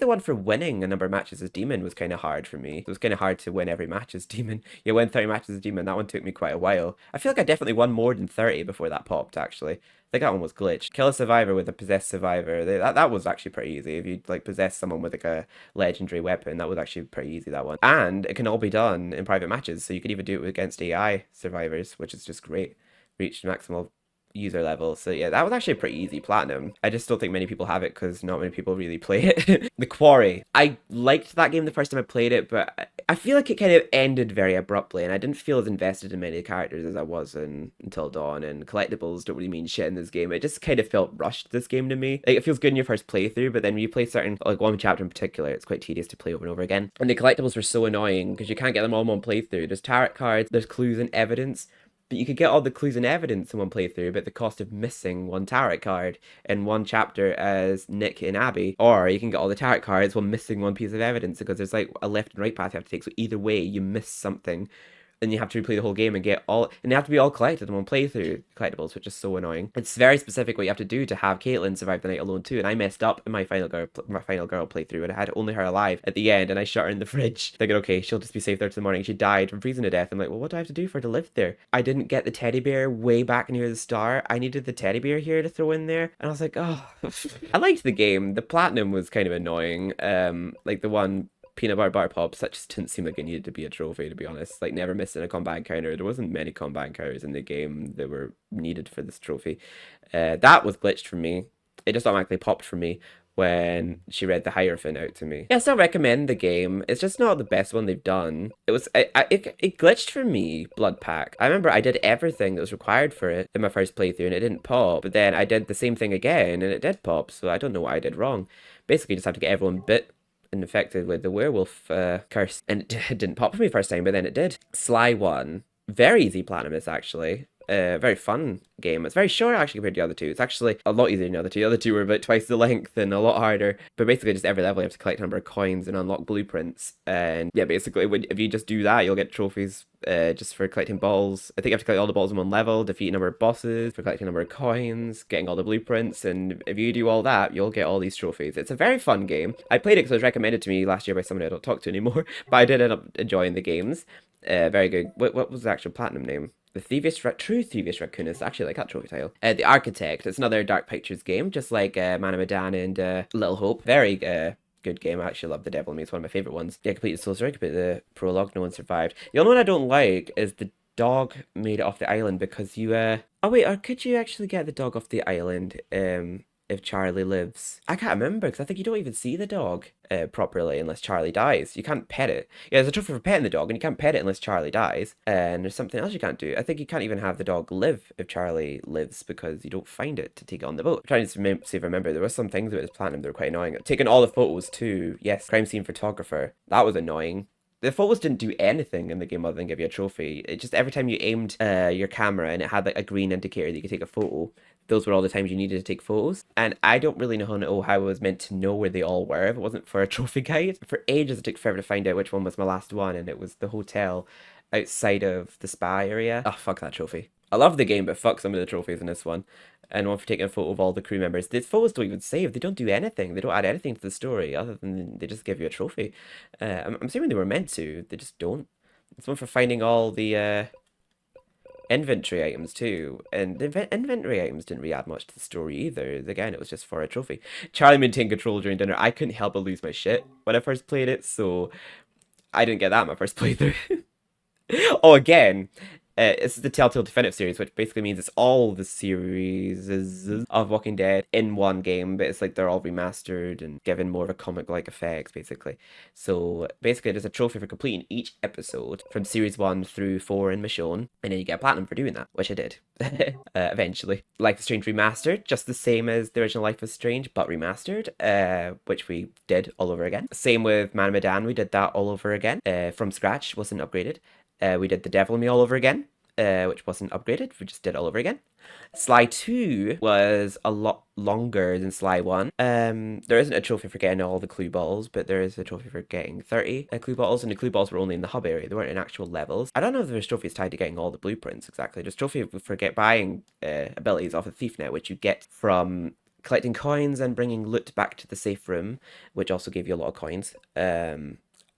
one for winning a number of matches as Demon was kind of hard for me. It was kind of hard to win every match as Demon. You win 30 matches as Demon. That one took me quite a while. I feel like I definitely won more than 30 before that popped, actually. I think that one was glitched. Kill a survivor with a possessed survivor. That was actually pretty easy. If you like possess someone with like a legendary weapon, that was actually pretty easy, that one. And it can all be done in private matches, so you could even do it against AI survivors, which is just great. Reach maximal user level. So yeah, that was actually a pretty easy platinum. I just don't think many people have it because not many people really play it. The Quarry. I liked that game the first time I played it, but I feel like it kind of ended very abruptly, and I didn't feel as invested in many characters as I was in Until Dawn, and collectibles don't really mean shit in this game. It just kind of felt rushed, this game, to me. Like, it feels good in your first playthrough, but then when you play certain, like one chapter in particular, it's quite tedious to play over and over again. And the collectibles were so annoying because you can't get them all in one playthrough. There's tarot cards, there's clues and evidence, but you could get all the clues and evidence in one playthrough, but the cost of missing one tarot card in one chapter as Nick and Abby. Or you can get all the tarot cards while missing one piece of evidence because there's like a left and right path you have to take. So either way, you miss something. And you have to replay the whole game and get all, and they have to be all collected in one playthrough, collectibles, which is so annoying. It's very specific what you have to do to have Caitlyn survive the night alone too, and I messed up in my final girl playthrough, and I had only her alive at the end, and I shut her in the fridge, thinking, okay, she'll just be safe there till the morning. She died from freezing to death. I'm like, well, what do I have to do for her to live there? I didn't get the teddy bear way back near the start. I needed the teddy bear here to throw in there, and I was like, oh. I liked the game. The platinum was kind of annoying. Like the one peanut butter bar pops, that just didn't seem like it needed to be a trophy, to be honest. Like, never missing a combat encounter. There wasn't many combat encounters in the game that were needed for this trophy. That was glitched for me. It just automatically popped for me when she read the Hierophant out to me. Yeah, I still recommend the game. It's just not the best one they've done. It glitched for me, Blood Pack. I remember I did everything that was required for it in my first playthrough and it didn't pop. But then I did the same thing again and it did pop, so I don't know what I did wrong. Basically, you just have to get everyone bit infected with the werewolf curse, and it didn't pop for me first time, but then it did. Sly 1, very easy platinum this actually. Very fun game. It's very short actually compared to the other two. It's actually a lot easier than the other two. The other two were about twice the length and a lot harder. But basically, just every level you have to collect a number of coins and unlock blueprints. And yeah, basically, if you just do that, you'll get trophies. Just for collecting balls. I think you have to collect all the balls in one level, defeat a number of bosses, for collecting a number of coins, getting all the blueprints, and if you do all that, you'll get all these trophies. It's a very fun game. I played it because it was recommended to me last year by someone I don't talk to anymore, but I did end up enjoying the games. Very good. What was the actual platinum name? The True Thievius Raccoon is actually like that trophy title. The Architect. It's another Dark Pictures game, just like Man of Medan and Little Hope. Very good game. I actually love The Devil in Me. It's one of my favorite ones. Yeah, completed Soul Story, completed the prologue. No one survived. The only one I don't like is the dog made it off the island because you oh wait, or could you actually get the dog off the island if Charlie lives? I can't remember because I think you don't even see the dog properly unless Charlie dies. You can't pet it. Yeah, there's a trophy for petting the dog, and you can't pet it unless Charlie dies. And there's something else you can't do. I think you can't even have the dog live if Charlie lives because you don't find it to take it on the boat. I'm trying to see if I remember. There were some things about this platinum that were quite annoying. Taking all the photos too. Yes, crime scene photographer. That was annoying. The photos didn't do anything in the game other than give you a trophy. It just every time you aimed your camera and it had like a green indicator that you could take a photo, those were all the times you needed to take photos. And I don't really know how I was meant to know where they all were if it wasn't for a trophy guide. For ages, it took forever to find out which one was my last one, and it was the hotel outside of the spa area. Oh, fuck that trophy. I love the game, but fuck some of the trophies in this one. And one for taking a photo of all the crew members. The photos don't even save. They don't do anything. They don't add anything to the story other than they just give you a trophy. I'm assuming they were meant to. They just don't. It's one for finding all the inventory items too. And the inventory items didn't really add much to the story either. Again, it was just for a trophy. Charlie maintained control during dinner. I couldn't help but lose my shit when I first played it, so I didn't get that in my first playthrough. Oh, again, this is the Telltale Definitive series, which basically means it's all the series of Walking Dead in one game, but it's like they're all remastered and given more of a comic-like effect, basically. So basically, there's a trophy for completing each episode from series 1 through 4 in Michonne, and then you get a platinum for doing that, which I did eventually. Life is Strange remastered, just the same as the original Life is Strange, but remastered, which we did all over again. Same with Man of Medan, we did that all over again, from scratch, wasn't upgraded. We did The Devil in Me all over again, which wasn't upgraded. We just did it all over again. Sly 2 was a lot longer than Sly 1. There isn't a trophy for getting all the clue balls, but there is a trophy for getting 30 clue balls, and the clue balls were only in the hub area. They weren't in actual levels. I don't know if there's trophies tied to getting all the blueprints exactly. There's trophy for buying abilities off of Thief Net, which you get from collecting coins and bringing loot back to the safe room, which also gave you a lot of coins.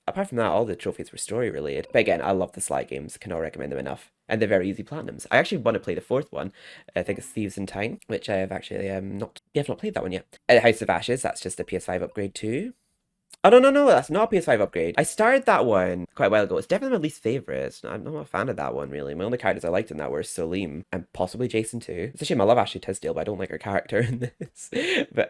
Apart from that, all the trophies were story related. But again, I love the Sly games. Cannot recommend them enough. And they're very easy platinums. I actually want to play the fourth one. I think it's Thieves in Time, which I have actually not played that one yet. House of Ashes, that's just a PS5 upgrade too. Oh, no, that's not a PS5 upgrade. I started that one quite a while ago. It's definitely my least favorite. I'm not a fan of that one, really. My only characters I liked in that were Salim and possibly Jason too. It's a shame I love Ashley Tisdale, but I don't like her character in this. But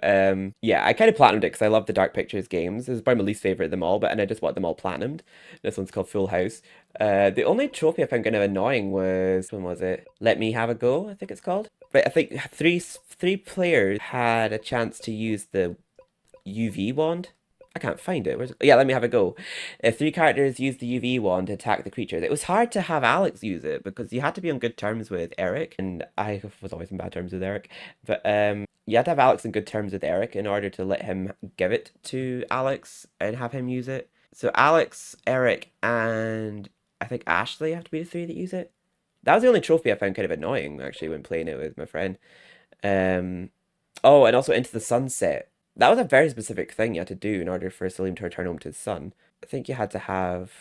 yeah, I kind of platinumed it because I love the Dark Pictures games. It's probably my least favorite of them all, and I just want them all platinumed. This one's called Full House. The only trophy I found kind of annoying was, when was it? Let Me Have a Go, I think it's called. But I think three players had a chance to use the UV wand. I can't find it. Yeah, Let Me Have a Go. 3 characters used the UV wand to attack the creatures. It was hard to have Alex use it because you had to be on good terms with Eric, and I was always in bad terms with Eric. But you had to have Alex in good terms with Eric in order to let him give it to Alex and have him use it. So Alex, Eric, and I think Ashley have to be the 3 that use it. That was the only trophy I found kind of annoying actually when playing it with my friend. Oh, and also Into the Sunset. That was a very specific thing you had to do in order for Salim to return home to his son. I think you had to have...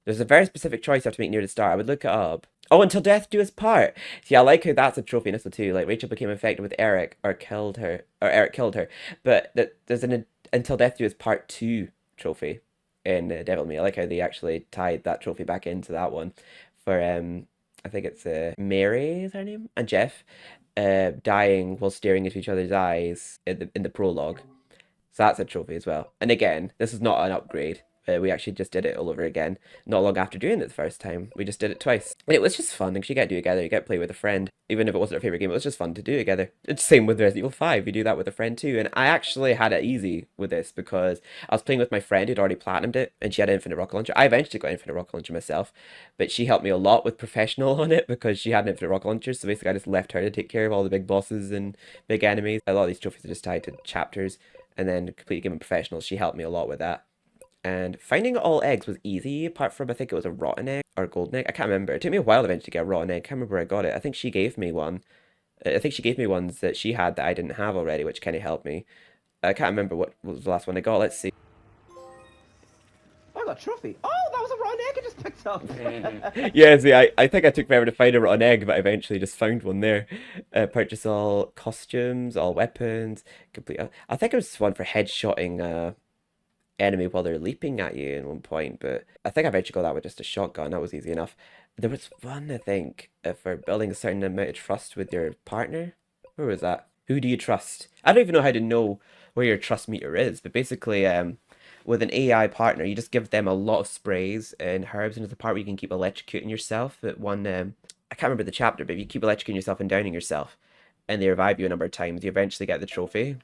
There's a very specific choice you have to make near the start. I would look it up. Oh, Until Death Do Us Part. See, I like how that's a trophy in this one too. Like, Rachel became infected with Eric or killed her. Or Eric killed her. But there's an Until Death Do Us Part 2 trophy in Devil in Me. I like how they actually tied that trophy back into that one. For, I think it's Mary is her name? And Jeff. Dying while staring into each other's eyes in the prologue. So that's a trophy as well. And again, this is not an upgrade. We actually just did it all over again, not long after doing it the first time. We just did it twice. And it was just fun, because you get to do it together, you get to play with a friend. Even if it wasn't our favourite game, it was just fun to do together. It's the same with Resident Evil 5, you do that with a friend too. And I actually had it easy with this, because I was playing with my friend who'd already platinumed it, and she had an Infinite Rocket Launcher. I eventually got an Infinite Rocket Launcher myself, but she helped me a lot with Professional on it, because she had an Infinite Rocket Launcher, so basically I just left her to take care of all the big bosses and big enemies. A lot of these trophies are just tied to chapters, and then complete game in Professional, she helped me a lot with that. And finding all eggs was easy, apart from I think it was a rotten egg or a golden egg. I can't remember. It took me a while eventually to get a rotten egg. I can't remember where I got it. I think she gave me one. I think she gave me ones that she had that I didn't have already, which kind of helped me. I can't remember what was the last one I got. Let's see. I got a trophy. Oh, that was a rotten egg I just picked up. Yeah, see, I think I took forever to find a rotten egg, but I eventually just found one there. Purchase all costumes, all weapons, complete. I think it was one for headshotting enemy while they're leaping at you in one point, but I think I eventually got that with just a shotgun. That was easy enough. There was one, I think, for building a certain amount of trust with your partner. Where was that? Who do you trust? I don't even know how to know where your trust meter is, but basically, with an AI partner, you just give them a lot of sprays and herbs, and there's a part where you can keep electrocuting yourself. At one, I can't remember the chapter, but if you keep electrocuting yourself and downing yourself, and they revive you a number of times, you eventually get the trophy.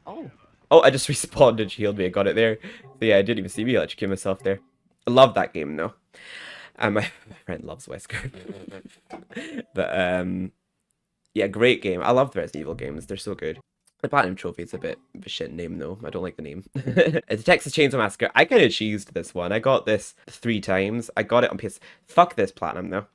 Oh. Oh, I just respawned and she healed me. I got it there. So yeah, I didn't even see me electrocute myself there. I love that game though. And my friend loves Wesker. But yeah, great game. I love the Resident Evil games. They're so good. The Platinum Trophy is a bit of a shit name though. I don't like the name. It's Texas Chainsaw Massacre. I kind of cheesed this one. I got this 3 times. I got it on PS. Fuck this Platinum though.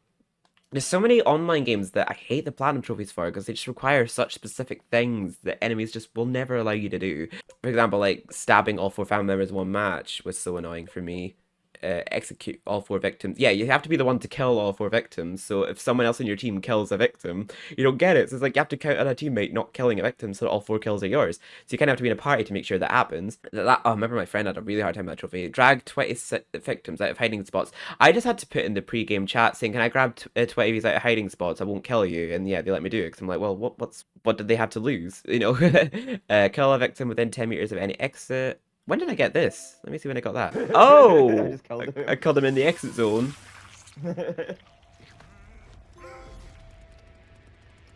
There's so many online games that I hate the platinum trophies for, because they just require such specific things that enemies just will never allow you to do. For example, like stabbing all 4 family members in one match was so annoying for me. Execute all 4 victims. Yeah, you have to be the one to kill all 4 victims. So if someone else in your team kills a victim, you don't get it. So it's like you have to count on a teammate not killing a victim so that all 4 kills are yours. So you kind of have to be in a party to make sure that happens. Oh, I remember my friend had a really hard time with that trophy. Drag 20 victims out of hiding spots. I just had to put in the pre-game chat saying, "Can I grab 20 of these out of hiding spots? I won't kill you." And yeah, they let me do it, because I'm like, well, what did they have to lose? You know, kill a victim within 10 meters of any exit. When did I get this? Let me see when I got that. Oh! I killed him in the exit zone.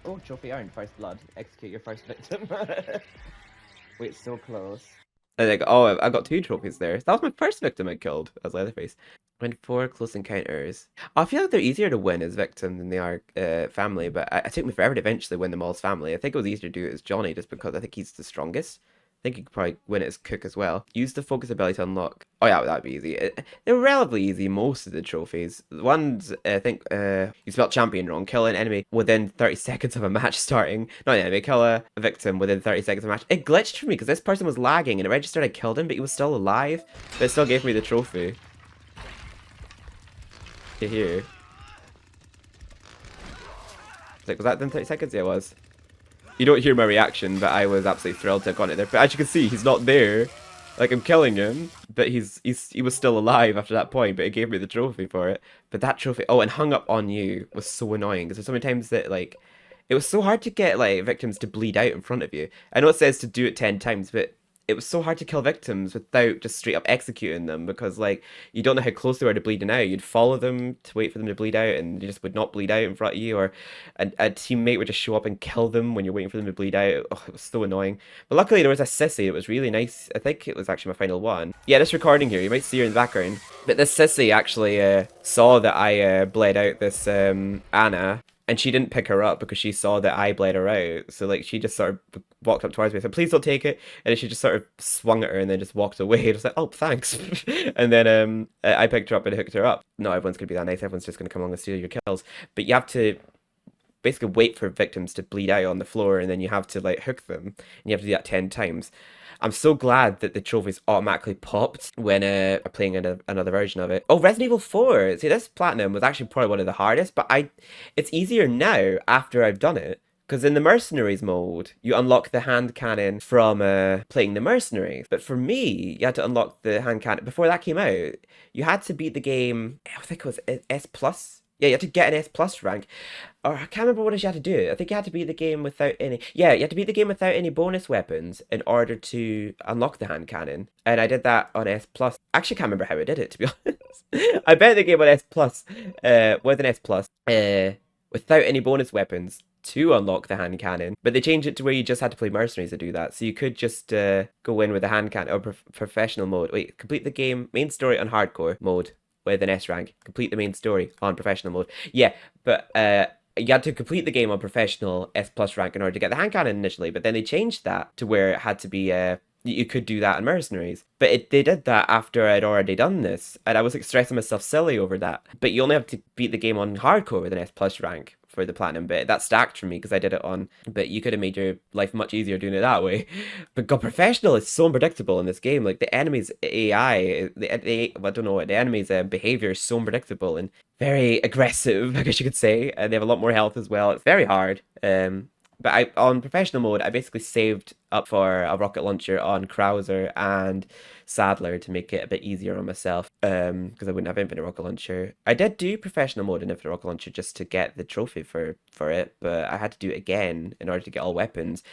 Oh, trophy earned. First blood. Execute your first victim. Wait, so close. And I got, oh, I got 2 trophies there. That was my first victim I killed as Leatherface. Went 4 close encounters. I feel like they're easier to win as victim than they are family, but it took me forever to eventually win them all as family. I think it was easier to do it as Johnny, just because I think he's the strongest. I think you could probably win it as Cook as well. Use the focus ability to unlock. Oh yeah, that'd be easy. They're relatively easy, most of the trophies. The ones, I think, you spelled champion wrong. Kill an enemy within 30 seconds of a match starting. Not an enemy, kill a victim within 30 seconds of a match. It glitched for me because this person was lagging and it registered I killed him, but he was still alive. But it still gave me the trophy. Here. Like, was that within 30 seconds? Yeah, it was. You don't hear my reaction, but I was absolutely thrilled to have gotten it there. But as you can see, he's not there. Like, I'm killing him, but he was still alive after that point, but it gave me the trophy for it. But that trophy, oh, and hung up on you was so annoying, because there's so many times that, like, it was so hard to get, like, victims to bleed out in front of you. I know it says to do it 10 times, but it was so hard to kill victims without just straight up executing them, because like you don't know how close they were to bleeding out. You'd follow them to wait for them to bleed out, and they just would not bleed out in front of you, or a teammate would just show up and kill them when you're waiting for them to bleed out. Oh, it was so annoying. But luckily there was a sissy. It was really nice. I think it was actually my final one. Yeah, this recording here, you might see her in the background. But this sissy actually saw that I bled out this Anna. And she didn't pick her up because she saw that I bled her out. So, like, she just sort of walked up towards me and said, "Please don't take it." And then she just sort of swung at her and then just walked away. It was like, "Oh, thanks." And then I picked her up and hooked her up. Not everyone's going to be that nice. Everyone's just going to come along and steal your kills. But you have to basically wait for victims to bleed out on the floor, and then you have to, like, hook them. And you have to do that 10 times. I'm so glad that the trophies automatically popped when I'm playing another version of it. Oh, Resident Evil 4! See, this Platinum was actually probably one of the hardest, but it's easier now after I've done it. Because in the Mercenaries mode, you unlock the hand cannon from playing the Mercenaries. But for me, you had to unlock the hand cannon. Before that came out, you had to beat the game, I think it was S+, Yeah, you had to get an S plus rank. Or I can't remember what else you had to do. I think you had to beat the game without any. Yeah, you had to beat the game without any bonus weapons in order to unlock the hand cannon. And I did that on S plus. Actually, can't remember how I did it, to be honest. I bet the game on S plus, with an S plus, without any bonus weapons to unlock the hand cannon. But they changed it to where you just had to play mercenaries to do that. So you could just go in with the hand cannon or professional mode. Wait, complete the game main story on hardcore mode with an S rank. Complete the main story on professional mode. Yeah, but you had to complete the game on professional S plus rank in order to get the hand cannon initially, but then they changed that to where it had to be you could do that in mercenaries. But they did that after I'd already done this, and I was like stressing myself silly over that. But you only have to beat the game on hardcore with an S plus rank for the platinum bit. That stacked for me because I did it on. But you could have made your life much easier doing it that way. But God, professional is so unpredictable in this game. Like the enemy's AI, I don't know, the enemy's behavior is so unpredictable and very aggressive, I guess you could say. And they have a lot more health as well. It's very hard. But on professional mode, I basically saved up for a rocket launcher on Krauser and Sadler to make it a bit easier on myself. Because I wouldn't have infinite rocket launcher. I did do professional mode in infinite rocket launcher just to get the trophy for it, but I had to do it again in order to get all weapons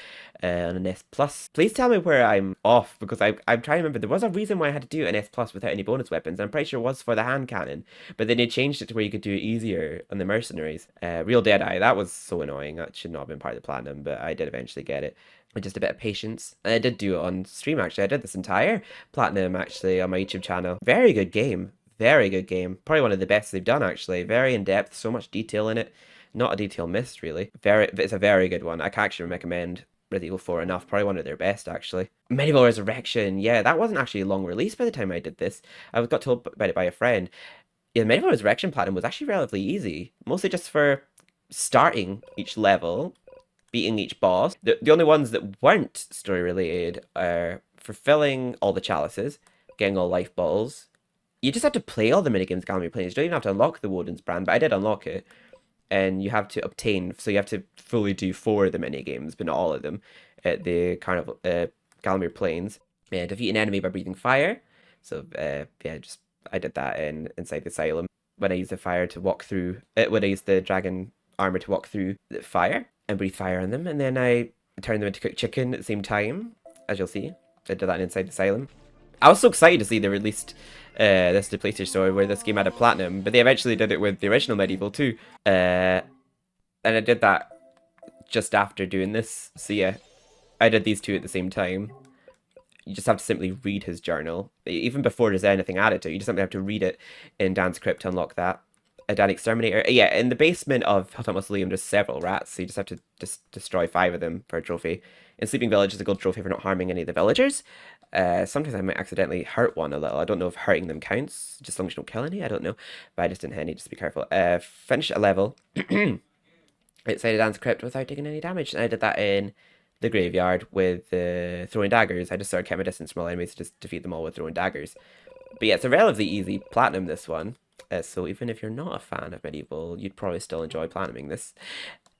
on an S plus. Please tell me where I'm off because I'm trying to remember. There was a reason why I had to do an S plus without any bonus weapons. I'm pretty sure it was for the hand cannon, but then they changed it to where you could do it easier on the mercenaries. Real Deadeye, that was so annoying. That should not have been part of the platinum, but I did eventually get it with just a bit of patience. And I did do it on stream actually. I did this entire platinum actually on my YouTube channel. Very good game. Very good game. Probably one of the best they've done actually. Very in depth, so much detail in it. Not a detail missed really. It's a very good one. I can actually recommend Resident Evil 4 enough. Probably one of their best actually. Medieval Resurrection. Yeah, that wasn't actually a long release by the time I did this. I got told about it by a friend. Yeah, Medieval Resurrection Platinum was actually relatively easy. Mostly just for starting each level, beating each boss. The only ones that weren't story related are fulfilling all the chalices, getting all life bottles. You just have to play all the minigames Gallery planes. You don't even have to unlock the Woden's brand, but I did unlock it. And you have to obtain, so you have to fully do 4 of the minigames, but not all of them, at the Carnival Galamir Plains. Defeat an enemy by breathing fire. So yeah, I did that inside the asylum when I used the fire to walk through. When I used the dragon armor to walk through the fire and breathe fire on them, and then I turned them into cooked chicken at the same time, as you'll see. I did that inside the asylum. I was so excited to see they released this to PlayStation Store where this game had a platinum, but they eventually did it with the original Medieval too. And I did that just after doing this. So yeah, I did these two at the same time. You just have to simply read his journal. Even before there's anything added to it, you just simply have to read it in Dan's Crypt to unlock that. A Dan Exterminator. Yeah, in the basement of Hilltop Mausoleum, there's several rats, so you just have to destroy 5 of them for a trophy. In Sleeping Village is a gold trophy for not harming any of the villagers. Sometimes I might accidentally hurt one a little. I don't know if hurting them counts, just as long as you don't kill any. I don't know, but I just didn't hit any. Just be careful. Finish a level outside of Dan's Crypt without taking any damage, and I did that in the graveyard with throwing daggers. I just sort of kept my distance from all enemies to just defeat them all with throwing daggers. But yeah, it's a relatively easy platinum, this one. So even if you're not a fan of Medieval, you'd probably still enjoy platinuming this.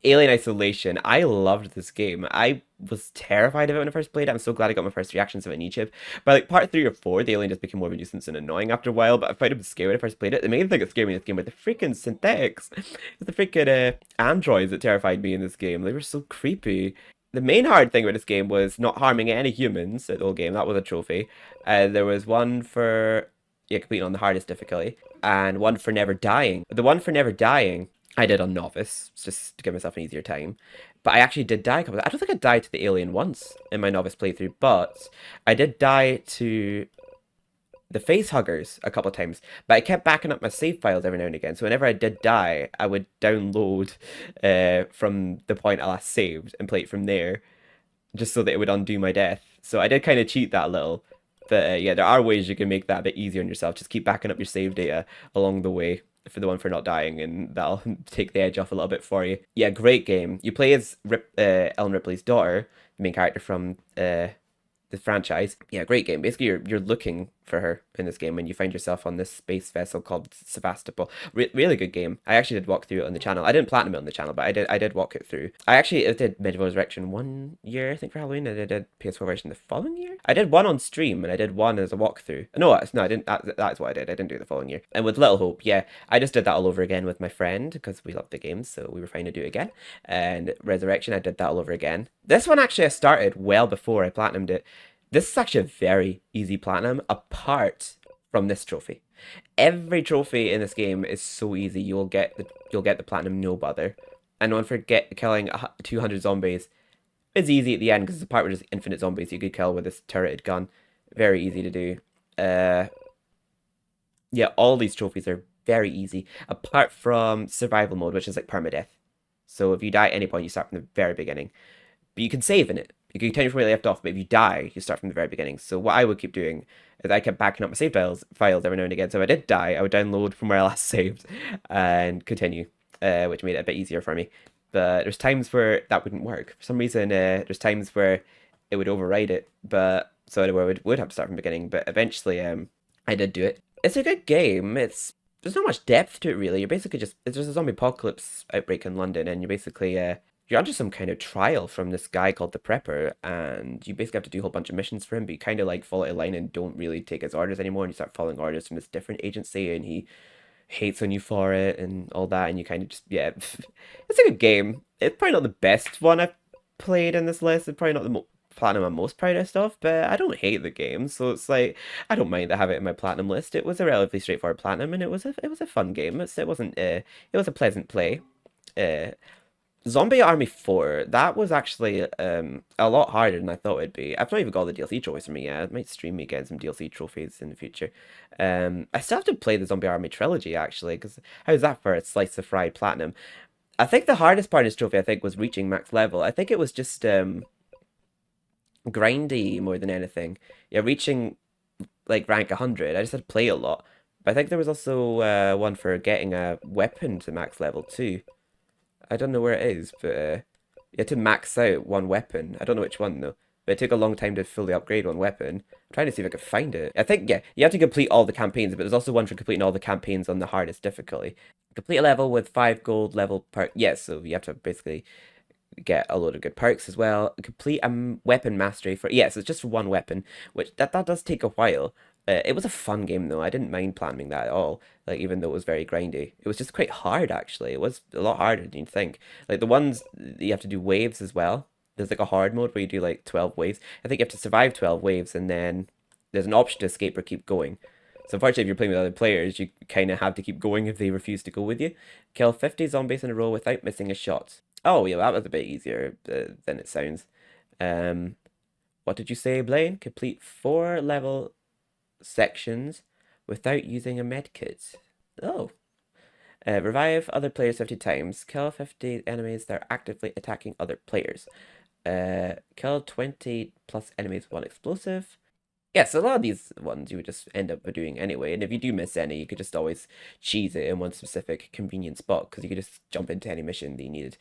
Alien Isolation. I loved this game. I was terrified of it when I first played it. I'm so glad I got my first reactions of it in YouTube. But like part 3 or 4, the alien just became more of a nuisance and annoying after a while. But I found it scary when I first played it. The main thing that scared me in this game were the freaking synthetics. The freaking androids that terrified me in this game. They were so creepy. The main hard thing with this game was not harming any humans at the whole game. That was a trophy. There was one for completing on the hardest difficulty, and one for never dying. The one for never dying, I did on novice, just to give myself an easier time. But I actually did die a couple of times. I don't think I died to the alien once in my novice playthrough, but I did die to the face huggers a couple of times. But I kept backing up my save files every now and again. So whenever I did die, I would download from the point I last saved and play it from there, just so that it would undo my death. So I did kind of cheat that a little. But yeah, there are ways you can make that a bit easier on yourself. Just keep backing up your save data along the way for the one for not dying, and that'll take the edge off a little bit for you. Yeah, great game. You play as Ellen Ripley's daughter, the main character from the franchise. Yeah, great game. Basically, you're looking for her in this game when you find yourself on this space vessel called Sevastopol. Really good game. I actually did walk through it on the channel. I didn't platinum it on the channel, but I did walk it through. I actually did Medieval Resurrection 1 year, I think, for Halloween, and I did PS4 version the following year. I did one on stream, and I did one as a walkthrough. No, I didn't. That's what I did. I didn't do it the following year. And with Little Hope, yeah, I just did that all over again with my friend because we loved the game, so we were fine to do it again. And Resurrection, I did that all over again. This one actually I started well before I platinumed it. This is actually a very easy platinum, apart from this trophy. Every trophy in this game is so easy. You'll get the platinum no bother. And don't forget killing 200 zombies is easy at the end because it's a part where there's infinite zombies you could kill with this turreted gun. Very easy to do. Yeah, all these trophies are very easy, apart from survival mode, which is like permadeath. So if you die at any point, you start from the very beginning. But you can save in it. You can continue from where you left off, but if you die, you start from the very beginning. So what I would keep doing is I kept backing up my save files every now and again. So if I did die, I would download from where I last saved and continue, which made it a bit easier for me. But there's times where that wouldn't work. For some reason, there's times where it would override it, but so I would have to start from the beginning. But eventually, I did do it. It's a good game. There's not much depth to it really. You're basically it's just a zombie apocalypse outbreak in London, and you're basically you're under some kind of trial from this guy called the Prepper, and you basically have to do a whole bunch of missions for him, but you kind of like fall out of line and don't really take his orders anymore, and you start following orders from this different agency, and he hates on you for it and all that, and you kind of just, yeah, it's a good game. It's probably not the best one I've played in this list. It's probably not the platinum I'm most proudest of, but I don't hate the game, so it's like I don't mind to have it in my platinum list. It was a relatively straightforward platinum, and it was a fun game. It wasn't it was a pleasant play. Zombie Army 4, that was actually a lot harder than I thought it'd be. I've not even got the DLC trophies for me yet. I might stream me getting some DLC trophies in the future. I still have to play the Zombie Army trilogy, actually, because how's that for a slice of fried platinum? I think the hardest part of this trophy, I think, was reaching max level. I think it was just grindy more than anything. Yeah, reaching like rank 100. I just had to play a lot. But I think there was also one for getting a weapon to max level too. I don't know where it is, but you had to max out one weapon. I don't know which one though. But it took a long time to fully upgrade one weapon. I'm trying to see if I could find it. I think, yeah, you have to complete all the campaigns, but there's also one for completing all the campaigns on the hardest difficulty. Complete a level with 5 gold level perks. Yes, so you have to basically get a load of good perks as well. Complete a weapon mastery for, yes, it's just for one weapon, which that does take a while. It was a fun game though. I didn't mind planning that at all. Like even though it was very grindy, it was just quite hard actually. It was a lot harder than you'd think. Like the ones you have to do waves as well. There's like a hard mode where you do like 12 waves. I think you have to survive 12 waves, and then there's an option to escape or keep going. So unfortunately, if you're playing with other players, you kind of have to keep going if they refuse to go with you. Kill 50 zombies in a row without missing a shot. Oh yeah, that was a bit easier than it sounds. What did you say, Blaine? Complete 4 level sections without using a medkit. Oh. Revive other players 50 times. Kill 50 enemies that are actively attacking other players. Kill 20 plus enemies with one explosive. Yeah, so a lot of these ones you would just end up doing anyway, and if you do miss any, you could just always cheese it in one specific convenient spot, because you could just jump into any mission that you needed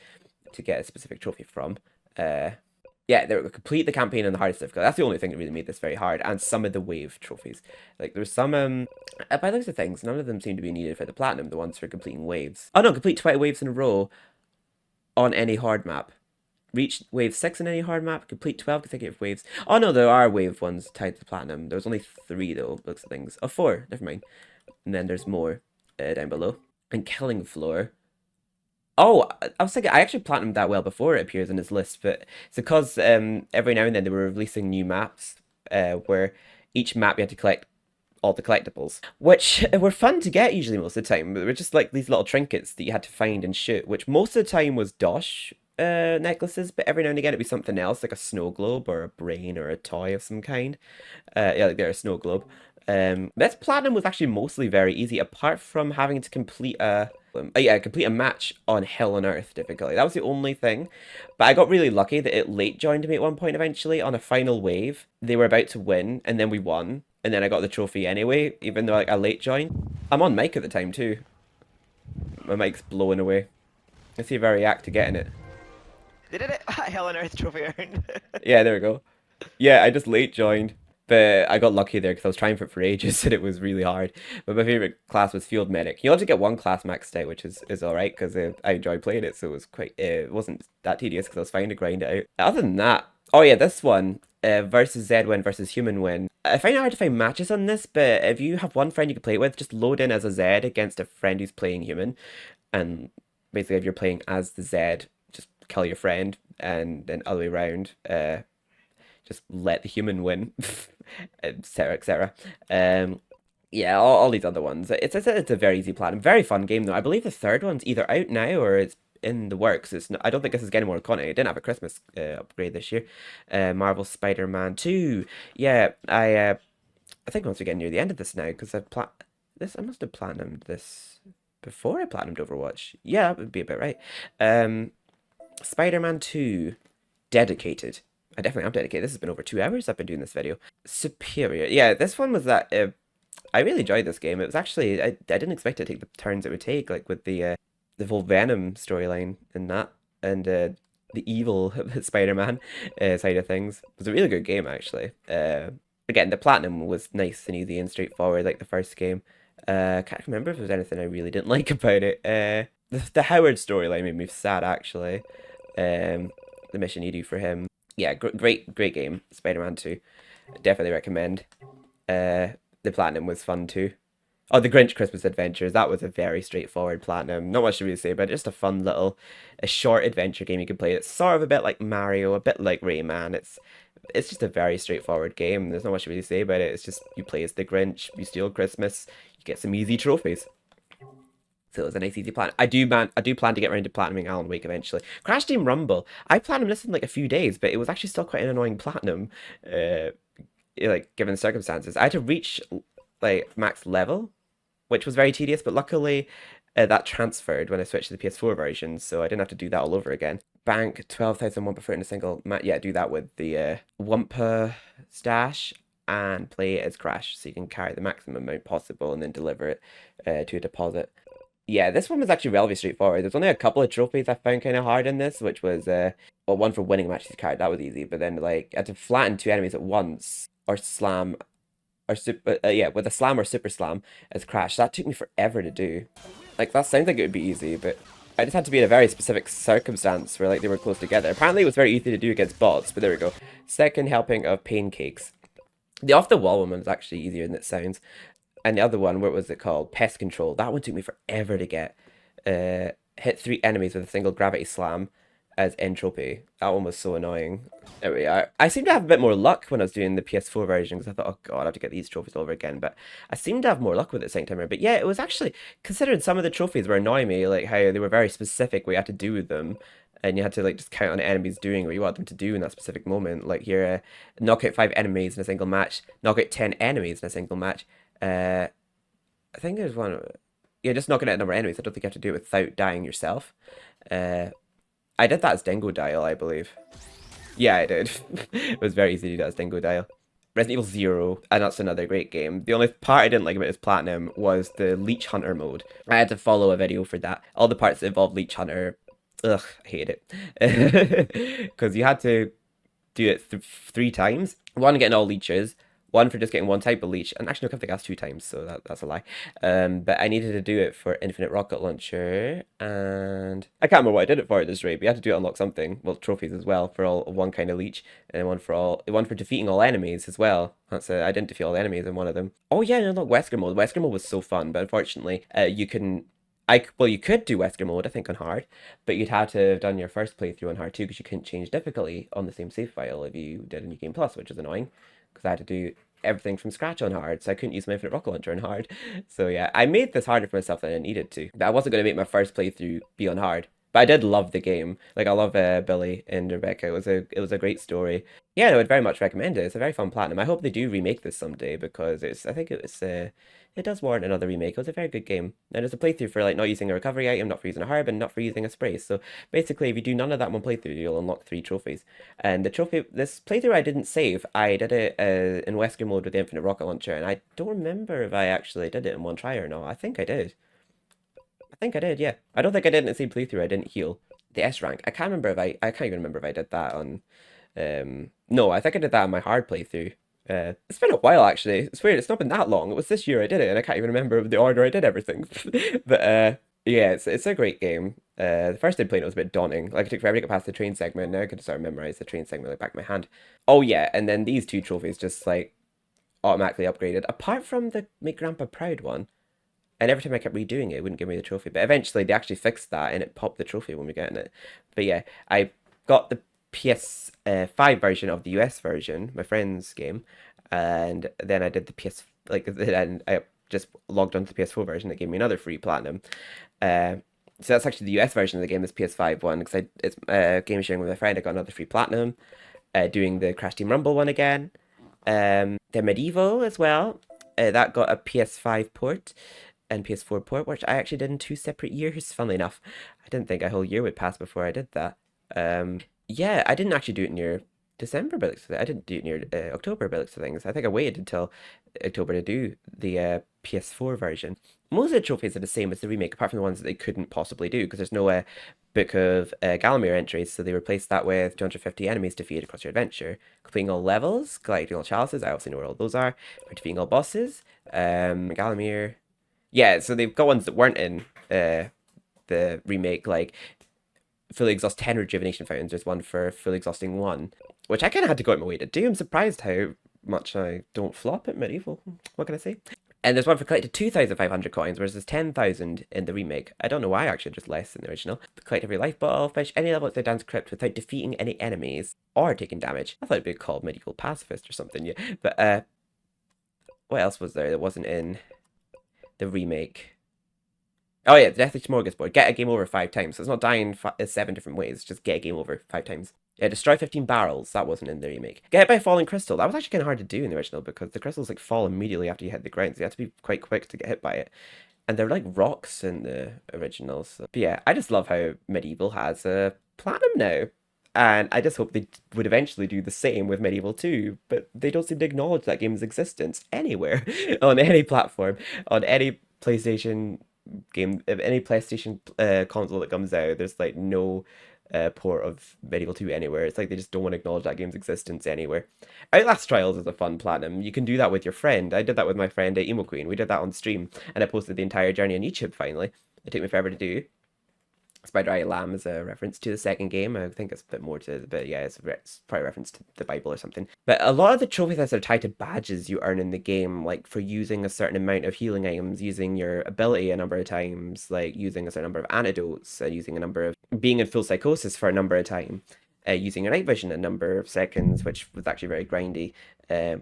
to get a specific trophy from. Yeah, they were complete the campaign on the hardest difficulty. That's the only thing that really made this very hard, and some of the wave trophies. Like, there's some, by the looks of things, none of them seem to be needed for the platinum, the ones for completing waves. Oh no, complete 20 waves in a row on any hard map. Reach wave 6 in any hard map, complete 12 consecutive waves. Oh no, there are wave ones tied to platinum. There's only 3 though, looks at things. Oh, 4, never mind. And then there's more down below. And Killing Floor. Oh, I was thinking, I actually platinumed that well before it appears in this list, but it's because every now and then they were releasing new maps where each map you had to collect all the collectibles, which were fun to get usually most of the time. They were just like these little trinkets that you had to find and shoot, which most of the time was Dosh necklaces, but every now and again it'd be something else, like a snow globe or a brain or a toy of some kind. Yeah, like there's a snow globe. This platinum was actually mostly very easy, apart from having to complete complete a match on Hell on Earth difficulty. That was the only thing. But I got really lucky that it late joined me at one point eventually on a final wave. They were about to win, and then we won. And then I got the trophy anyway, even though I late joined. I'm on mic at the time too. My mic's blowing away. Let's see if I react to getting it. They did it! Hell on Earth trophy earned. Yeah, there we go. Yeah, I just late joined. But I got lucky there because I was trying for it for ages and it was really hard. But my favorite class was field medic. You only get one class maxed out, which is all right because I enjoy playing it, so it was quite it wasn't that tedious because I was fine to grind it out. Other than that, oh yeah, this one versus Zed win versus human win. I find it hard to find matches on this, but if you have one friend you can play it with, just load in as a Zed against a friend who's playing human, and basically if you're playing as the Zed, just kill your friend, and then other way around. Just let the human win, etc., etc. Yeah, all these other ones. It's a very easy plan. Very fun game though. I believe the third one's either out now or it's in the works. It's not, I don't think this is getting more content. It didn't have a Christmas upgrade this year. Marvel Spider-Man 2. Yeah, I think once we get near the end of this now, because I must have platinumed this before I platinumed Overwatch. Yeah, that would be about right. Spider-Man 2, dedicated. I definitely am dedicated. This has been over 2 hours I've been doing this video. Superior. Yeah, this one was that I really enjoyed this game. It was actually I didn't expect it to take the turns it would take, like with the whole Venom storyline and that, and the evil Spider-Man side of things. It was a really good game actually. Again, the platinum was nice and easy and straightforward like the first game. Can't remember if there was anything I really didn't like about it. The Howard storyline made me sad actually. The mission you do for him. Yeah, great game. Spider-Man 2. Definitely recommend. The platinum was fun too. Oh, the Grinch Christmas Adventures. That was a very straightforward platinum. Not much to really say about it. Just a fun little, a short adventure game you can play. It's sort of a bit like Mario, a bit like Rayman. It's just a very straightforward game. There's not much to really say about it. It's just you play as the Grinch, you steal Christmas, you get some easy trophies. So it was a nice easy plan. I do plan to get around to platinuming Alan Wake eventually. Crash Team Rumble. I platinumed this in like a few days, but it was actually still quite an annoying platinum. Like given the circumstances. I had to reach like max level, which was very tedious, but luckily that transferred when I switched to the PS4 version, so I didn't have to do that all over again. Bank 12,000 Wumpa fruit in a single match. Yeah, do that with the Wumpa stash and play it as Crash, so you can carry the maximum amount possible and then deliver it to a deposit. Yeah, this one was actually relatively straightforward. There's only a couple of trophies I found kind of hard in this, which was well, one for winning matches card. That was easy, but then like I had to flatten two enemies at once or slam or super yeah, with a slam or super slam as Crash. That took me forever to do. Like that sounds like it would be easy, but I just had to be in a very specific circumstance where like they were close together. Apparently it was very easy to do against bots, but there we go. Second helping of pancakes. The off the wall one was actually easier than it sounds. And the other one, what was it called? Pest Control. That one took me forever to get. Hit 3 enemies with a single gravity slam as entropy. That one was so annoying. There we are. I seem to have a bit more luck when I was doing the PS4 version because I thought, oh god, I have to get these trophies over again. But I seem to have more luck with it second time around. But yeah, it was actually, considering some of the trophies were annoying me, like how they were very specific what you had to do with them. And you had to like just count on enemies doing what you want them to do in that specific moment. Like here, knock out 5 enemies in a single match, knock out 10 enemies in a single match. I think there's one. Yeah, just knocking out a number of enemies. I don't think you have to do it without dying yourself. I did that as Dingo Dial, I believe. Yeah, I did. It was very easy to do that as Dingo Dial. Resident Evil 0, and that's another great game. The only part I didn't like about this platinum was the Leech Hunter mode. I had to follow a video for that. All the parts that involved Leech Hunter, ugh, I hate it. Because you had to do it 3 times. One, getting all leeches. One for just getting one type of leech, and actually no, I think that's 2 times, so that's a lie. But I needed to do it for Infinite Rocket Launcher, and I can't remember what I did it for at this rate, but you had to do it unlock something, well, trophies as well, for all one kind of leech, and one for defeating all enemies as well. I didn't defeat all enemies in one of them. Oh yeah, no, Wesker mode. Wesker mode was so fun, but unfortunately, you could do Wesker mode, I think, on hard, but you'd have to have done your first playthrough on hard too, because you couldn't change difficulty on the same save file if you did a New Game Plus, which was annoying. Because I had to do everything from scratch on hard, so I couldn't use my Infinite Rocket Launcher on hard. So yeah, I made this harder for myself than I needed to. But I wasn't going to make my first playthrough be on hard. But I did love the game. Like, I love Billy and Rebecca. It was a great story. Yeah, I would very much recommend it. It's a very fun platinum. I hope they do remake this someday because I think it does warrant another remake. It was a very good game. And it's a playthrough for like not using a recovery item, not for using a herb, and not for using a spray. So basically, if you do none of that in one playthrough, you'll unlock 3 trophies. And this playthrough I didn't save. I did it in Wesker mode with the Infinite Rocket Launcher, and I don't remember if I actually did it in one try or not. I think I did. I think I did, yeah. I don't think I did in the same playthrough. I didn't heal. The S rank. I can't even remember if I did that on. No, I think I did that on my hard playthrough. It's been a while actually. It's weird. It's not been that long. It was this year I did it, and I can't even remember the order I did everything. But yeah, it's a great game. The first day playing it was a bit daunting. Like it took forever to get past the train segment. Now I could sort of memorize the train segment like back of my hand. Oh yeah, and then these two trophies just like automatically upgraded. Apart from the Make Grandpa Proud one. And every time I kept redoing it, it wouldn't give me the trophy. But eventually they actually fixed that and it popped the trophy when we get in it. But yeah, I got the PS5 version of the US version, my friend's game, and then I did the PS like and I just logged onto the PS4 version that gave me another free platinum. Uh, so that's actually the US version of the game, this PS5 one, because it's game sharing with a friend. I got another free platinum. Doing the Crash Team Rumble one again. The Medieval as well. That got a PS5 port and PS4 port, which I actually did in 2 separate years, funnily enough. I didn't think a whole year would pass before I did that. Yeah, I didn't actually do it near December by looks of it. I didn't do it near October by looks of things. I think I waited until October to do the PS4 version. Most of the trophies are the same as the remake, apart from the ones that they couldn't possibly do, because there's no book of Galamir entries, so they replaced that with 250 enemies defeated across your adventure, completing all levels, collecting all chalices. I obviously know where all those are. For defeating all bosses. Galamir. Yeah, so they've got ones that weren't in the remake, like fully exhaust 10 rejuvenation fountains. There's one for fully exhausting 1, which I kind of had to go out my way to do. I'm surprised how much I don't flop at Medieval. What can I say? And there's one for collected 2,500 coins, whereas there's 10,000 in the remake. I don't know why, actually, just less than the original. Collect every life bottle, finish any level outside Dan's Crypt without defeating any enemies or taking damage. I thought it'd be called Medieval Pacifist or something, yeah. But what else was there that wasn't in the remake? Oh yeah, the Deathly Smorgasbord. Get a game over 5 times. So it's not dying 7 different ways. Just get a game over 5 times. Yeah, destroy 15 barrels. That wasn't in the remake. Get hit by a falling crystal. That was actually kind of hard to do in the original because the crystals like fall immediately after you hit the ground. So you have to be quite quick to get hit by it. And they're like rocks in the originals. So. But yeah, I just love how Medieval has a platinum now. And I just hope they would eventually do the same with Medieval 2, but they don't seem to acknowledge that game's existence anywhere, on any platform, on any PlayStation game, if any PlayStation console that comes out, there's like no port of Medieval 2 anywhere. It's like they just don't want to acknowledge that game's existence anywhere. Outlast Trials is a fun platinum. You can do that with your friend. I did that with my friend Emo Queen. We did that on stream, and I posted the entire journey on YouTube finally. It took me forever to do. Spider Eye Lamb is a reference to the second game. I think it's a bit more to, but yeah, it's probably a reference to the Bible or something. But a lot of the trophy sets are tied to badges you earn in the game, like for using a certain amount of healing items, using your ability a number of times, like using a certain number of antidotes, using a number of being in full psychosis for a number of time, using your night vision a number of seconds, which was actually very grindy. It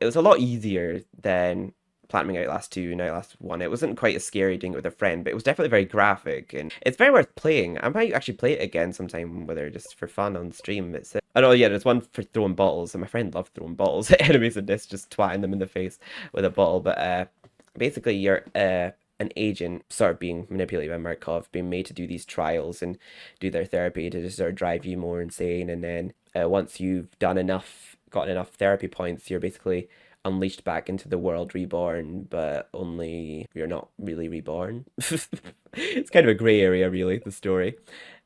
was a lot easier than Platinuming Outlast 2 and Outlast 1. It wasn't quite as scary doing it with a friend, but it was definitely very graphic, and it's very worth playing. I might actually play it again sometime, whether just for fun on stream. It's oh no, yeah, there's one for throwing bottles, and my friend loved throwing bottles at enemies in this, just twatting them in the face with a bottle. But basically you're an agent sort of being manipulated by Markov, being made to do these trials and do their therapy to just sort of drive you more insane, and then once you've gotten enough therapy points, you're basically unleashed back into the world reborn, but only you're not really reborn. It's kind of a grey area, really, the story.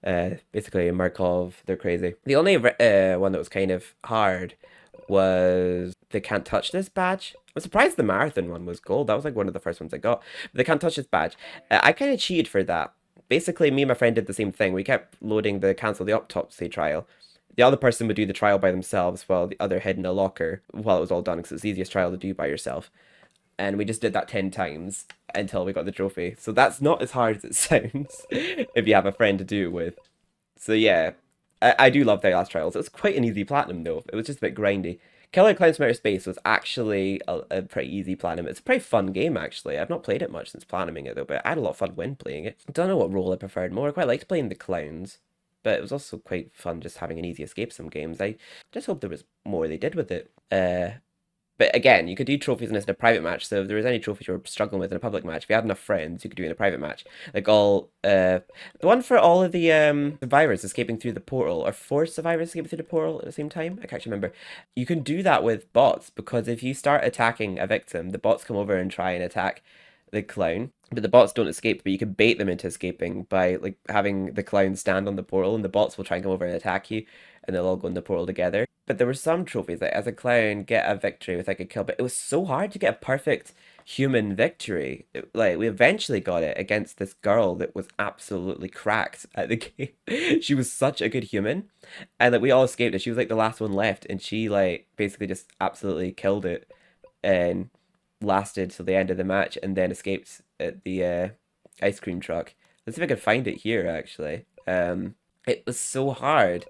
Basically, Markov, they're crazy. The only one that was kind of hard was the Can't Touch This badge. I'm surprised the Marathon one was gold. That was like one of the first ones I got. But the Can't Touch This badge. I kind of cheated for that. Basically, me and my friend did the same thing. We kept loading the Cancel the Autopsy trial. The other person would do the trial by themselves while the other hid in a locker while it was all done, because it's the easiest trial to do by yourself. And we just did that 10 times until we got the trophy. So that's not as hard as it sounds if you have a friend to do it with. So yeah, I do love the last trials. It was quite an easy platinum though. It was just a bit grindy. Killer Clowns from Outer Space was actually a pretty easy platinum. It's a pretty fun game actually. I've not played it much since platinuming it though, but I had a lot of fun when playing it. I don't know what role I preferred more. I quite liked playing the clowns. But it was also quite fun just having an easy escape some games. I just hope there was more they did with it. But again, you could do trophies in this in a private match. So if there was any trophies you were struggling with in a public match, if you had enough friends, you could do it in a private match. Like the one for all of the survivors escaping through the portal, or 4 survivors escaping through the portal at the same time. I can't remember. You can do that with bots, because if you start attacking a victim, the bots come over and try and attack the clown, but the bots don't escape, but you can bait them into escaping by like having the clown stand on the portal, and the bots will try and come over and attack you, and they'll all go in the portal together. But there were some trophies, like as a clown, get a victory with like a kill, but it was so hard to get a perfect human victory. Like we eventually got it against this girl that was absolutely cracked at the game. She was such a good human, and like we all escaped it. She was like the last one left, and she like basically just absolutely killed it and lasted till the end of the match, and then escaped at the ice cream truck. Let's see if I can find it here. Actually, it was so hard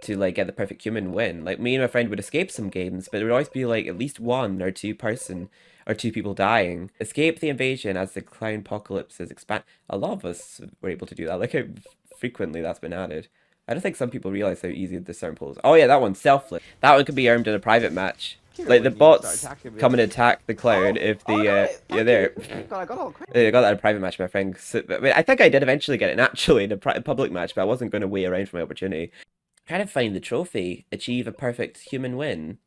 to like get the perfect human win. Like me and my friend would escape some games, but there would always be like at least one or two people dying. Escape the invasion as the clown apocalypses expand. A lot of us were able to do that. Like how frequently that's been added. I don't think some people realize how easy the certain pulls. Oh yeah, that one, selfless. That one could be earned in a private match. Like the bots come and attack the clown if the yeah there. God, I got all crazy. I got that in a private match, my friend. So, I mean, I think I did eventually get it naturally in a public match, but I wasn't going to wait around for my opportunity. Trying to find the trophy. Achieve a perfect human win.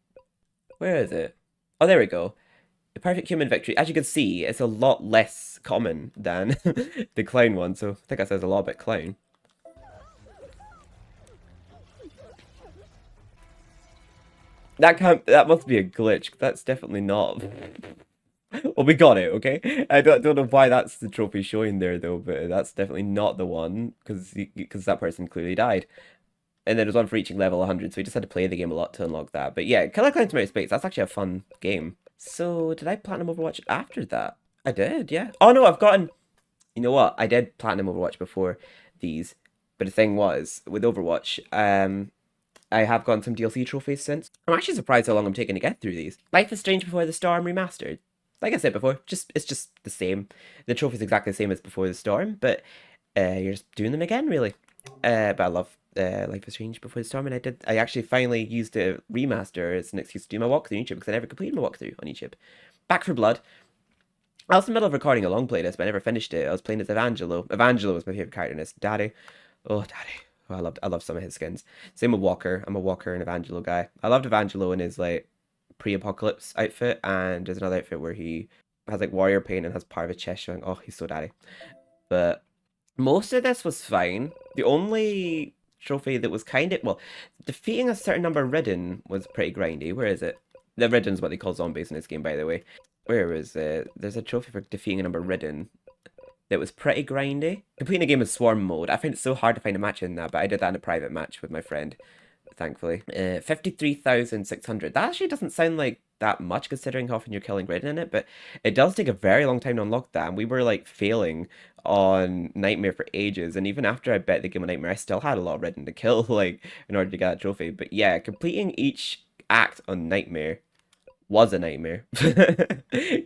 Where is it? Oh, there we go. A perfect human victory. As you can see, it's a lot less common than the clown one, so I think that says a lot about clown. That must be a glitch. That's definitely not. Well, we got it, okay? I don't know why that's the trophy showing there though, but that's definitely not the one because that person clearly died. And then there's one for reaching level 100, so we just had to play the game a lot to unlock that. But yeah, Killer Clowns from Outer Space, that's actually a fun game. So, did I Platinum Overwatch after that? I did, yeah. Oh no, I've gotten... You know what? I did Platinum Overwatch before these. But the thing was, with Overwatch, I have gotten some DLC trophies since. I'm actually surprised how long I'm taking to get through these. Life is Strange Before the Storm Remastered. Like I said before, it's just the same. The trophy's exactly the same as Before the Storm, but you're just doing them again, really. But I love Life is Strange Before the Storm, and I actually finally used a remaster as an excuse to do my walkthrough on YouTube, because I never completed my walkthrough on YouTube. Back for Blood. I was in the middle of recording a long playlist, but I never finished it. I was playing as Evangelo. Evangelo was my favorite character in this. Daddy. Oh, Daddy. Oh, I loved some of his skins. Same with Walker. I'm a Walker and Evangelo guy. I loved Evangelo in his like pre-apocalypse outfit, and there's another outfit where he has like warrior paint and has part of his chest showing. Oh, he's so daddy. But most of this was fine. The only trophy that was kind of, well, defeating a certain number of Ridden was pretty grindy. Where is it? The Ridden's what they call zombies in this game, by the way. Where is it? There's a trophy for defeating a number of Ridden that was pretty grindy. Completing a game with Swarm mode. I find it so hard to find a match in that, but I did that in a private match with my friend, thankfully. 53,600. That actually doesn't sound like that much considering how often you're killing Ridden in it, but it does take a very long time to unlock that, and we were like failing on Nightmare for ages, and even after I bet the game on Nightmare, I still had a lot of Ridden to kill, like, in order to get that trophy. But yeah, completing each act on Nightmare was a nightmare.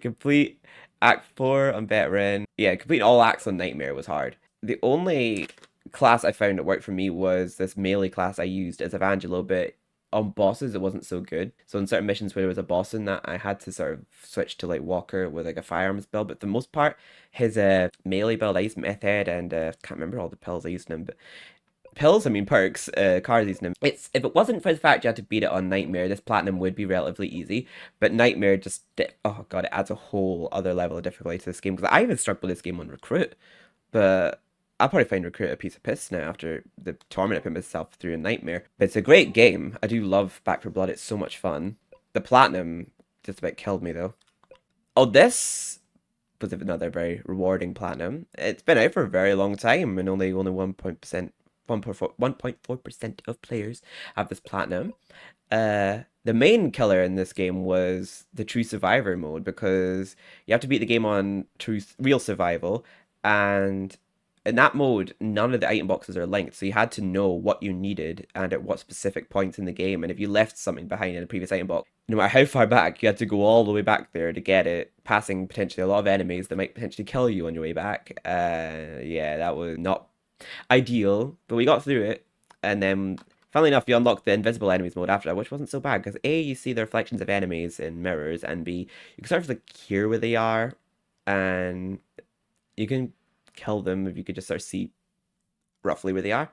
Complete Act 4 on Veteran. Yeah, completing all acts on Nightmare was hard. The only class I found that worked for me was this melee class I used as Evangelo, but on bosses it wasn't so good. So in certain missions where there was a boss in that, I had to sort of switch to like Walker with like a firearms build, but for the most part, his melee build, I used Method, and can't remember all the pills I used in him, but pills, I mean perks, cards using him. If it wasn't for the fact you had to beat it on Nightmare, this platinum would be relatively easy, but Nightmare just, oh god, it adds a whole other level of difficulty to this game, because I even struggled with this game on Recruit, but I'll probably find Recruit a piece of piss now after the torment I put myself through in Nightmare. But it's a great game. I do love Back for Blood. It's so much fun. The platinum just about killed me though. Oh, this was another very rewarding platinum. It's been out for a very long time, and only 1.4% of players have this platinum. The main killer in this game was the True Survivor mode, because you have to beat the game on real survival, and in that mode, none of the item boxes are linked, so you had to know what you needed and at what specific points in the game, and if you left something behind in a previous item box, no matter how far back, you had to go all the way back there to get it, passing potentially a lot of enemies that might potentially kill you on your way back. Yeah, that was not ideal, but we got through it, and then, funnily enough, you unlocked the invisible enemies mode after that, which wasn't so bad, because A, you see the reflections of enemies in mirrors, and B, you can sort of like hear where they are, and you can kill them if you could just sort of see roughly where they are.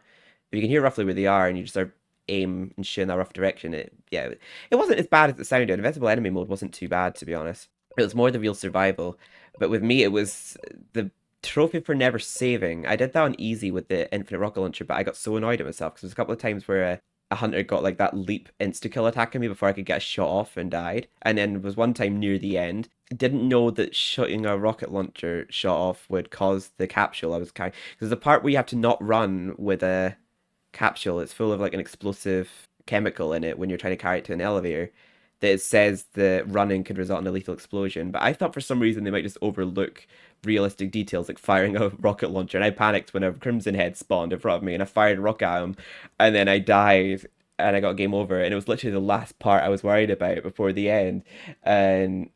If you can hear roughly where they are and you just sort of aim and shoot in that rough direction, it wasn't as bad as it sounded. Invisible enemy mode wasn't too bad, to be honest. It was more the real survival. But with me, it was the trophy for never saving. I did that on easy with the infinite rocket launcher, but I got so annoyed at myself because there's a couple of times where a hunter got like that leap insta kill attacking me before I could get a shot off and died. And then there was one time near the end, didn't know that shooting a rocket launcher shot off would cause the capsule I was carrying. There's a part where you have to not run with a capsule. It's full of like an explosive chemical in it when you're trying to carry it to an elevator. That it says the running could result in a lethal explosion. But I thought for some reason they might just overlook realistic details like firing a rocket launcher. And I panicked when a Crimson Head spawned in front of me and I fired a rocket at him. And then I died and I got game over. And it was literally the last part I was worried about before the end. And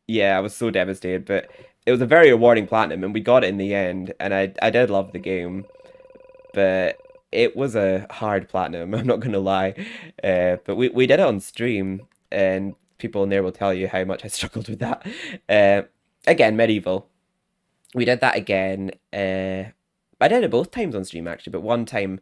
yeah, I was so devastated. But it was a very rewarding platinum and we got it in the end. And I did love the game. But it was a hard platinum, I'm not gonna lie. But we did it on stream, and people in there will tell you how much I struggled with that. Again, medieval. We did that again. I did it both times on stream actually, but one time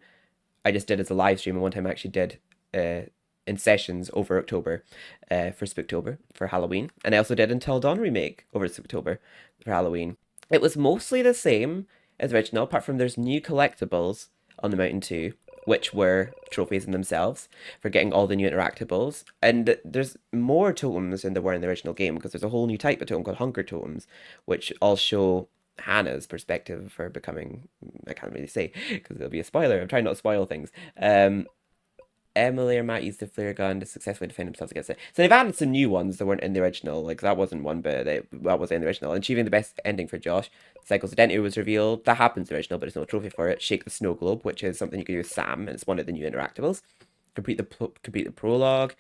I just did as a live stream, and one time I actually did in sessions over October, for Spooktober for Halloween, and I also did Until Dawn remake over Spooktober for Halloween. It was mostly the same as original, apart from there's new collectibles on the Mountain 2, which were trophies in themselves for getting all the new interactables. And there's more totems than there were in the original game because there's a whole new type of totem called hunger totems, which all show Hannah's perspective for becoming. I can't really say because it'll be a spoiler. I'm trying not to spoil things. Emily or Matt used the flare gun to successfully defend themselves against it. So they've added some new ones that weren't in the original. Like that wasn't one, but that was in the original. Achieving the best ending for Josh. Cycle's identity was revealed. That happens in the original, but there's no trophy for it. Shake the snow globe, which is something you can do with Sam, and it's one of the new interactables. Complete the prologue.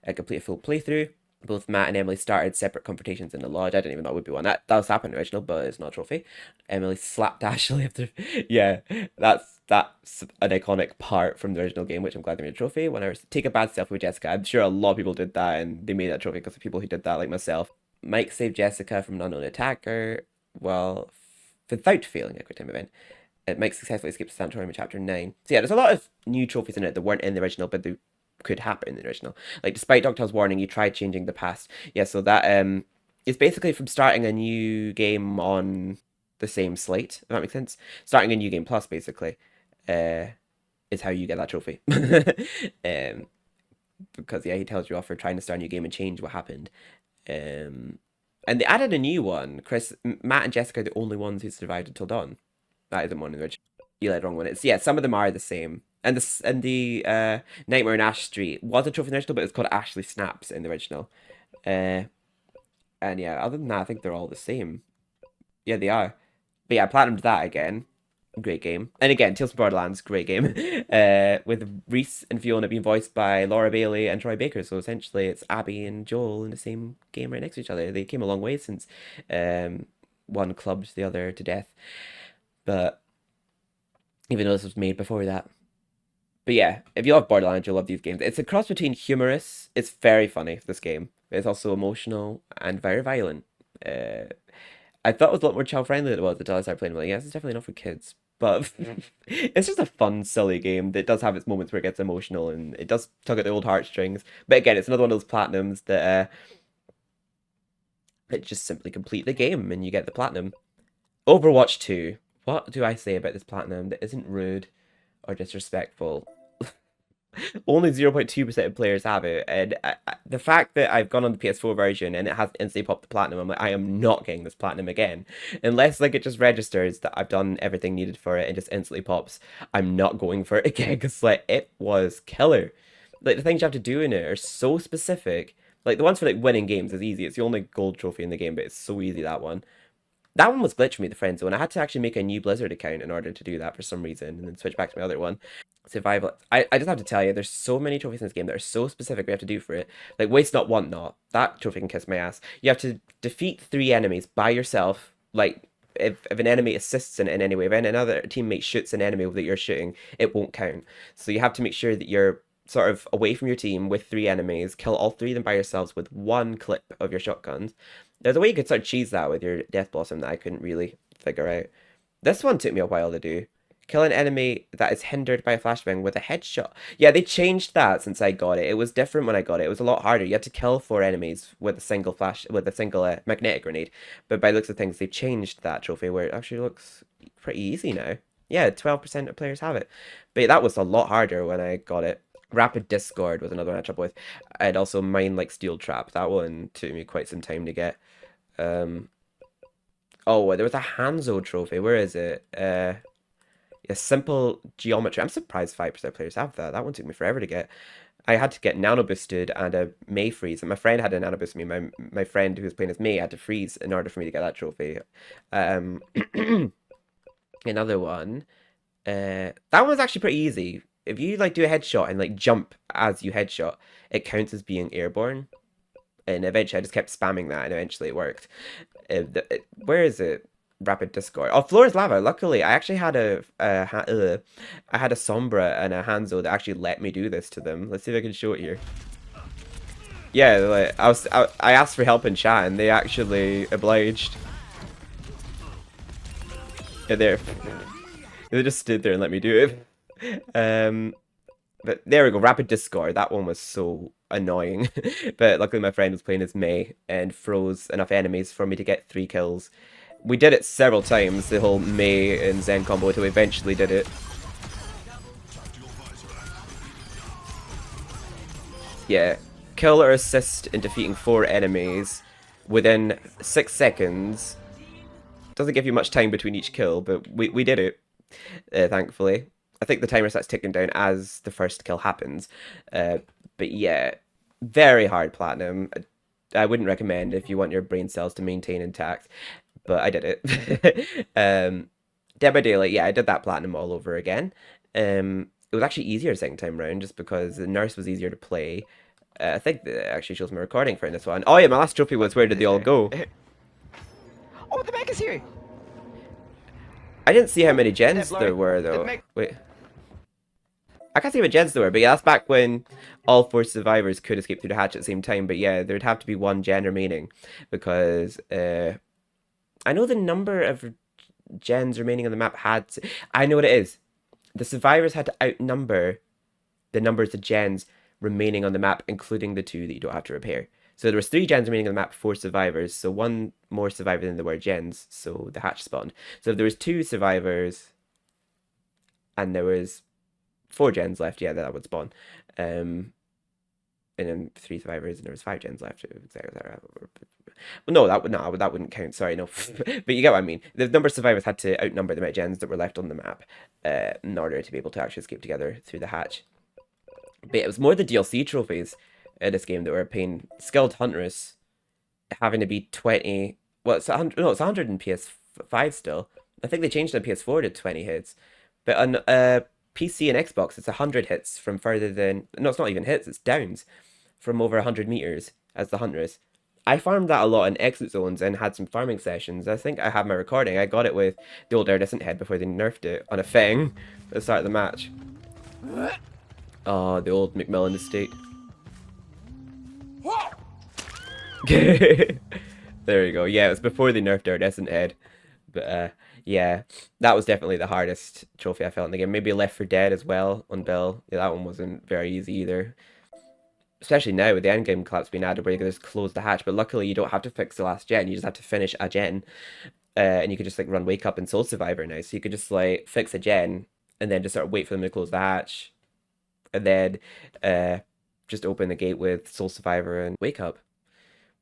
Complete a full playthrough. Both Matt and Emily started separate confrontations in the lodge. I didn't even know it would be one. That does happen in the original, but it's not a trophy. Emily slapped Ashley after. Yeah, that's an iconic part from the original game, which I'm glad they made a trophy. When I was take a bad selfie with Jessica, I'm sure a lot of people did that, and they made that trophy because of people who did that, like myself. Mike saved Jessica from an unknown attacker, well, without failing a quick time event. Mike successfully escaped the sanatorium in chapter 9. So yeah, there's a lot of new trophies in it that weren't in the original, but they could happen in the original. Like, despite Doctor's warning, you tried changing the past. Yeah, so that is basically from starting a new game on the same slate, if that makes sense. Starting a new game plus, basically, is how you get that trophy. Because, yeah, he tells you off for trying to start a new game and change what happened. And they added a new one. Matt and Jessica are the only ones who survived until dawn. That isn't one in which you let wrong one. It's yeah, some of them are the same. And the Nightmare on Ash Street was a trophy in the original, but it's called Ashley Snaps in the original. And yeah, other than that, I think they're all the same. Yeah, they are. But yeah, I platinumed that again. Great game. And again, Tales from Borderlands, great game. With Reese and Fiona being voiced by Laura Bailey and Troy Baker. So essentially it's Abby and Joel in the same game right next to each other. They came a long way since one clubbed the other to death. But even though this was made before that. But yeah, if you love Borderlands, you'll love these games. It's a cross between humorous, it's very funny, this game. It's also emotional and very violent. I thought it was a lot more child friendly than it was until I started playing it. Like, yes, it's definitely not for kids. But it's just a fun, silly game that does have its moments where it gets emotional and it does tug at the old heartstrings. But again, it's another one of those platinums that just simply complete the game and you get the platinum. Overwatch 2. What do I say about this platinum that isn't rude or disrespectful? Only 0.2% of players have it, and the fact that I've gone on the PS4 version and it has instantly popped the platinum, I'm like, I am not getting this platinum again. Unless like it just registers that I've done everything needed for it and just instantly pops, I'm not going for it again, because like it was killer. Like the things you have to do in it are so specific. Like the ones for like winning games is easy. It's the only gold trophy in the game, but it's so easy, that one. That one was glitching me, the friend zone. I had to actually make a new Blizzard account in order to do that for some reason, and then switch back to my other one. Survival. I just have to tell you, there's so many trophies in this game that are so specific we have to do for it. Like, waste not, want not. That trophy can kiss my ass. You have to defeat 3 enemies by yourself. Like, if an enemy assists in any way, if another teammate shoots an enemy that you're shooting, it won't count. So you have to make sure that you're sort of away from your team with 3 enemies, kill all 3 of them by yourselves with 1 clip of your shotguns. There's a way you could sort of cheese that with your Death Blossom that I couldn't really figure out. This one took me a while to do, Kill an enemy that is hindered by a flashbang with a headshot. Yeah, they changed that since I got it. It was different when I got it. It was a lot harder. You had to kill 4 enemies with a single magnetic grenade. But by the looks of things, they've changed that trophy where it actually looks pretty easy now. Yeah, 12% of players have it. But that was a lot harder when I got it. Rapid Discord was another one I had trouble with. I had also Mine Like Steel Trap. That one took me quite some time to get. Oh, there was a Hanzo trophy. Where is it? A simple geometry. I'm surprised 5% of players have that. That one took me forever to get. I had to get nano boosted and a May freeze. And my friend had a nano boost me. My friend who was playing as May had to freeze in order for me to get that trophy. Another one. That one was actually pretty easy. If you like do a headshot and like jump as you headshot, it counts as being airborne. And eventually I just kept spamming that and eventually it worked. Where is it? Rapid Discord. Oh, Floor is Lava. Luckily, I actually had I had a Sombra and a Hanzo that actually let me do this to them. Let's see if I can show it here. Yeah, like I asked for help in chat and they actually obliged. Yeah, there. They just stood there and let me do it. But there we go, Rapid Discord. That one was so annoying. But luckily my friend was playing as May and froze enough enemies for me to get 3 kills. We did it several times, the whole May and Zen combo, until we eventually did it. Yeah, kill or assist in defeating 4 enemies within 6 seconds. Doesn't give you much time between each kill, but we did it, thankfully. I think the timer starts ticking down as the first kill happens. But yeah, very hard platinum. I wouldn't recommend if you want your brain cells to maintain intact, but I did it. Dead by Daylight, yeah, I did that platinum all over again. It was actually easier second time round just because the nurse was easier to play. I think that actually shows my recording for this one. Oh yeah, my last trophy was Where Did They All Go? Oh, the mech is here! I didn't see how many gens there were though. Wait. I can't see how many gens there were, but yeah, that's back when all 4 survivors could escape through the hatch at the same time. But yeah, there'd have to be 1 gen remaining because I know the number of gens remaining on the map I know what it is. The survivors had to outnumber the numbers of gens remaining on the map, including the 2 that you don't have to repair. So there was 3 gens remaining on the map, 4 survivors. So 1 more survivor than there were gens. So the hatch spawned. So if there was 2 survivors and there was 4 gens left, yeah, that would spawn. And then 3 survivors and there was 5 gens left. Well, no, that wouldn't count. Sorry, no. But you get what I mean. The number of survivors had to outnumber the amount of gens that were left on the map in order to be able to actually escape together through the hatch. But it was more the DLC trophies in this game that were a pain. Skilled Huntress having to be 20. Well, it's 100. No, it's 100 in PS5 still. I think they changed on PS4 to 20 hits. But on PC and Xbox, it's 100 hits from further than. No, it's not even hits. It's downs from over 100 meters as the Huntress. I farmed that a lot in exit zones and had some farming sessions. I think I have my recording. I got it with the old Iridescent head before they nerfed it on a Feng at the start of the match. Oh, the old Macmillan estate. There you go. Yeah, it was before they nerfed Iridescent head. But yeah, that was definitely the hardest trophy I felt in the game. Maybe Left 4 Dead as well on Bill. Yeah, that one wasn't very easy either. Especially now with the endgame collapse being added where you can just close the hatch. But luckily you don't have to fix the last gen. You just have to finish a gen. And you could just like run Wake Up and Soul Survivor now. So you could just like fix a gen and then just sort of wait for them to close the hatch. And then just open the gate with Soul Survivor and Wake Up.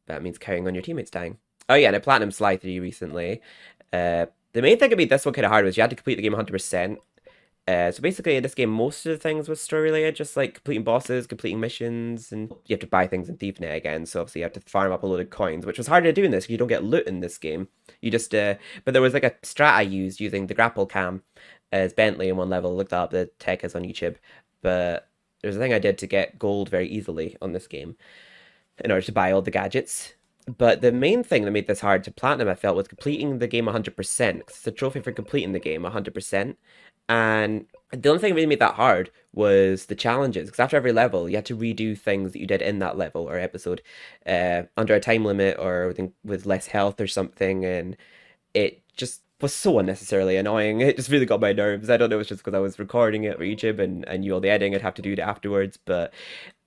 That means carrying on your teammates dying. Oh yeah, and I Platinum Sly 3 recently. The main thing that made this one kind of hard was you had to complete the game 100%. So basically in this game, most of the things was story related, just like completing bosses, completing missions, and you have to buy things in ThiefNet again. So obviously you have to farm up a load of coins, which was harder to do in this because you don't get loot in this game. You just, but there was like a strat I used using the grapple cam as Bentley in one level. Looked up the tech is on YouTube, but there's a thing I did to get gold very easily on this game in order to buy all the gadgets. But the main thing that made this hard to platinum, I felt, was completing the game 100%. Because it's a trophy for completing the game 100%. And the only thing that really made that hard was the challenges. Because after every level, you had to redo things that you did in that level or episode under a time limit or with less health or something. And it just was so unnecessarily annoying. It just really got my nerves. I don't know, it's just because I was recording it for YouTube and I knew all the editing I'd have to do it afterwards, but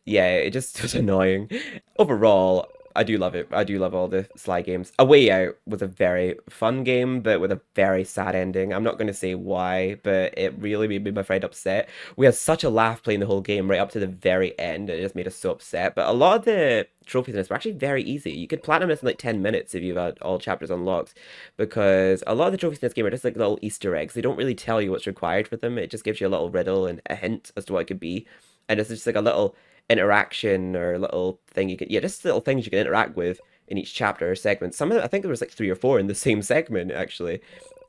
yeah, it just was annoying. Overall, I do love it. I do love all the Sly games. A Way Out was a very fun game, but with a very sad ending. I'm not going to say why, but it really made my friend upset. We had such a laugh playing the whole game right up to the very end. It just made us so upset. But a lot of the trophies in this were actually very easy. You could platinum this in like 10 minutes if you've had all chapters unlocked, because a lot of the trophies in this game are just like little Easter eggs. They don't really tell you what's required for them. It just gives you a little riddle and a hint as to what it could be. And it's just like a little interaction or little thing you can, yeah, just little things you can interact with in each chapter or segment. Some of them, I think there was like 3 or 4 in the same segment actually.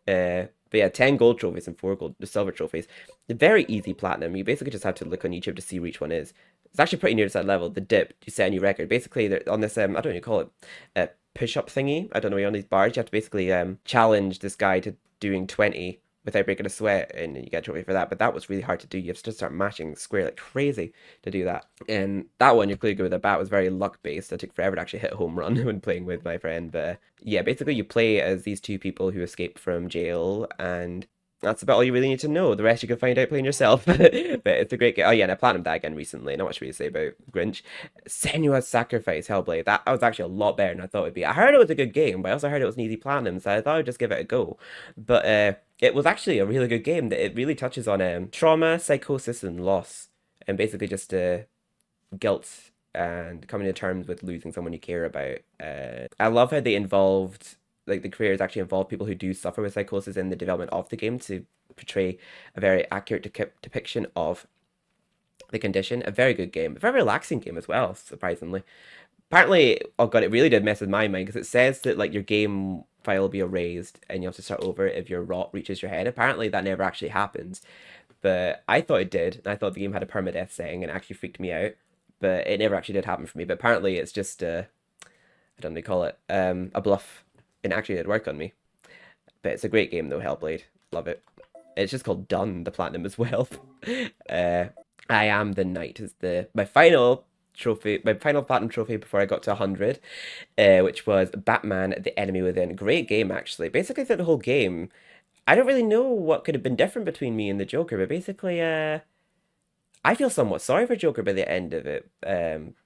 But yeah, 10 gold trophies and 4 silver trophies. They're very easy platinum. You basically just have to look on YouTube to see which one is. It's actually pretty near to that level. The dip, you set a new record. Basically, they're on this, I don't know what you call it, push-up thingy. I don't know, you're on these bars. You have to basically challenge this guy to doing 20 without breaking a sweat, and you get a trophy for that. But that was really hard to do. You have to start mashing square like crazy to do that. And that one, you're clearly good with. The bat was very luck-based. It took forever to actually hit a home run when playing with my friend. But yeah, basically you play as these 2 people who escaped from jail, and that's about all you really need to know. The rest you can find out playing yourself. But it's a great game. Oh yeah, and I platinumed that again recently. Not much really to say about Grinch. Senua's Sacrifice, Hellblade. That was actually a lot better than I thought it would be. I heard it was a good game, but I also heard it was an easy platinum, so I thought I'd just give it a go. But it was actually a really good game. That it really touches on trauma, psychosis, and loss, and basically just guilt and coming to terms with losing someone you care about. I love how they involved, like the creators actually involved people who do suffer with psychosis in the development of the game to portray a very accurate depiction of the condition. A very good game, a very relaxing game as well, surprisingly. Apparently, oh god, it really did mess with my mind because it says that like your game file will be erased and you have to start over if your rot reaches your head. Apparently, that never actually happens, but I thought it did. And I thought the game had a permadeath setting and it actually freaked me out, but it never actually did happen for me. But apparently, it's just I don't know what they call it, a bluff, and it actually did work on me. But it's a great game though, Hellblade. Love it. It's just called Done, the platinum as well. I Am the Knight is my final trophy, my final platinum trophy before I got to 100, which was Batman: The Enemy Within. Great game actually. Basically, throughout the whole game, I don't really know what could have been different between me and the Joker, but basically, I feel somewhat sorry for Joker by the end of it,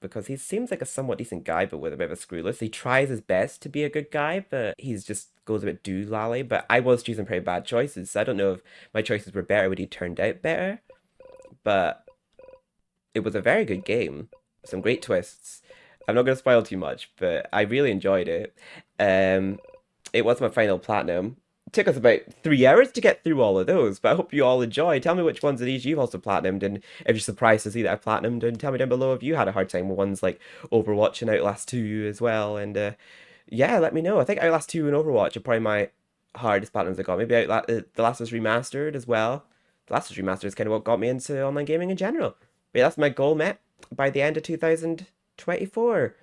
because he seems like a somewhat decent guy, but with a bit of a screwless. He tries his best to be a good guy, but he's just goes a bit doolally. But I was choosing pretty bad choices, so I don't know if my choices were better, would he turned out better. But it was a very good game, some great twists. I'm not going to spoil too much, but I really enjoyed it. It was my final platinum. It took us about 3 hours to get through all of those, but I hope you all enjoy. Tell me which ones of these you've also platinumed, and if you're surprised to see that I platinumed, and tell me down below if you had a hard time with ones like Overwatch and Outlast 2 as well. And yeah, let me know. I think Outlast 2 and Overwatch are probably my hardest platinums I got. Maybe The Last of Us Remastered as well. The Last of Us Remastered is kind of what got me into online gaming in general. But yeah, that's my goal met by the end of 2024.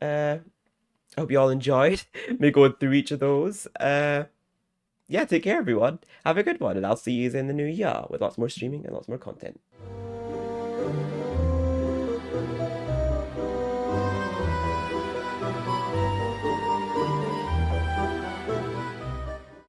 I hope you all enjoyed me going through each of those. Yeah, take care, everyone. Have a good one, and I'll see you in the new year with lots more streaming and lots more content.